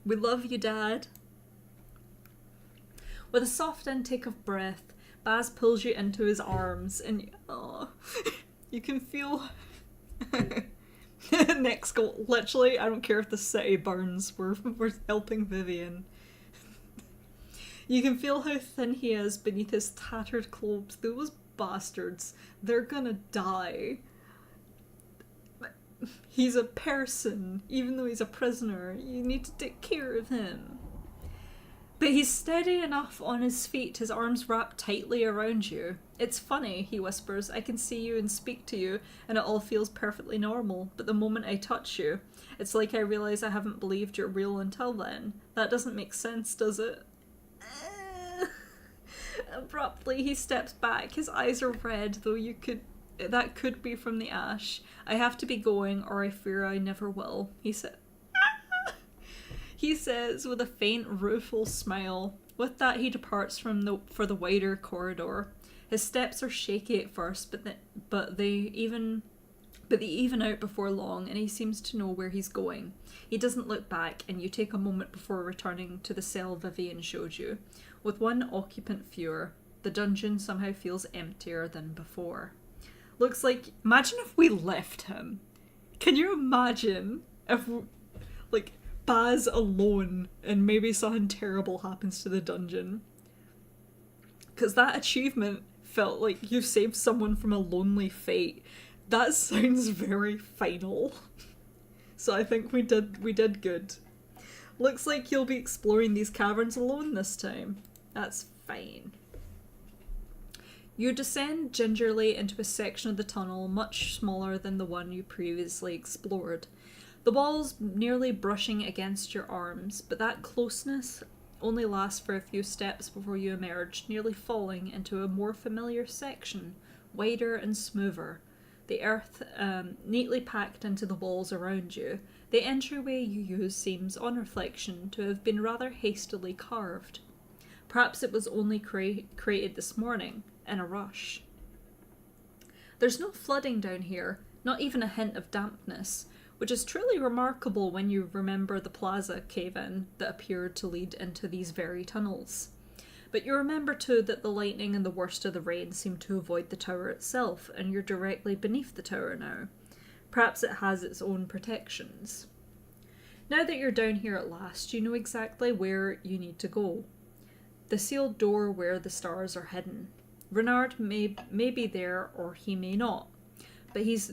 We love you, Dad. With a soft intake of breath, Baz pulls you into his arms and you can feel... Next goal. Literally, I don't care if the city burns, we're helping Vivian. You can feel how thin he is beneath his tattered clothes. Those bastards, they're gonna die. He's a person, even though he's a prisoner. You need to take care of him. But he's steady enough on his feet, his arms wrapped tightly around you. It's funny, he whispers. I can see you and speak to you, and it all feels perfectly normal. But the moment I touch you, it's like I realise I haven't believed you're real until then. That doesn't make sense, does it? Abruptly, he steps back. His eyes are red, though that could be from the ash. I have to be going, or I fear I never will, he said. He says with a faint, rueful smile. With that, he departs for the wider corridor. His steps are shaky at first, but they even out before long, and he seems to know where he's going. He doesn't look back, and you take a moment before returning to the cell Vivian showed you. With one occupant fewer, the dungeon somehow feels emptier than before. Looks like, imagine if we left him. Can you imagine if, like, Baz alone and maybe something terrible happens to the dungeon? Because that achievement felt like you saved someone from a lonely fate. That sounds very final. So I think we did good. Looks like you'll be exploring these caverns alone this time. That's fine. You descend gingerly into a section of the tunnel much smaller than the one you previously explored. The walls nearly brushing against your arms, but that closeness only lasts for a few steps before you emerge, nearly falling into a more familiar section, wider and smoother. The earth neatly packed into the walls around you. The entryway you use seems, on reflection, to have been rather hastily carved. Perhaps it was only created this morning, in a rush. There's no flooding down here, not even a hint of dampness, which is truly remarkable when you remember the plaza cave-in that appeared to lead into these very tunnels. But you remember too that the lightning and the worst of the rain seem to avoid the tower itself, and you're directly beneath the tower now. Perhaps it has its own protections. Now that you're down here at last, you know exactly where you need to go. The sealed door where the stars are hidden. Renard may be there, or he may not, but he's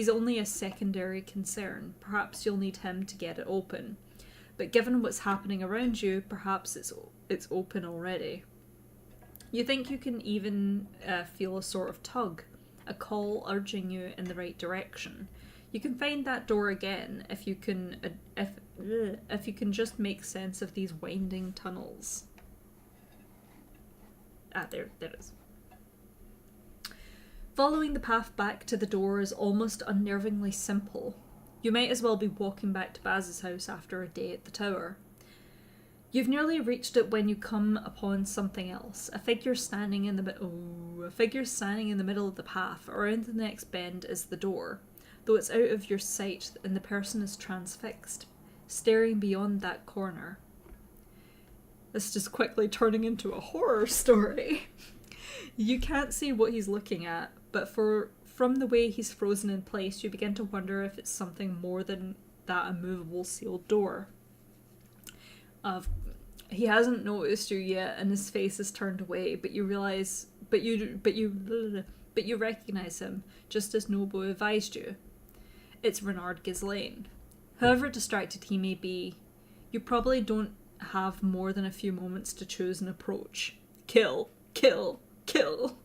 only a secondary concern. Perhaps you'll need him to get it open. But given what's happening around you, perhaps it's open already. You think you can even feel a sort of tug, a call urging you in the right direction. You can find that door again if you can just make sense of these winding tunnels. There it is. Following the path back to the door is almost unnervingly simple. You might as well be walking back to Baz's house after a day at the tower. You've nearly reached it when you come upon something else. A figure standing in the middle of the path. Around the next bend is the door, though it's out of your sight and the person is transfixed, staring beyond that corner. This is quickly turning into a horror story. You can't see what he's looking at, but from the way he's frozen in place, you begin to wonder if it's something more than that immovable sealed door. He hasn't noticed you yet, and his face is turned away. But you recognize him, just as Nobu advised you. It's Renard Ghislaine. However distracted he may be, you probably don't have more than a few moments to choose an approach. Kill, kill, kill.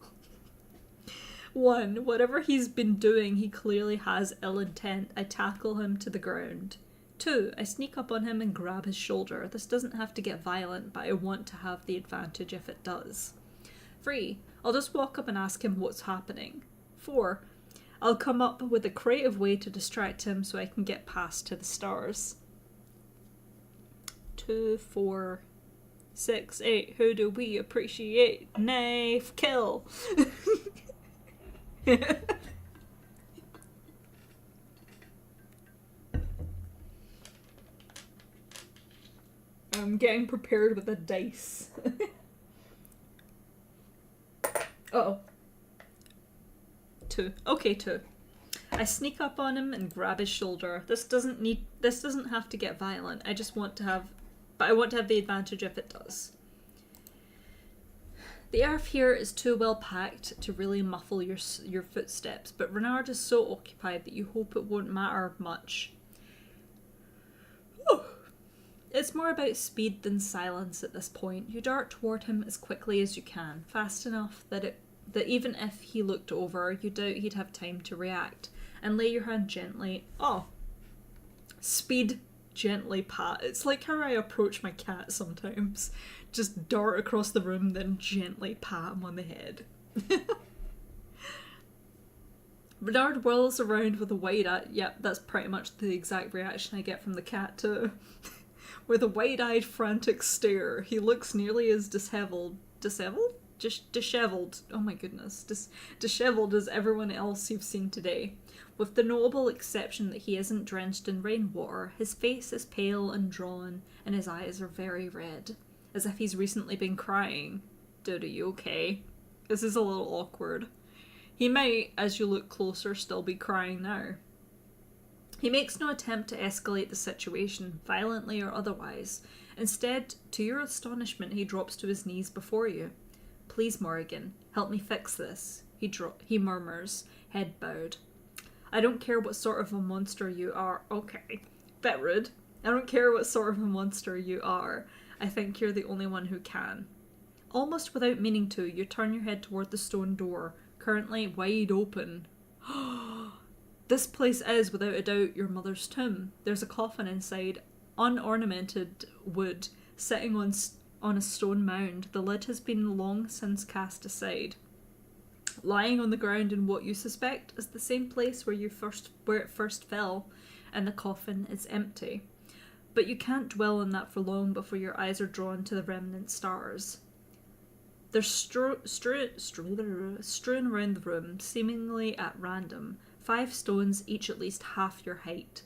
1. Whatever he's been doing, he clearly has ill intent. I tackle him to the ground. 2. I sneak up on him and grab his shoulder. This doesn't have to get violent, but I want to have the advantage if it does. 3. I'll just walk up and ask him what's happening. 4. I'll come up with a creative way to distract him so I can get past to the stars. 2, 4, 6, 8. Who do we appreciate? Knife, kill. I'm getting prepared with a dice. Uh-oh. 2. Okay, 2. I sneak up on him and grab his shoulder. This doesn't have to get violent. I want to have the advantage if it does. The earth here is too well packed to really muffle your footsteps, but Renard is so occupied that you hope it won't matter much. Whew. It's more about speed than silence at this point. You dart toward him as quickly as you can, fast enough that even if he looked over, you doubt he'd have time to react, and lay your hand gently. Oh, speed, gently pat. It's like how I approach my cat sometimes. Just dart across the room, then gently pat him on the head. Bernard whirls around with a wide eye. Yep, that's pretty much the exact reaction I get from the cat too. With a wide-eyed, frantic stare, he looks nearly as disheveled? Just disheveled. Oh my goodness. Disheveled as everyone else you've seen today. With the notable exception that he isn't drenched in rainwater, his face is pale and drawn, and his eyes are very red, as if he's recently been crying. Dude, are you okay? This is a little awkward. He might, as you look closer, still be crying now. He makes no attempt to escalate the situation, violently or otherwise. Instead, to your astonishment, he drops to his knees before you. Please, Morrigan, help me fix this, he murmurs, head bowed. I don't care what sort of a monster you are. Okay, bit rude. I don't care what sort of a monster you are. I think you're the only one who can. Almost without meaning to, you turn your head toward the stone door, currently wide open. This place is, without a doubt, your mother's tomb. There's a coffin inside, unornamented wood, sitting on a stone mound. The lid has been long since cast aside. Lying on the ground in what you suspect is the same place where it first fell, and the coffin is empty. But you can't dwell on that for long before your eyes are drawn to the remnant stars. They're strewn around the room, seemingly at random, 5 stones each at least half your height.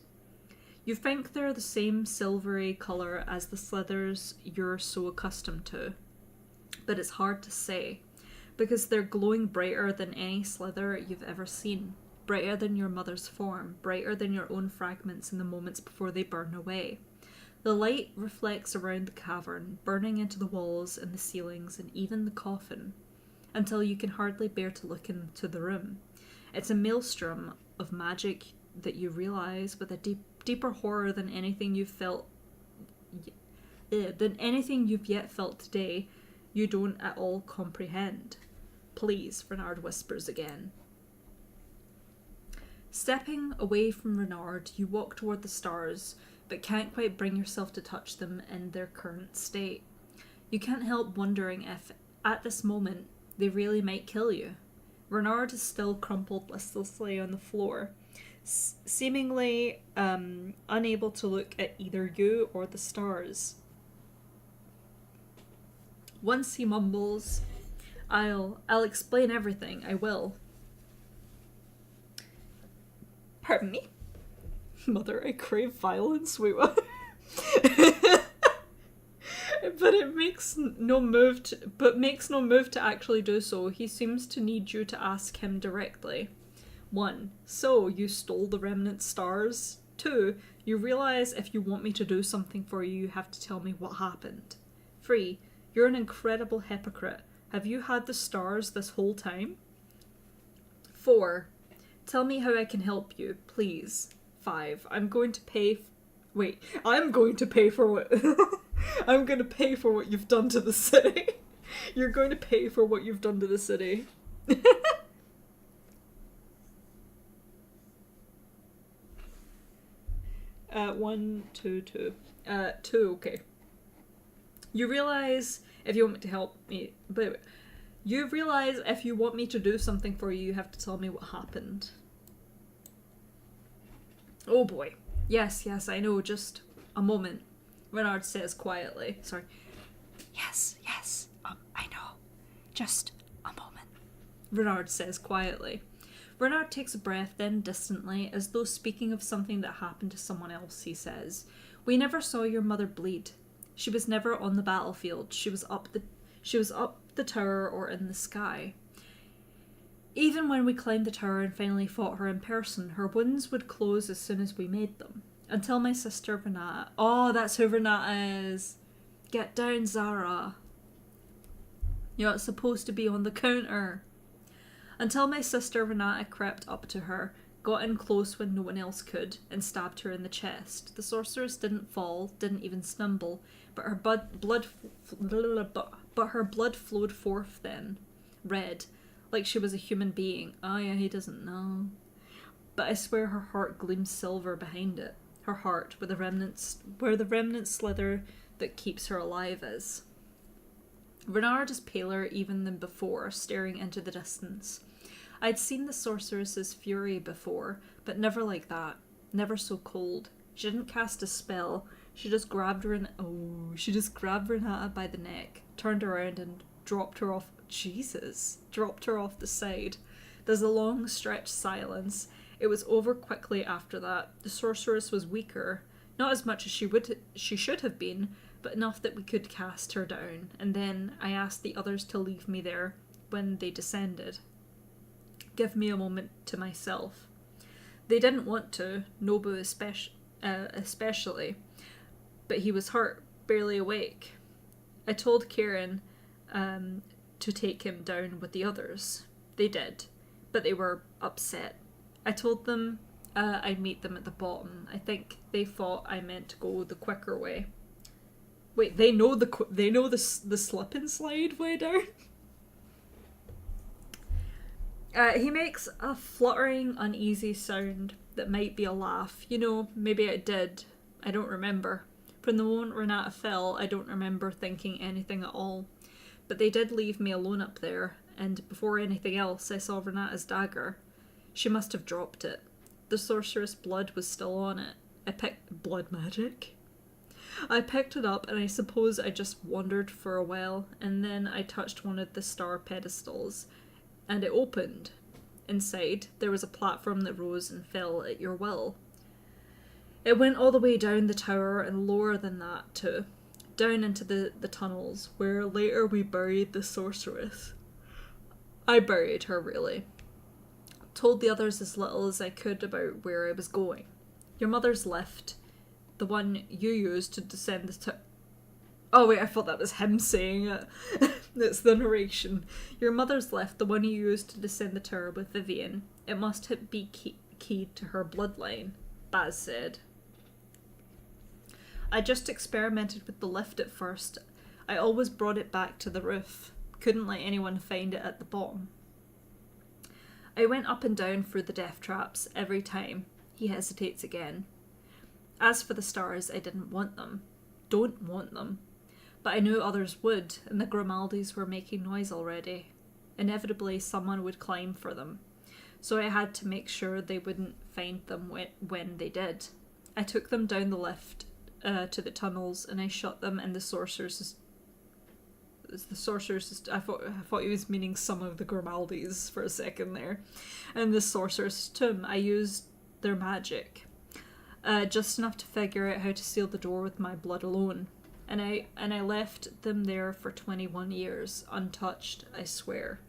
You think they're the same silvery colour as the slithers you're so accustomed to, but it's hard to say, because they're glowing brighter than any slither you've ever seen, brighter than your mother's form, brighter than your own fragments in the moments before they burn away. The light reflects around the cavern, burning into the walls and the ceilings and even the coffin, until you can hardly bear to look into the room. It's a maelstrom of magic that you realise with a deeper horror than anything you've yet felt today, you don't at all comprehend. Please, Renard whispers again. Stepping away from Renard, you walk toward the stars, but can't quite bring yourself to touch them in their current state. You can't help wondering if, at this moment, they really might kill you. Renard is still crumpled listlessly on the floor, seemingly unable to look at either you or the stars. Once he mumbles, I'll explain everything, I will. Pardon me? Mother, I crave violence, wait what? But it makes no move to actually do so. He seems to need you to ask him directly. 1. So, you stole the remnant stars? 2. You realise if you want me to do something for you, you have to tell me what happened. 3. You're an incredible hypocrite. Have you had the stars this whole time? 4. Tell me how I can help you, please. 5. I'm going to pay for what... I'm going to pay for what you've done to the city. You're going to pay for what you've done to the city. 1, 2, 2. 2, okay. You realise if you want me to help me... But you realise if you want me to do something for you, you have to tell me what happened. Oh boy. Yes, I know, just a moment. Renard says quietly. Sorry. Yes, I know. Just a moment. Renard says quietly. Renard takes a breath, then distantly, as though speaking of something that happened to someone else, he says, We never saw your mother bleed. She was never on the battlefield. She was up the tower or in the sky. Even when we climbed the tower and finally fought her in person, her wounds would close as soon as we made them. Until my sister Renata... Oh, that's who Renata is. Get down, Zara. You're not supposed to be on the counter. Until my sister Renata crept up to her, got in close when no one else could, and stabbed her in the chest. The sorceress didn't fall, didn't even stumble, but her blood flowed forth then, red, like she was a human being. Oh yeah, he doesn't know. But I swear her heart gleams silver behind it. Her heart, where the remnant slither that keeps her alive is. Renard is paler even than before, staring into the distance. I'd seen the sorceress's fury before, but never like that. Never so cold. She didn't cast a spell. She just grabbed Renata by the neck, turned around and dropped her off the side. There's a long stretched silence. It was over quickly after that. The sorceress was weaker, not as much as she should have been, but enough that we could cast her down, and then I asked the others to leave me there when they descended. Give me a moment to myself. They didn't want to, Nobu especially, but he was hurt, barely awake. I told Kieran to take him down with the others. They did, but they were upset. I told them I'd meet them at the bottom. I think they thought I meant to go the quicker way. Wait, they know the slip and slide way down? He makes a fluttering, uneasy sound that might be a laugh. You know, maybe I did. I don't remember. From the moment Renata fell, I don't remember thinking anything at all. But they did leave me alone up there, and before anything else, I saw Renata's dagger. She must have dropped it. The sorceress' blood was still on it. Blood magic? I picked it up, and I suppose I just wandered for a while, and then I touched one of the star pedestals, and it opened. Inside, there was a platform that rose and fell at your will. It went all the way down the tower and lower than that too, down into the tunnels, where later we buried the sorceress. I buried her, really. Told the others as little as I could about where I was going. Your mother's lift, the one you used to descend the Oh wait, I thought that was him saying it. It's the narration. Your mother's lift, the one you used to descend the tower with Vivian. It must be keyed to her bloodline, Baz said. I just experimented with the lift at first. I always brought it back to the roof. Couldn't let anyone find it at the bottom. I went up and down through the death traps every time. He hesitates again. As for the stars, I didn't want them. Don't want them. But I knew others would, and the Grimaldis were making noise already. Inevitably, someone would climb for them. So I had to make sure they wouldn't find them when they did. I took them down the lift to the tunnels, and I shut them in the sorcerer's... I thought he was meaning some of the Grimaldis for a second there. And the sorcerer's tomb. I used their magic. Just enough to figure out how to seal the door with my blood alone. And I left them there for 21 years, untouched, I swear.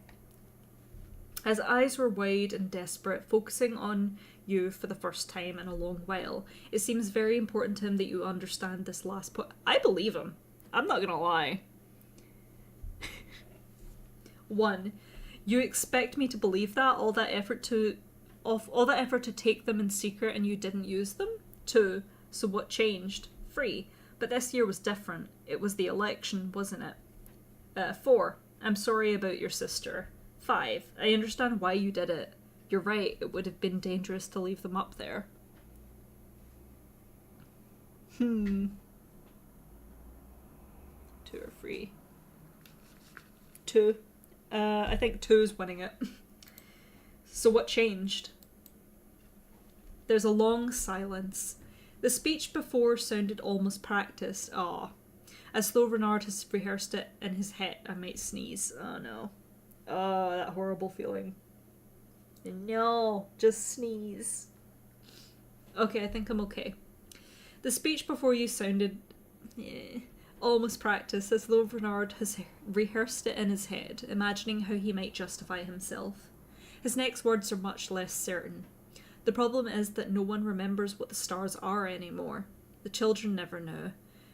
His eyes were wide and desperate, focusing on you for the first time in a long while. It seems very important to him that you understand this last point. I believe him. I'm not gonna lie. 1. You expect me to believe that? All that effort to take them in secret and you didn't use them? 2. So what changed? 3. But this year was different. It was the election, wasn't it? 4. I'm sorry about your sister. 5. I understand why you did it. You're right, it would have been dangerous to leave them up there. 2 or 3? 2. I think 2's winning it. So what changed? There's a long silence. The speech before sounded almost practiced. As though Renard has rehearsed it in his head. I might sneeze. Oh no. Oh, that horrible feeling. No, just sneeze. Okay, I think I'm okay. The speech before you sounded almost practiced, as though Renard has rehearsed it in his head, imagining how he might justify himself. His next words are much less certain. The problem is that no one remembers what the stars are anymore. The children never know,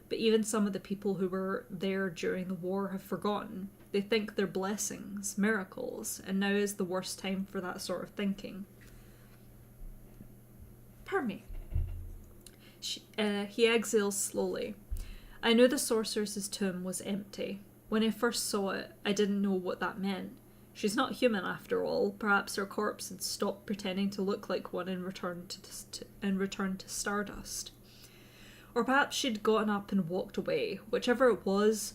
but even some of the people who were there during the war have forgotten. They think they're blessings, miracles, and now is the worst time for that sort of thinking. Pardon me. He exhales slowly. I knew the sorceress's tomb was empty. When I first saw it, I didn't know what that meant. She's not human after all. Perhaps her corpse had stopped pretending to look like one and returned to stardust. Or perhaps she'd gotten up and walked away. Whichever it was,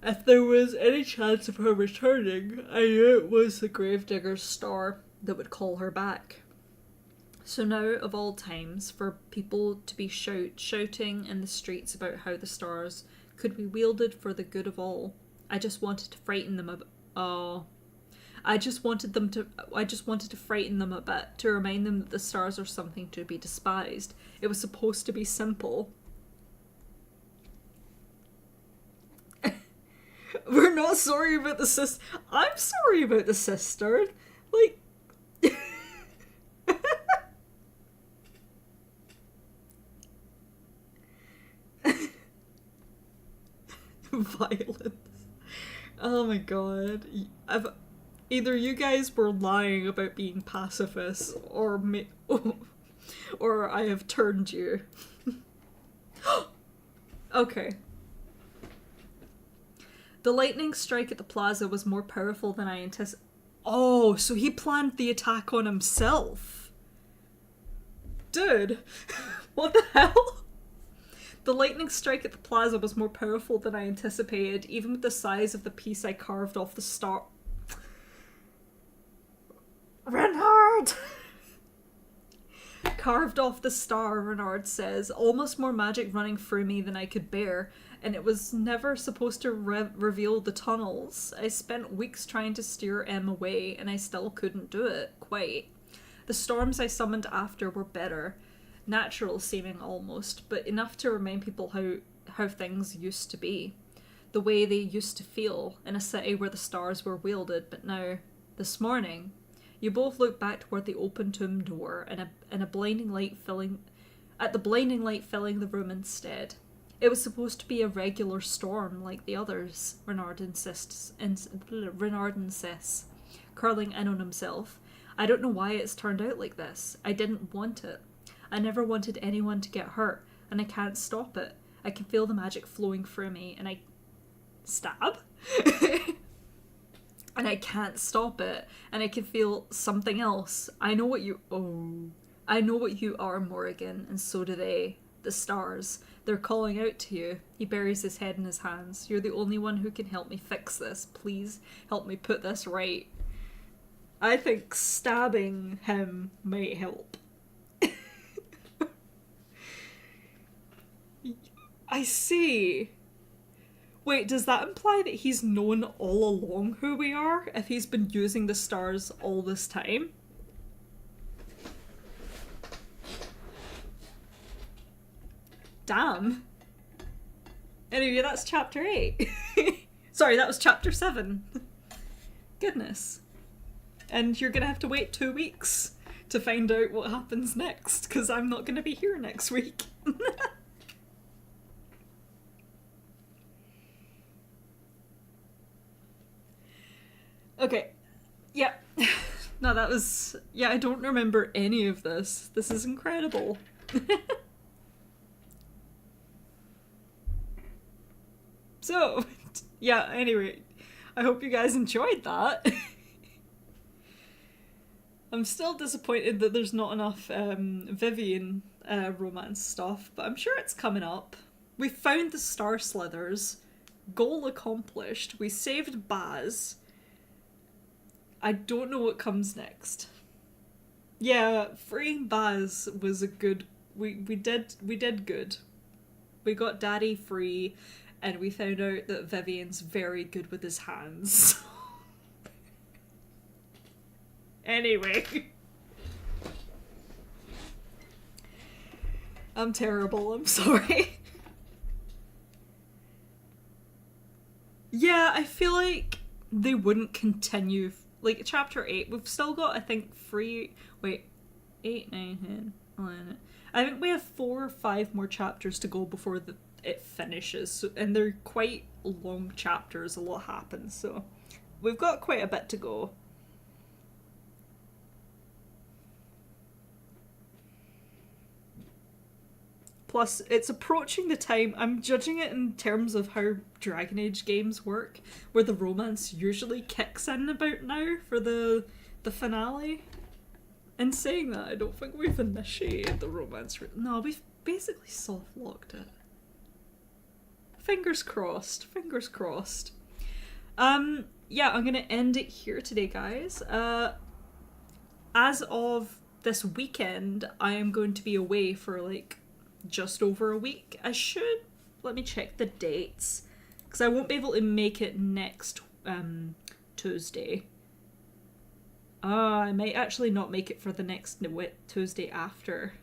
if there was any chance of her returning, I knew it was the gravedigger's star that would call her back. So now, of all times, for people to be shouting in the streets about how the stars could be wielded for the good of all, I just wanted to frighten them I just wanted to frighten them a bit, to remind them that the stars are something to be despised. It was supposed to be simple. We're not sorry about the sister. I'm sorry about the sister. Like... Violence. Oh my god. Either you guys were lying about being pacifists, or or I have turned you. Okay. The lightning strike at the plaza was more powerful than I anticipated. Oh, so he planned the attack on himself. Dude, what the hell? The lightning strike at the plaza was more powerful than I anticipated, even with the size of the piece I carved off the star. Renard! Carved off the star, Renard says, almost more magic running through me than I could bear, and it was never supposed to reveal the tunnels. I spent weeks trying to steer M away, and I still couldn't do it, quite. The storms I summoned after were better. Natural seeming almost, but enough to remind people how things used to be. The way they used to feel in a city where the stars were wielded, but now, this morning, you both looked back toward the open tomb door and a blinding light filling the room instead. It was supposed to be a regular storm like the others, Renard insists, curling in on himself. I don't know why it's turned out like this. I didn't want it. I never wanted anyone to get hurt, and I can't stop it. I can feel the magic flowing through me, and I... Stab? And I can't stop it, and I can feel something else. I know what you are, Morrigan, and so do they. The stars. They're calling out to you. He buries his head in his hands. You're the only one who can help me fix this. Please help me put this right. I think stabbing him might help. I see. Wait, does that imply that he's known all along who we are, if he's been using the stars all this time? Damn. Anyway, that's chapter 8. Sorry, that was chapter 7. Goodness. And you're gonna have to wait 2 weeks to find out what happens next, because I'm not gonna be here next week. Okay. Yeah. No, that was... Yeah, I don't remember any of this. This is incredible. So, yeah, anyway. I hope you guys enjoyed that. I'm still disappointed that there's not enough Vivian romance stuff, but I'm sure it's coming up. We found the Star Slithers. Goal accomplished. We saved Baz. I don't know what comes next. Yeah, freeing Baz was a good... We did good. We got Daddy free, and we found out that Vivian's very good with his hands. Anyway. I'm terrible, I'm sorry. Yeah, I feel like they wouldn't continue... Like, chapter 8, we've still got, I think, 8, 9, 10, 11... I think we have 4 or 5 more chapters to go before it finishes, so, and they're quite long chapters, a lot happens, so we've got quite a bit to go. Plus, it's approaching the time, I'm judging it in terms of how Dragon Age games work, where the romance usually kicks in about now for the finale. In saying that, I don't think we've initiated the romance. No, we've basically soft-locked it. Fingers crossed, fingers crossed. Yeah, I'm gonna end it here today, guys. As of this weekend I am going to be away for like just over a week. Let me check the dates, because I won't be able to make it next Tuesday. I might actually not make it for the next Tuesday after.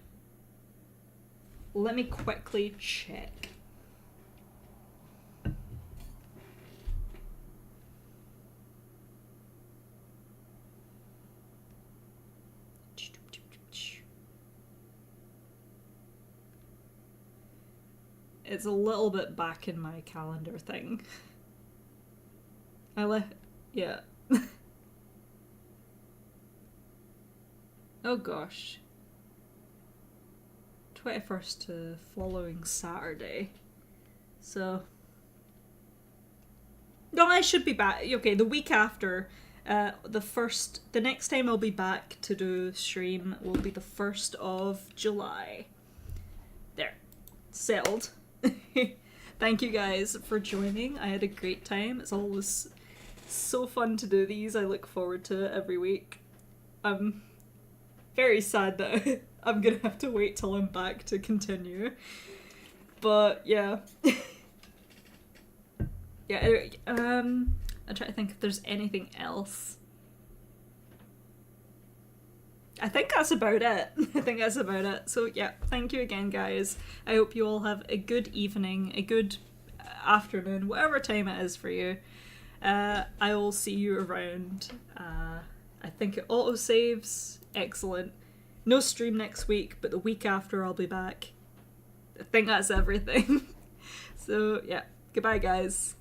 Let me quickly check. It's a little bit back in my calendar thing. Yeah. Oh gosh. 21st to following Saturday. So. No, I should be back. Okay, the week after. The next time I'll be back to do stream will be the 1st of July. There. Settled. Thank you guys for joining. I had a great time. It's always so fun to do these. I look forward to it every week. I'm very sad that I'm gonna have to wait till I'm back to continue. But yeah. Yeah, anyway, I'm trying to think if there's anything else. I think that's about it. So yeah, thank you again, guys. I hope you all have a good evening, a good afternoon, whatever time it is for you. I will see you around. I think it auto-saves. Excellent. No stream next week, but the week after I'll be back. I think that's everything. So yeah, goodbye guys.